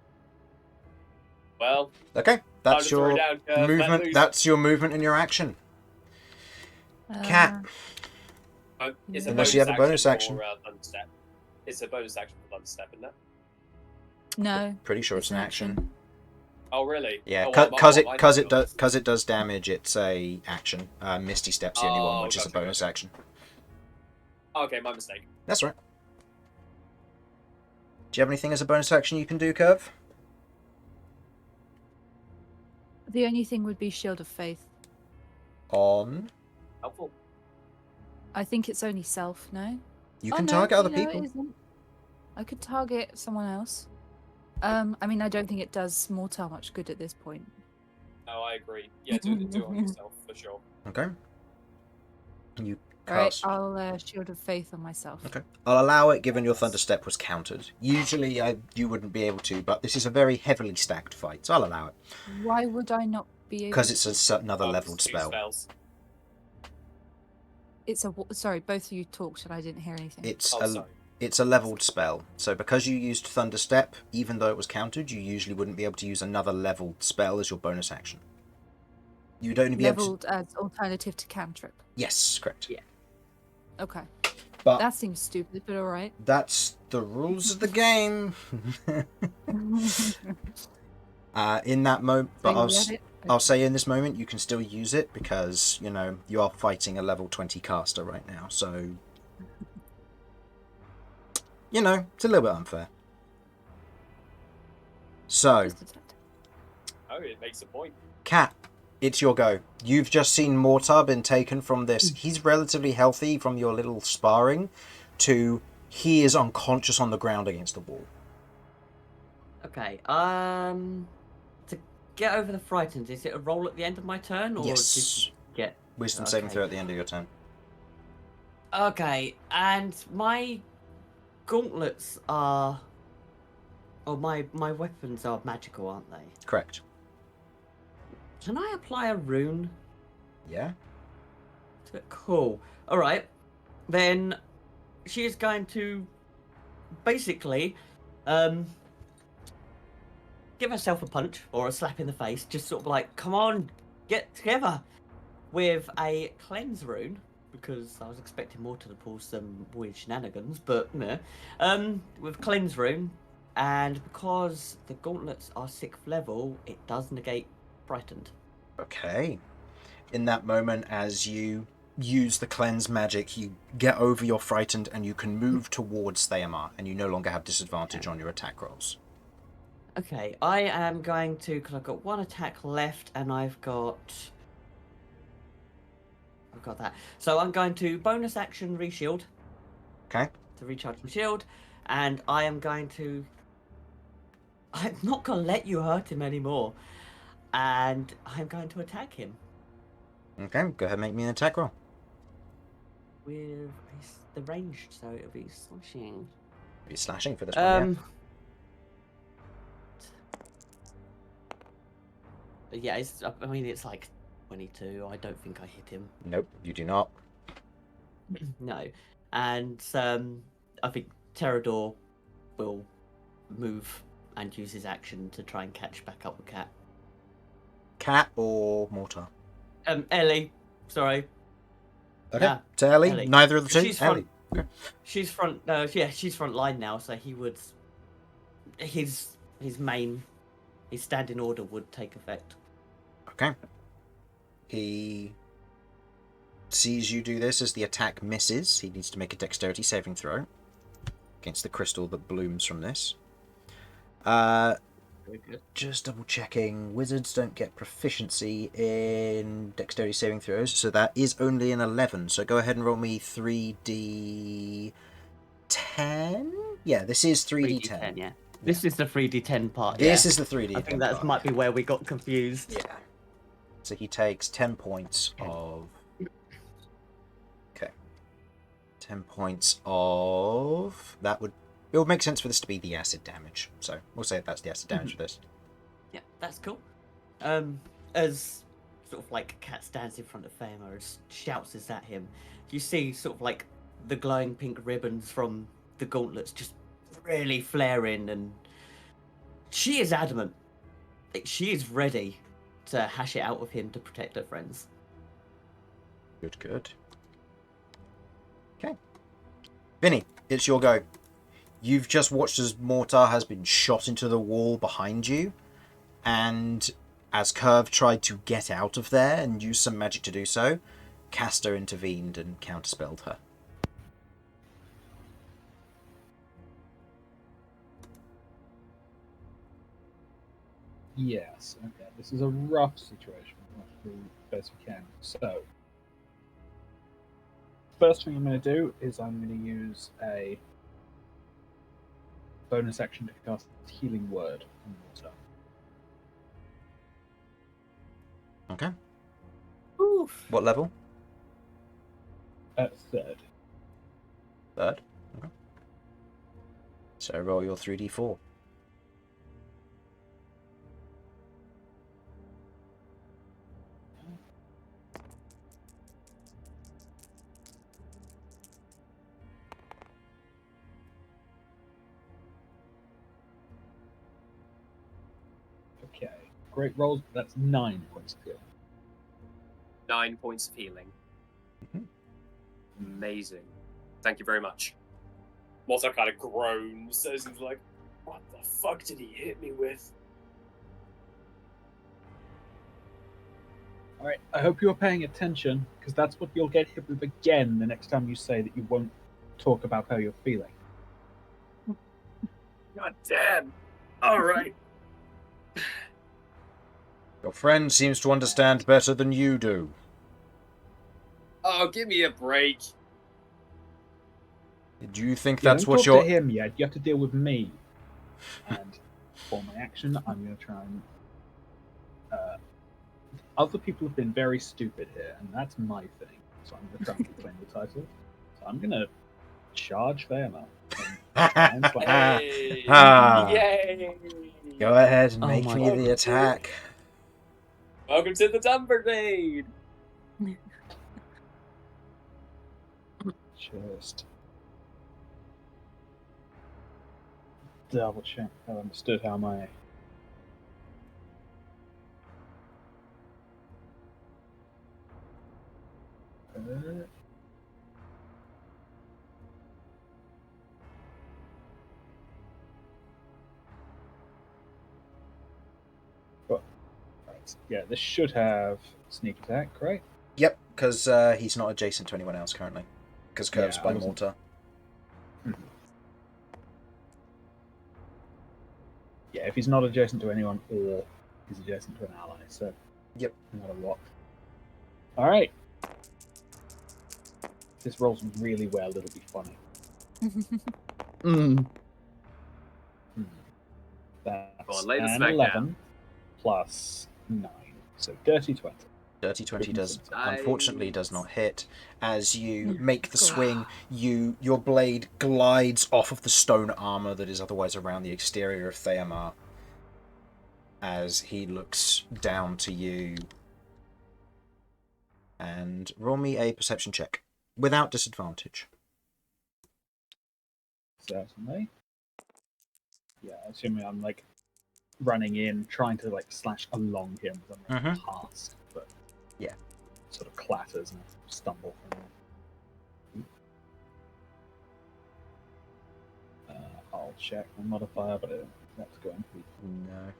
Well, Okay. That's time to throw your down, Curve. Let movement. loose. That's your movement and your action. Cat. It's Unless you have a bonus for, action. Thunderstep. It's a bonus action for Thunderstep, isn't it? No. Pretty sure it's an action. Oh, really? Yeah, Oh, well, because mine it does damage. It's a action. Misty Step's the only one, which is a gotcha, bonus action. Okay, my mistake. That's right. Do you have anything as a bonus action you can do, Curve? The only thing would be Shield of Faith. On. Helpful. I think it's only self, no? You Oh, can no, target other it people. isn't. I could target someone else. I mean, I don't think it does Mortar much good at this point. Oh, I agree. Yeah, do it on yourself, for sure. Okay. You Alright, cast. I'll Shield of Faith on myself. Okay. I'll allow it, given your Thunderstep was countered. Usually, you wouldn't be able to, but this is a very heavily stacked fight, so I'll allow it. Why would I not be able? Because it's another Oh, leveled it's two spell. spells. It's a. Sorry, both of you talked and I didn't hear anything. It's a leveled spell. So because you used Thunderstep, even though it was countered, you usually wouldn't be able to use another leveled spell as your bonus action. You'd only be able to... Leveled as alternative to cantrip. Yes, correct. Yeah. Okay. But That seems stupid, but alright. that's the rules of the game. In that moment, but I'll say in this moment you can still use it because, you know, you are fighting a level 20 caster right now, so... You know, it's a little bit unfair. So, Oh, it makes a point. Cat, it's your go. You've just seen Mortar been taken from this. He's relatively healthy from your little sparring to he is unconscious on the ground against the wall. Okay. To get over the frightened, is it a roll at the end of my turn, or Yes. just get? Wisdom saving Okay. throw at the end of your turn. Okay, and my gauntlets are, or my weapons are magical, aren't they? Correct. Can I apply a rune? Yeah. Cool. All right, then she is going to basically give herself a punch or a slap in the face, just sort of like, come on, get together, with a cleanse rune, because I was expecting more to pull some weird shenanigans, but no. With cleanse rune, and because the gauntlets are 6th level, it does negate frightened. Okay. In that moment, as you use the cleanse magic, you get over your frightened and you can move towards Theamar, and you no longer have disadvantage on your attack rolls. Okay, I am going to, because I've got 1 attack left, and I've got that. So I'm going to bonus action reshield Okay. to recharge my shield, and I am going to. I'm not going to let you hurt him anymore, and I'm going to attack him Okay, go ahead and make me an attack roll. with the ranged, so it'll be slashing. Be slashing for this one, Yeah, I mean, it's like 22. I don't think I hit him. yeah. Nope, you do not. No. And I think Terador will move and use his action to try and catch back up with Cat. Cat or mortar? Ellie. Sorry. Okay. Yeah, To Ellie? Ellie. Neither of the two? She's Ellie. She's front. She's front line now. So he would. His standing order would take effect. Okay. He sees you do this as the attack misses. He needs to make a dexterity saving throw against the crystal that blooms from this. Very good. Just double checking. Wizards don't get proficiency in dexterity saving throws, so that is only an 11. So go ahead and roll me 3d10. Yeah, this is 3d10. Yeah. This is the 3d10 part. This yeah. is the 3d10. I think that part. might be where we got confused. Yeah. So he takes 10 points of. Okay. 10 points of. That would. It would make sense for this to be the acid damage. So we'll say that's the acid damage for this. Yeah, that's cool. As sort of like Cat stands in front of Fama and shouts this at him, you see sort of like the glowing pink ribbons from the gauntlets just really flaring, and she is adamant. Like, she is ready to hash it out with him to protect her friends. Good, good. Okay. Vinny, it's your go. You've just watched as Mortar has been shot into the wall behind you, and as Curve tried to get out of there and use some magic to do so, Castor intervened and counterspelled her. Yes. Okay. This is a rough situation. We'll have to do the best we can. So, first thing I'm going to do is I'm going to use a bonus action to cast Healing Word on Mortar. Okay. Oof. What level? Third. Third. Okay. So roll your 3d4. Okay. Great rolls, but that's 9 points of healing. 9 points of healing. Mhm. Amazing. Thank you very much. Mortar kind of groans as he's like, what the fuck did he hit me with? Alright, I hope you're paying attention, because that's what you'll get hit with again the next time you say that you won't talk about how you're feeling. God damn. Alright. Your friend seems to understand better than you do. Oh, give me a break. Do you think You that's don't what talk you're... to him yet, you have to deal with me. And for my action, I'm going to try and other people have been very stupid here, and that's my thing. So I'm going to try and reclaim the title. So I'm going to charge Fairmount. Hey! Ah. Yay! Go ahead and Oh make my me God. the attack. Welcome to the Dumber Blade! Just double check. I understood how my right. Yeah, this should have sneak attack, right? Yep, because he's not adjacent to anyone else currently. Because Curve's Yeah, I by wasn't- mortar. Yeah, if he's not adjacent to anyone or he's adjacent to an ally, so Yep. no matter what. Alright. If this rolls really well, it'll be funny. That's Go on, lay the an smack 11 down. plus 9. So dirty 20. Dirty 20 does Nice. unfortunately does not hit. As you Yeah. make the swing, your blade glides off of the stone armor that is otherwise around the exterior of Theamar. As he looks down to you. And roll me a perception check. Without disadvantage. Certainly. Yeah, assuming I'm like running in, trying to like slash along him as I'm running past, but Yeah. sort of clatters and I stumble from I'll check my modifier, but I don't think that's going to be No.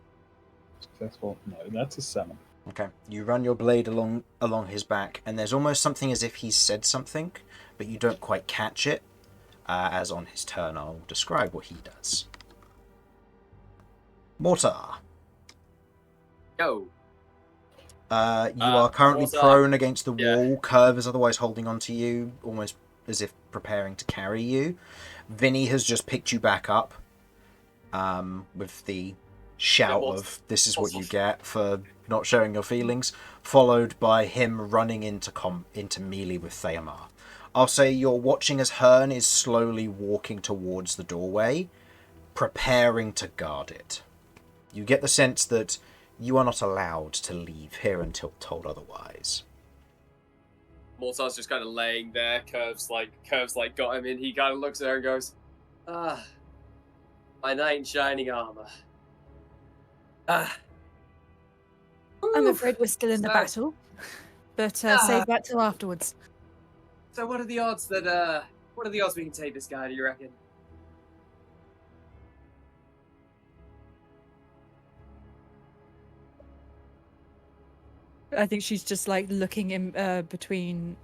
successful. No, that's a 7. Okay. You run your blade along his back, and there's almost something as if he's said something, but you don't quite catch it. As on his turn, I'll describe what he does. Mortar. Go! You are currently Mortar. prone against the Yeah. wall. Curve is otherwise holding on to you, almost as if preparing to carry you. Vinny has just picked you back up with the shout Mortar. of "This is what you Mortar. get for not showing your feelings," followed by him running into melee with Theamar. I'll say you're watching as Hearn is slowly walking towards the doorway, preparing to guard it. You get the sense that you are not allowed to leave here until told otherwise. Mortar's just kind of laying there. Curve's like got him in. He kind of looks at her and goes, "Ah, my knight in shining armor. Ah, I'm Oof. afraid we're still in the So- battle, but save that till afterwards. So what are the odds that what are the odds we can take this guy? Do you reckon?" I think she's just like looking in between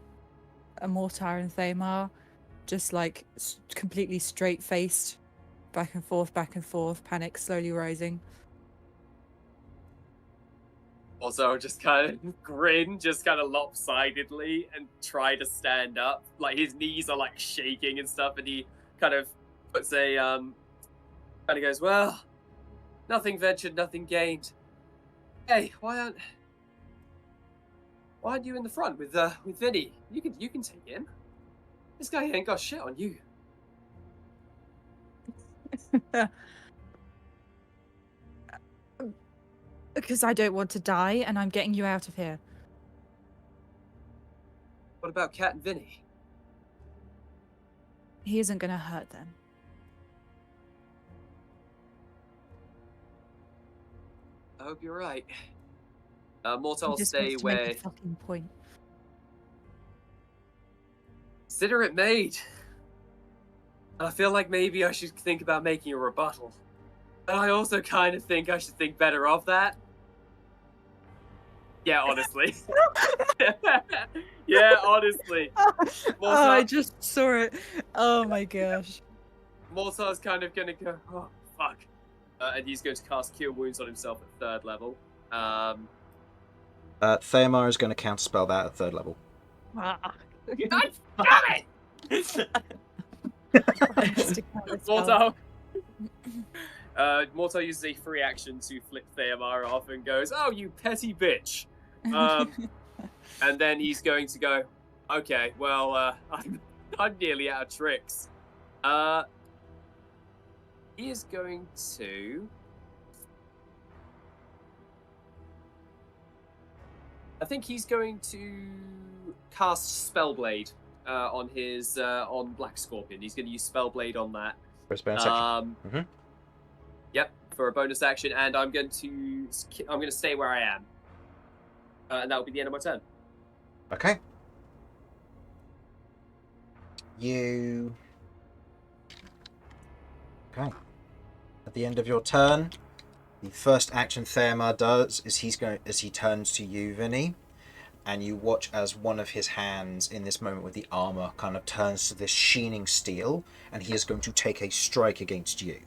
Mortar and Thamar, just like completely straight faced, back and forth, panic slowly rising. Also, just kind of grin, just kind of lopsidedly, and try to stand up. Like his knees are like shaking and stuff, and he kind of puts a kind of goes, "Well, nothing ventured, nothing gained. Hey, why aren't you in the front with Vinny? You can take him. This guy ain't got shit on you." Because I don't want to die, and I'm getting you out of here. What about Cat and Vinny? He isn't going to hurt them. I hope you're right. Mortar He will just stay wants to make where. a fucking point. Consider it made. And I feel like maybe I should think about making a rebuttal. But I also kind of think I should think better of that. Yeah, honestly. Yeah, honestly. Oh, I just saw it. Oh my gosh. Mortar's kind of gonna go, "Oh, fuck." And he's going to cast Cure Wounds on himself at 3rd level. Theamar is going to counterspell that at 3rd level. God damn it! Mortar. Mortar uses a free action to flip Theamar off and goes, "Oh, you petty bitch. And then he's going to go, okay, well, I'm nearly out of tricks. He is going to... I think he's going to cast Spellblade on his on Black Scorpion. He's going to use Spellblade on that. For a bonus action. Yep, for a bonus action, and I'm going to stay where I am, and that will be the end of my turn. Okay. You. Okay. At the end of your turn, the first action Theomar does is he turns to you, Vinny, and you watch as one of his hands in this moment with the armor kind of turns to this sheening steel, and he is going to take a strike against you.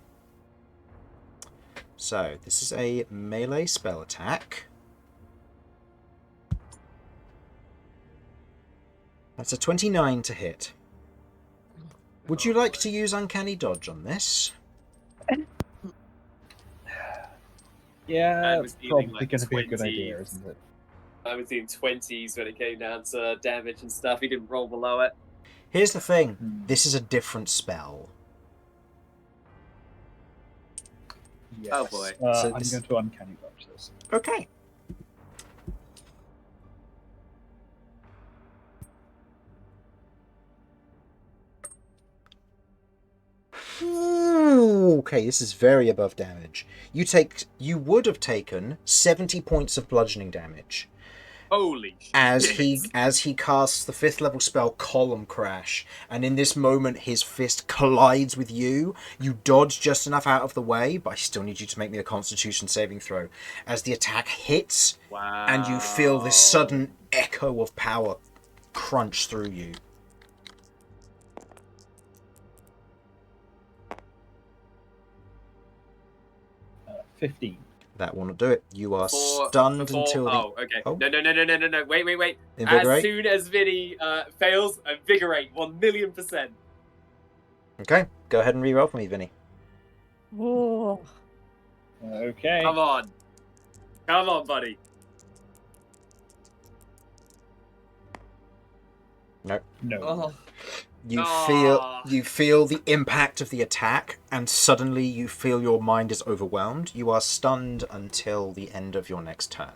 So this is a melee spell attack. That's a 29 to hit. Would you like to use Uncanny Dodge on this? Yeah, was dealing, probably like, going to be a good 20s. idea, isn't it? I was in 20s when it came down to damage and stuff. He didn't roll below it. Here's the thing. This is a different spell. Yes. Oh, boy. So I'm this- going to uncanny dodge this. Okay. Ooh, okay, this is very above damage. You would have taken 70 points of bludgeoning damage Holy shit. as he casts the 5th level spell Column Crash, and in this moment his fist collides with you. You dodge just enough out of the way, but I still need you to make me a Constitution saving throw as the attack hits. Wow. And you feel this sudden echo of power crunch through you. Uh, 15. That will not do it. You are Before- stunned before- until the... Oh, okay. Oh. No. Wait. Invigorate? As soon as Vinny fails, invigorate 1,000,000%. Okay, go ahead and reroll for me, Vinny. Oh. Okay. Come on, buddy. No. Oh, You feel the impact of the attack, and suddenly you feel your mind is overwhelmed. You are stunned until the end of your next turn.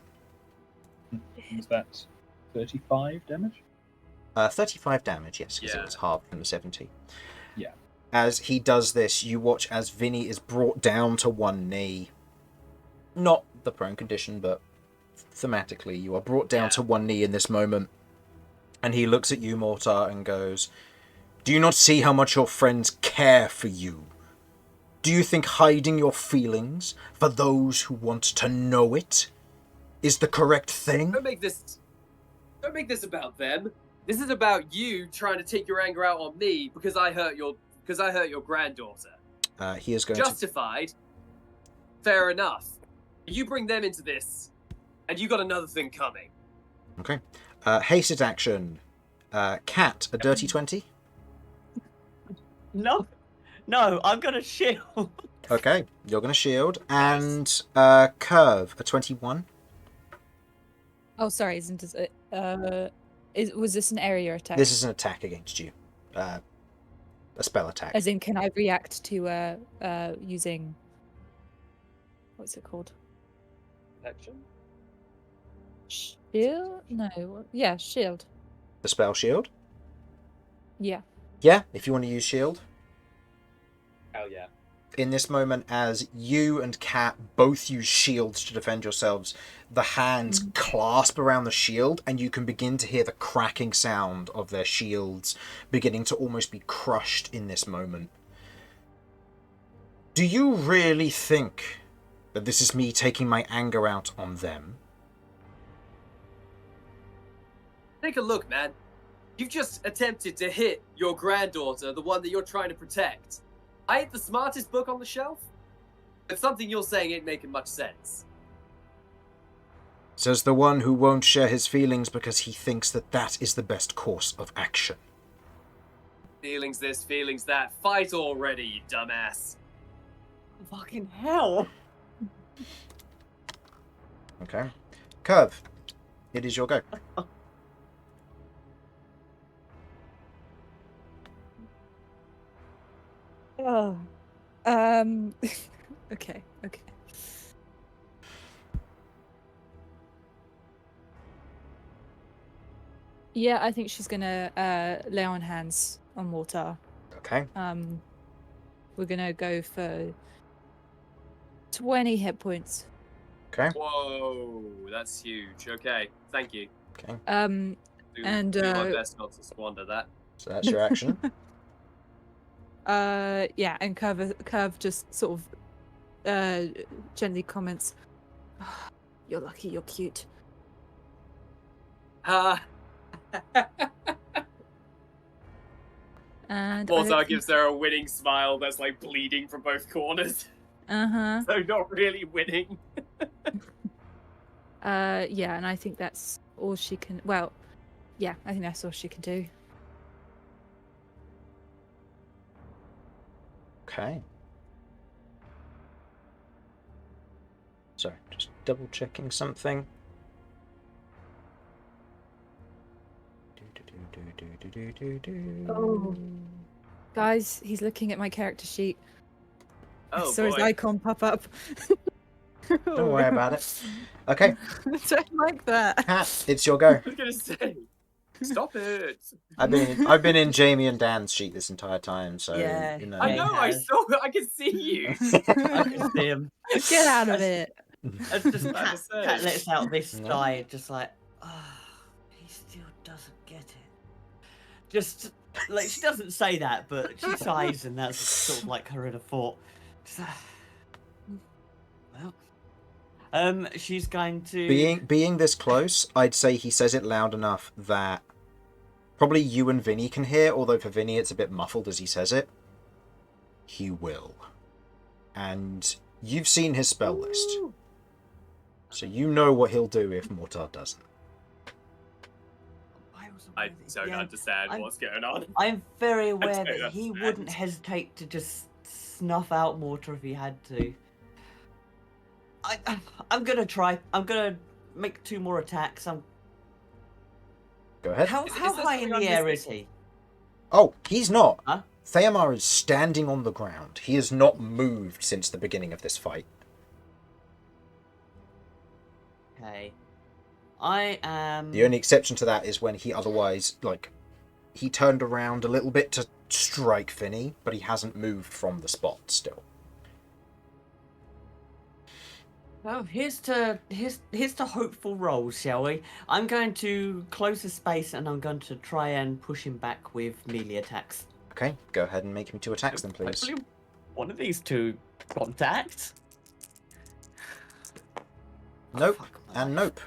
Was that 35 damage? 35 damage, yes, because it Yeah. was halved from the 70. Yeah. As he does this, you watch as Vinny is brought down to one knee. Not the prone condition, but thematically, you are brought down to one knee in this moment. And he looks at you, Mortar, and goes, "Do you not see how much your friends care for you? Do you think hiding your feelings for those who want to know it is the correct thing?" Don't make this about them. This is about you trying to take your anger out on me because I hurt your granddaughter. He is going to... Justified. Fair enough. You bring them into this, and you got another thing coming. Okay. Hasted action. Cat, a dirty 20. no, I'm gonna shield. Okay, you're going to shield. And Curve, a 21. Oh, sorry. Isn't it? Was this an area attack? This is an attack against you. A spell attack. As in, can I react to using? What's it called? Action. Shield? No. Yeah, shield. The spell shield? Yeah. Yeah, if you want to use shield. Hell yeah. In this moment, as you and Cat both use shields to defend yourselves, the hands clasp around the shield, and you can begin to hear the cracking sound of their shields beginning to almost be crushed in this moment. Do you really think that this is me taking my anger out on them? Take a look, man. You've just attempted to hit your granddaughter, the one that you're trying to protect. I ain't the smartest book on the shelf, but something you're saying ain't making much sense. Says the one who won't share his feelings because he thinks that that is the best course of action. Feelings this, feelings that. Fight already, you dumbass. Fucking hell. Okay. Curve. it is your go. Oh. Okay. Yeah, I think she's gonna lay on hands on Mortar. Okay. We're gonna go for 20 hit points. Okay. Whoa, that's huge. Okay, thank you. Okay. And, Do my best not to squander that. So that's your action. Yeah, and Curve just sort of gently comments, "Ah, you're lucky you're cute." And Mortar gives her a winning smile that's like bleeding from both corners. Uh-huh. So not really winning. Yeah, and I think that's all she can, well, yeah, I think that's all she can do. Okay. Sorry, just double checking something. Oh. Guys, he's looking at my character sheet. I Oh saw his boy. icon pop up. Don't worry about it. Okay, I don't like that. Cat, it's your go. I was gonna say, stop it. I've been in Jamie and Dan's sheet this entire time, so Yeah, you know. I He know, I has. saw it. I can see you. I can see him. Get out of it. It's just About to Cat, say. Cat lets out this No. sigh, just like, he still doesn't get it. Just like she doesn't say that, but she sighs, and that's sort of like her inner thought. Just, well, she's going to Being this close, I'd say he says it loud enough that probably you and Vinny can hear, although for Vinny it's a bit muffled as he says it. He will. And you've seen his spell list. So you know what he'll do if Mortar doesn't. I don't Yeah, understand what's going on. I'm very aware don't that he understand. wouldn't hesitate to just snuff out Mortar if he had to. I'm gonna try. I'm gonna make 2 more attacks. Go ahead. How Is high there in something the I'm air missing? is he? Oh, he's not. Huh? Theomar is standing on the ground. He has not moved since the beginning of this fight. Okay. I am. The only exception to that is when he otherwise, he turned around a little bit to strike Vinny, but he hasn't moved from the spot still. Well, here's to hopeful rolls, shall we? I'm going to close the space, and I'm going to try and push him back with melee attacks. Okay, go ahead and make him 2 attacks then, please. Hopefully, one of these 2 contacts. Nope, Fuck my and life. nope.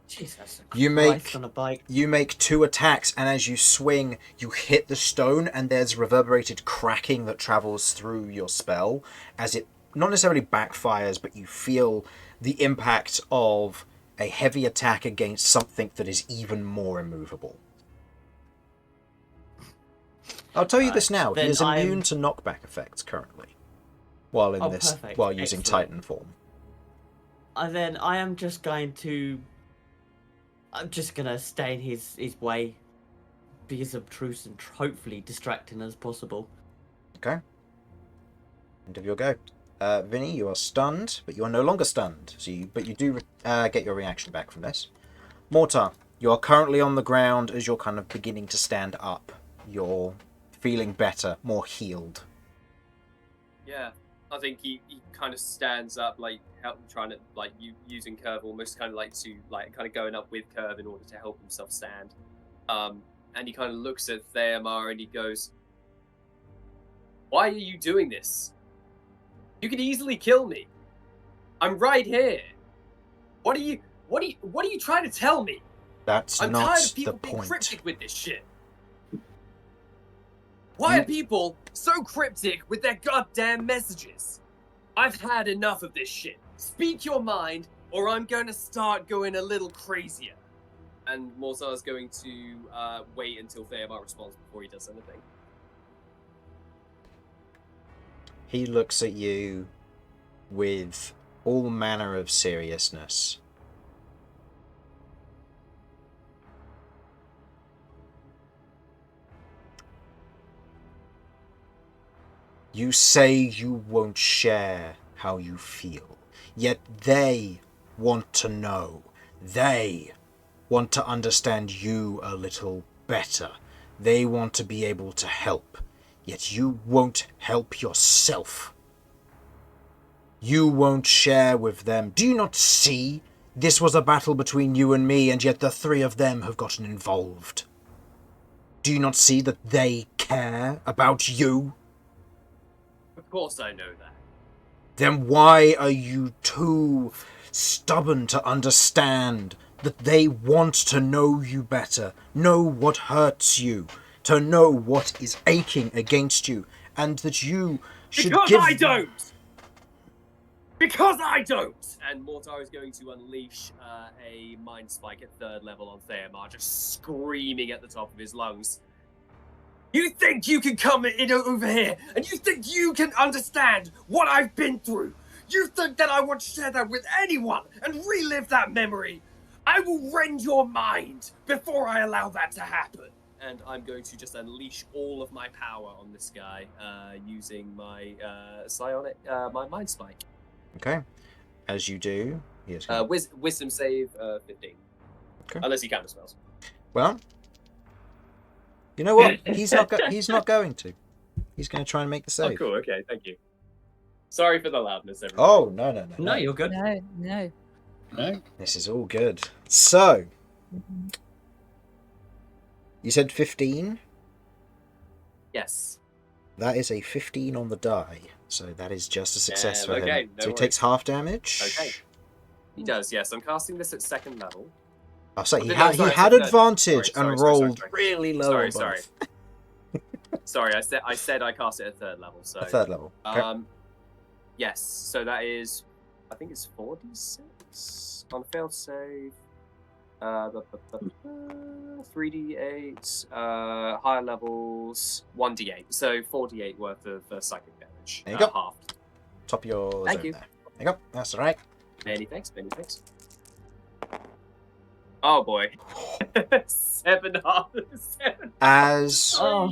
Jesus You Christ on a bike. You make 2 attacks, and as you swing, you hit the stone, and there's reverberated cracking that travels through your spell, as it not necessarily backfires, but you feel the impact of a heavy attack against something that is even more immovable. I'll tell you this now, he then is immune to knockback effects currently, while Perfect. using Excellent. Titan form. Then I'm just going to stay in his way, be as obtruse and hopefully distracting as possible. Okay. End of your go. Vinny, you are stunned, but you are no longer stunned. But you do get your reaction back from this. Mortar, you are currently on the ground as you're kind of beginning to stand up. You're feeling better, more healed. Yeah, I think he kind of stands up, trying to using Curve almost kind of kind of going up with Curve in order to help himself stand. And he kind of looks at Theomar and he goes, "Why are you doing this? You could easily kill me. I'm right here. What are you trying to tell me? That's I'm not tired of the people being point. cryptic with this shit. Why You- are people so cryptic with their goddamn messages? I've had enough of this shit. Speak your mind, or I'm going to start going a little crazier." And Mortar's going to wait until Theomar responds before he does anything. He looks at you with all manner of seriousness. You say you won't share how you feel, yet they want to know. They want to understand you a little better. They want to be able to help, yet you won't help yourself. You won't share with them. Do you not see? This was a battle between you and me, and yet the three of them have gotten involved. Do you not see that they care about you? Of course I know that. Then why are you too stubborn to understand that they want to know you better, know what hurts you, to know what is aching against you, and that you should Because give... I don't! Because I don't! And Mortar is going to unleash a Mind Spike at 3rd level on Theomar, just screaming at the top of his lungs. You think you can come in over here, and you think you can understand what I've been through? You think that I want to share that with anyone and relive that memory? I will rend your mind before I allow that to happen. And I'm going to just unleash all of my power on this guy using my psionic, my Mind Spike. Okay. As you do, he is going... Wisdom save 15. Okay. Unless he counter spells. Well, you know what? He's not going to. He's going to try and make the save. Oh, cool. Okay, thank you. Sorry for the loudness, everybody. Oh, no. No, you're good. No. No? This is all good. So, you said 15? Yes. That is a 15 on the die. So that is just a success for okay, him. no So he worries. takes half damage. Okay. He does, yes. I'm casting this at 2nd level. Oh, so Oh, he no, had sorry, had sorry, advantage sorry, and sorry, rolled sorry. really low on Sorry. both. Sorry, I said I cast it at 3rd level. So A 3rd level. Okay. yes. So that is, I think it's 4d6 on a failed save. 3d8, higher levels, 1d8. So 4d8 worth of psychic damage. There you go. Halved. Top of your Thank zone you. there. There you go. That's all right. Many thanks. Oh boy. 7 half. 7. As Oh.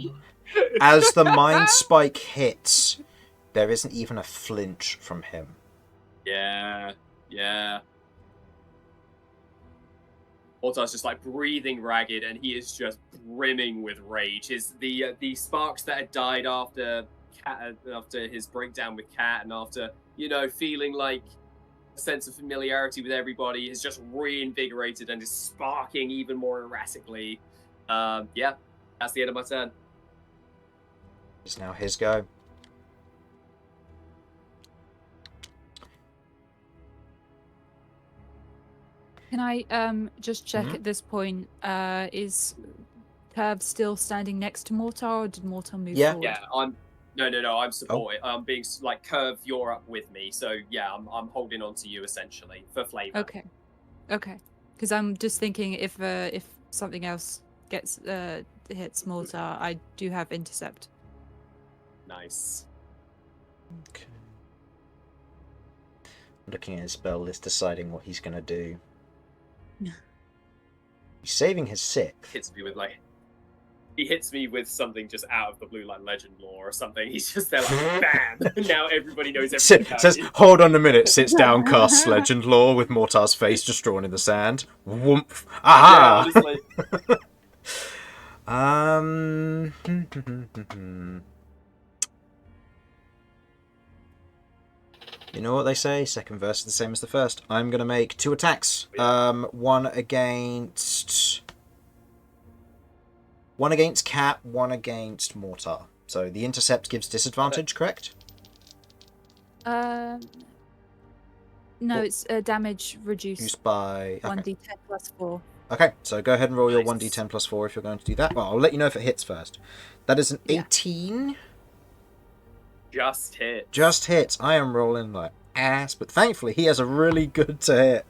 as the mind spike hits, there isn't even a flinch from him. Yeah. Mortar's just like breathing ragged, and he is just brimming with rage. The sparks that had died after his breakdown with Cat, and after feeling like a sense of familiarity with everybody, is just reinvigorated and is sparking even more erratically. Yeah, that's the end of my turn. It's now his go. Can I just check Mhm. at this point? Is Curve still standing next to Mortar, or did Mortar move Yeah. forward? Yeah, I'm. No, I'm supporting. I'm being like Curve. You're up with me, so yeah, I'm holding on to you essentially for flavor. Okay. Because I'm just thinking if something else gets hits Mortar, I do have intercept. Nice. Okay. Looking at his spell list, deciding what he's going to do. He's saving his 6th. He hits me with something just out of the blue, like legend lore or something. He's just there like, bam! Now everybody knows everything about Says, you. hold on a minute, sits down, casts legend lore with Mortar's face just drawn in the sand. Whoomp. Yeah, Aha! honestly. You know what they say? Second verse is the same as the first. I'm going to make 2 attacks. One against Cat, one against Mortar. So the intercept gives disadvantage, correct? No, What? it's damage reduced Used by... Okay. 1d10 plus 4. Okay, so go ahead and roll your Nice. 1d10 plus 4 if you're going to do that. Well, I'll let you know if it hits first. That is an Yeah. 18. Just hit. Just hits. I am rolling like ass, but thankfully he has a really good to hit.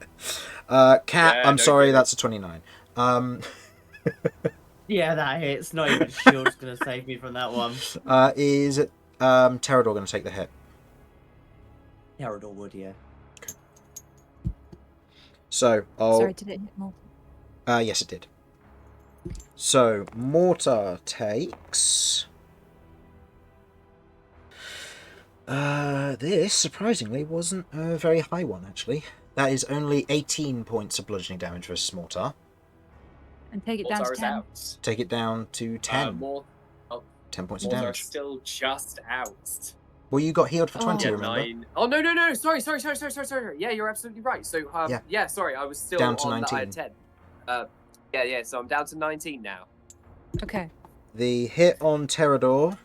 Cat, Yeah, I'm no sorry, good. that's a 29. Yeah, that hits. Not even Shield's gonna save me from that one. Is Terador going to take the hit? Terador would, yeah. So, I'll... Sorry, did it hit Mortar? Yes, it did. So, Mortar takes This, surprisingly, wasn't a very high one, actually. That is only 18 points of bludgeoning damage versus Mortar. And take it down Mortar to is 10. out. Take it down to 10. Oh, 10 points of Mortar damage. still just out. Well, you got healed for 20, Oh. Yeah, remember? 9. Oh, no. Sorry. Yeah, you're absolutely right. So, Yeah. sorry, I was still Down to on that. I 19. had 10. Yeah, so I'm down to 19 now. Okay. The hit on Terador.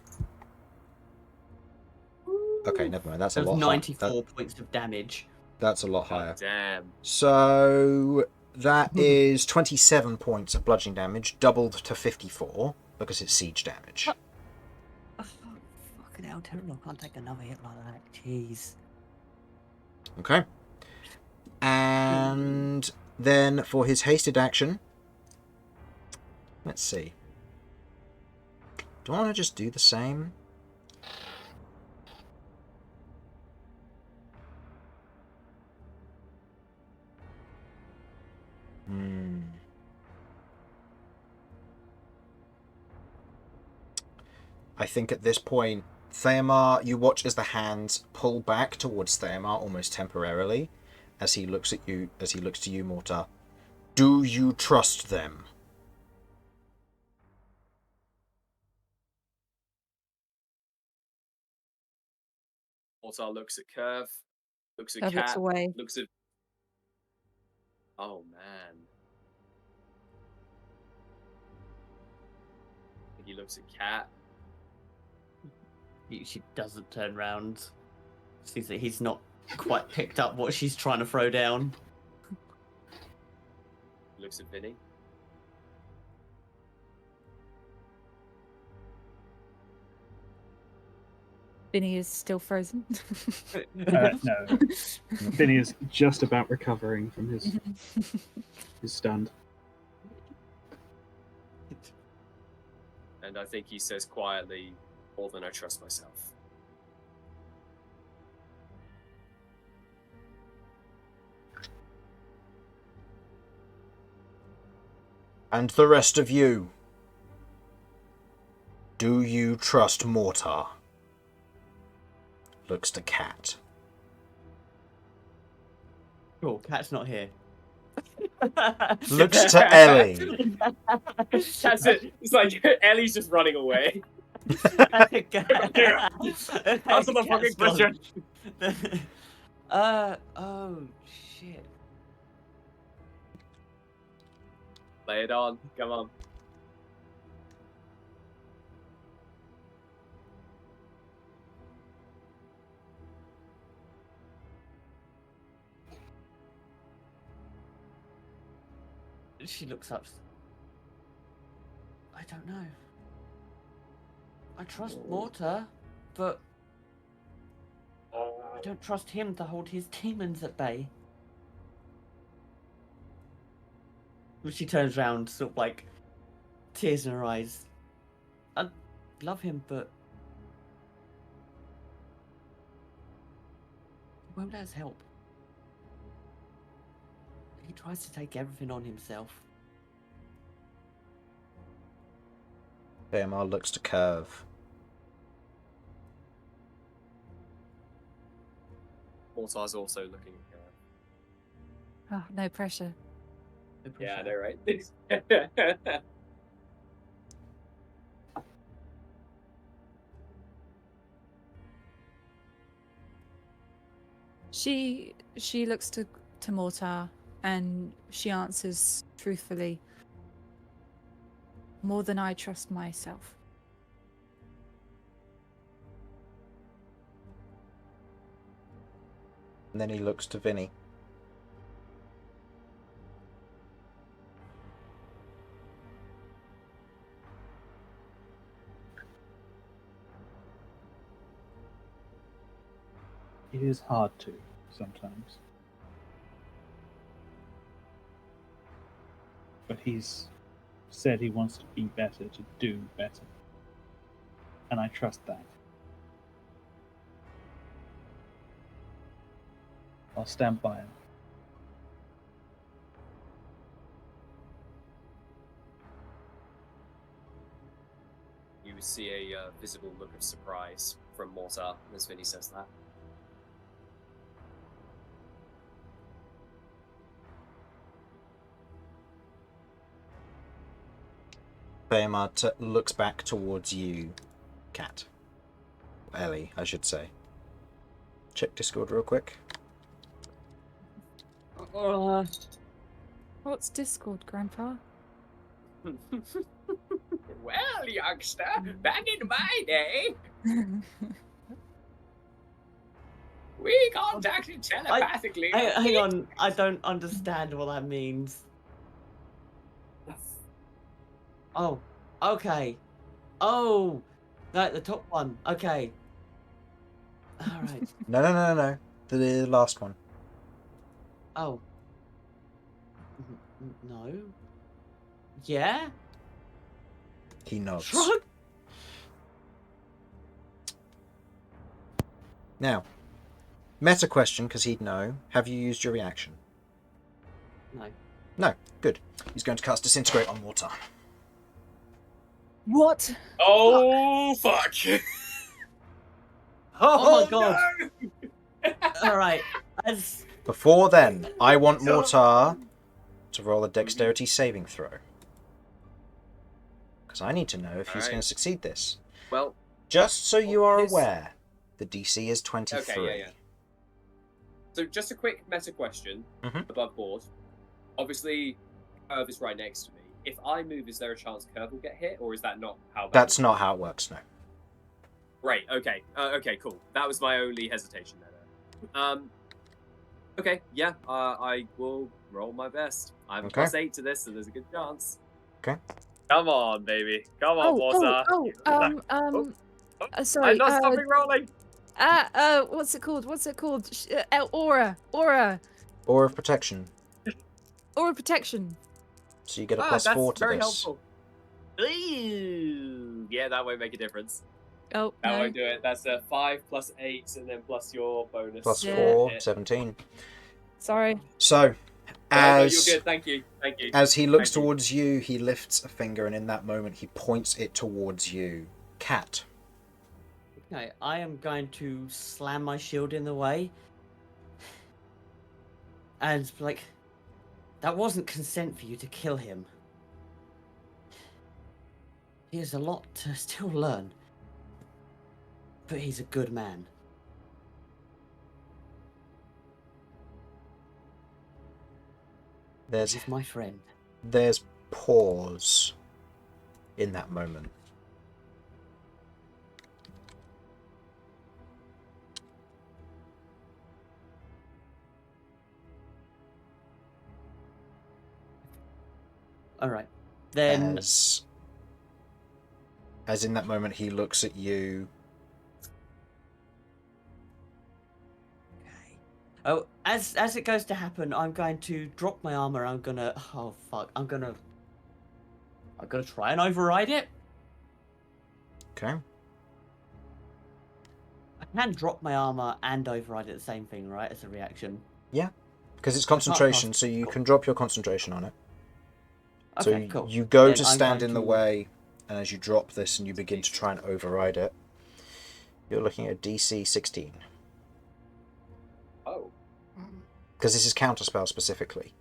Okay, never mind. That's a That was lot higher. 94 points of damage. That's a lot higher. God damn. So that is 27 points of bludgeoning damage, doubled to 54 because it's siege damage. Oh, fucking hell, terrible. I can't take another hit like that. Jeez. Okay. And then for his hasted action, let's see. Do I want to just do the same? I think at this point, Theomar, you watch as the hands pull back towards Theomar almost temporarily, as he looks at you, as he looks to you, Mortar. Do you trust them? Mortar looks at Curve, looks at Curve looks Cat, away. looks at. Oh man. I think he looks at Cat. She doesn't turn round. Sees that he's not quite picked up what she's trying to throw down. Looks at Vinny. Vinny is still frozen. No. Vinny is just about recovering from his stun. And I think he says quietly, more than I trust myself. And the rest of you, do you trust Mortar? Looks to Cat. Cool, Cat's not here. Looks to Ellie. That's it. It's like Ellie's just running away. Answer the fucking question. Oh shit. Lay it on. Come on. She looks up. I don't know. I trust Mortar, but I don't trust him to hold his demons at bay. She turns round, sort of like tears in her eyes. I love him, but he won't let us help. He tries to take everything on himself. Theomar looks to Curve. Mortar's also looking at Curve. Oh, no pressure. Yeah, I know, right? She looks to Mortar and she answers truthfully. More than I trust myself. And then he looks to Vinny. It is hard to, sometimes. But he's said he wants to be better, to do better. And I trust that. I'll stand by him. You see a visible look of surprise from Mortar as Vinny says that. Behemoth looks back towards you, Cat. Ellie, I should say. Check Discord real quick. What's Discord, Grandpa? Well, youngster, back in my day, we contacted telepathically. Hang on, I don't understand what that means. Oh, okay. Oh, like the top one. Okay. All right. No. The last one. Oh. No. Yeah? He nods. Shrug? Now, meta question, because he'd know. Have you used your reaction? No. No. Good. He's going to cast Disintegrate on Mortar. What? Oh, fuck. Oh my god. No! All right. As Before then, I want Mortar to roll a Dexterity saving throw. Because I need to know if he's Alright. going to succeed this. Well, Just so you are This- aware, the DC is 23. okay, yeah. So just a quick meta question Mhm. above board. Obviously, Curve is right next to me. If I move, is there a chance Curve will get hit, or is that not how that That's works? not how it works, no. Right, okay. Okay, cool. That was my only hesitation there. Okay, yeah, I will roll my best. I have a Okay. +8 to this, so there's a good chance. Okay. Come on, baby. Come on, Mortar. Sorry. I'm not stopping rolling. What's it called? Aura. Aura of Protection. Aura protection. So you get a That's +4 to very this. helpful. Ooh, yeah, that won't make a difference. Oh, That no. won't do it. That's a 5 + 8, and then plus your bonus. Yeah. +4, 17. Sorry. So, No, as you're good. Thank you. Thank you. as he looks Thank you. towards you, he lifts a finger, and in that moment, he points it towards you. Cat. okay, I am going to slam my shield in the way. And like, that wasn't consent for you to kill him. He has a lot to still learn. But he's a good man. There's He's my friend. there's pause in that moment. Alright. Then As in that moment, he looks at you. oh, as it goes to happen, I'm going to drop my armor. I'm gonna I'm gonna try and override it. Okay. I can drop my armor and override it, the same thing, right? As a reaction. Because it's concentration, so you can drop your concentration on it. Okay, So cool. you go Then to I'm stand going in the to- way, and as you drop this and you begin to try and override it, you're looking at DC 16. Oh. Because this is counterspell specifically,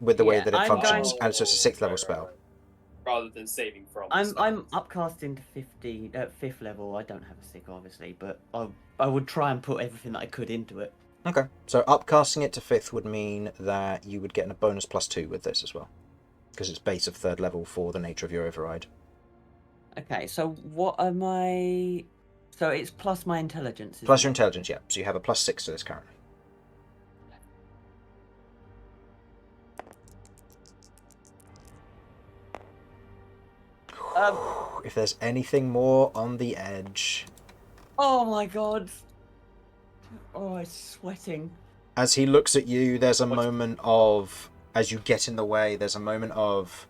with the way Yeah, that it I'm functions, going- and so it's a 6th level Right, spell. right. Rather than saving from. I'm spells. upcasting to 15 at 5th level. I don't have a sick, obviously, but I would try and put everything that I could into it. Okay, so upcasting it to 5th would mean that you would get a bonus +2 with this as well, because it's base of 3rd level for the nature of your override. Okay, so what am I? So it's plus my intelligence. Plus isn't your it? intelligence, yeah. So you have a +6 to this currently. If there's anything more on the edge. Oh my god! Oh, I'm sweating. As he looks at you, there's a What's- moment of, as you get in the way, there's a moment of,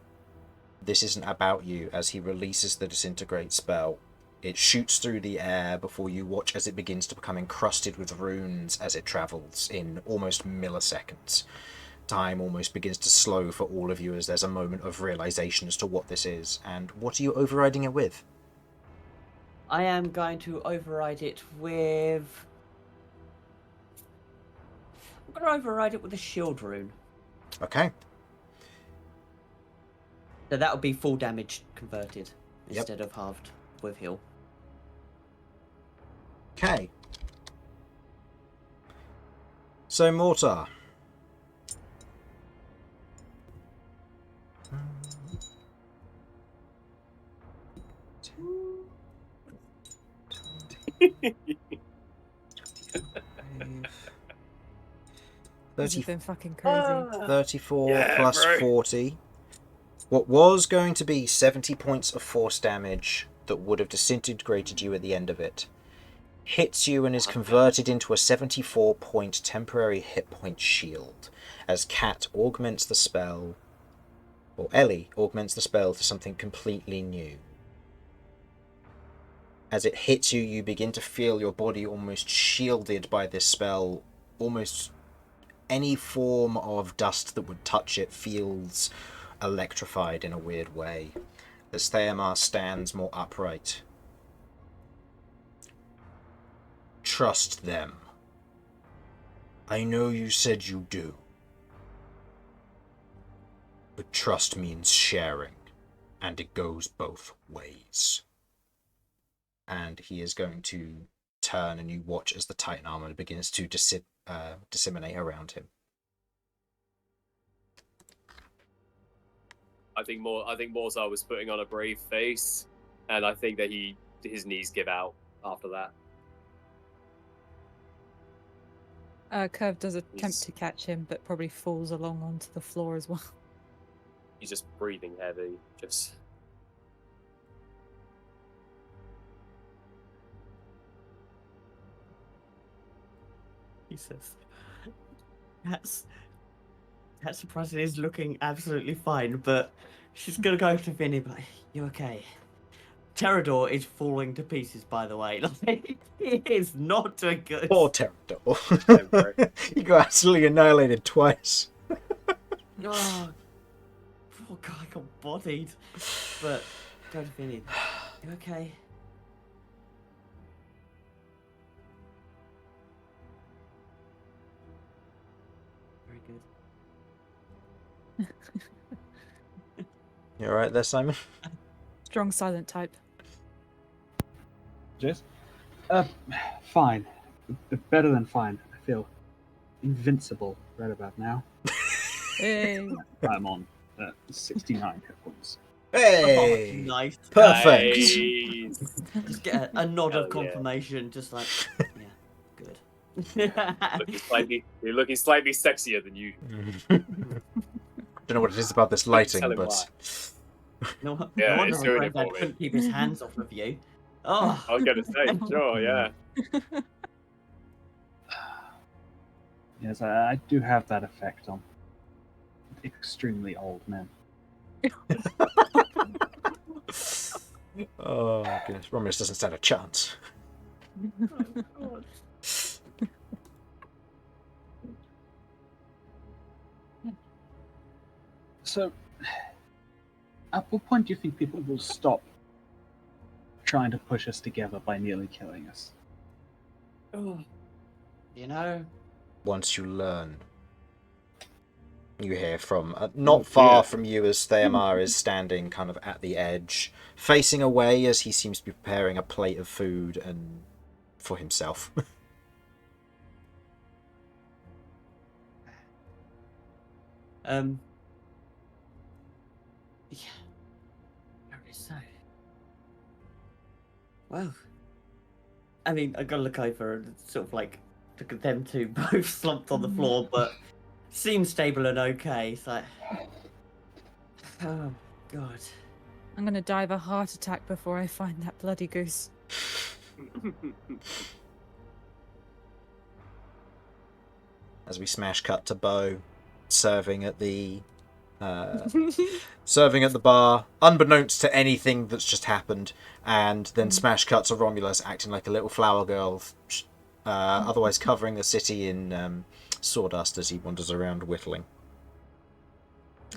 this isn't about you, as he releases the disintegrate spell. It shoots through the air before you watch as it begins to become encrusted with runes as it travels in almost milliseconds. Time almost begins to slow for all of you as there's a moment of realization as to what this is. And what are you overriding it with? I am going to override it with. I'm going to override it with a shield rune. Okay. So that would be full damage converted Yep. instead of halved with heal. Okay. So, Mortar. This has been fucking crazy. 34 Yeah, plus bro. 40. What was going to be 70 points of force damage that would have disintegrated you at the end of it hits you and is converted into a 74-point temporary hit point shield as Cat augments the spell, or Ellie augments the spell to something completely new. As it hits you, you begin to feel your body almost shielded by this spell. Almost any form of dust that would touch it feels electrified in a weird way, as Theomar stands more upright. Trust them. I know you said you do. But trust means sharing, and it goes both ways. And he is going to turn, and you watch as the Titan armor begins to disseminate around him. I think Morzar was putting on a brave face, and I think that his knees give out after that. Curve does attempt He's- to catch him, but probably falls along onto the floor as well. He's just breathing heavy, just. He says, that surprisingly is looking absolutely fine, but she's gonna go to Vinny. But you okay? Terrador is falling to pieces, by the way. Like, he is not doing good. Poor Pterodor. He got absolutely annihilated twice. Oh, poor guy got bodied. But go to Vinny. You okay? Very good. You alright there, Simon? Strong silent type. Jess? Fine. Better than fine. I feel invincible right about now. Hey. I'm on 69 hit points. Hey! Oh, nice. Perfect! Nice. Just get a nod Hell of yeah. confirmation, just like, yeah, good. You're looking slightly sexier than you. Don't know what it is about this lighting, Tell him but No, Yeah, no wonder it's my doing it granddad for me. couldn't keep his hands off of you. Oh, I was going to say, sure, yeah. Yes, I do have that effect on extremely old men. oh goodness, Romulus doesn't stand a chance. God. So, at what point do you think people will stop trying to push us together by nearly killing us? Oh. You know, Once you learn, you hear from not far from you as Theomar is standing kind of at the edge, facing away as he seems to be preparing a plate of food and for himself. yeah, very so. Well, I mean, I gotta look over and sort of like look at them two both slumped on the floor, but seem stable and okay. It's like, oh god. I'm gonna die of a heart attack before I find that bloody goose. As we smash cut to Bo serving at the serving at the bar, unbeknownst to anything that's just happened, and then smash cut to Romulus acting like a little flower girl, otherwise covering the city in sawdust as he wanders around whittling.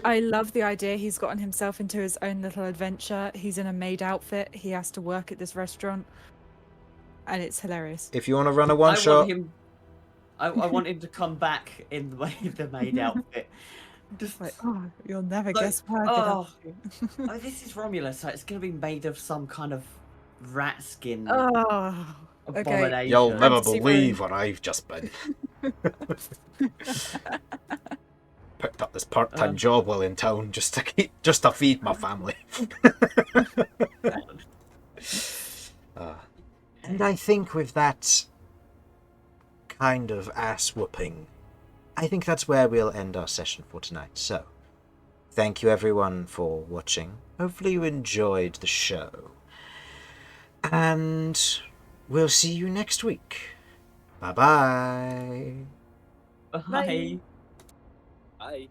I love the idea. He's gotten himself into his own little adventure. He's in a maid outfit. He has to work at this restaurant, and it's hilarious. If you want to run a one I shot, want him. I want him to come back in the way of the maid outfit. Just Like, oh, you'll never Like, guess what I did oh. up to. oh, this is Romulus, so it's going to be made of some kind of rat skin Oh, okay. abomination. you'll never Fantasy believe what I've just been. Picked up this part-time job while in town just to feed my family. And I think with that kind of ass whooping, I think that's where we'll end our session for tonight. So, thank you everyone for watching. Hopefully you enjoyed the show. And we'll see you next week. Bye-bye. Bye. Bye.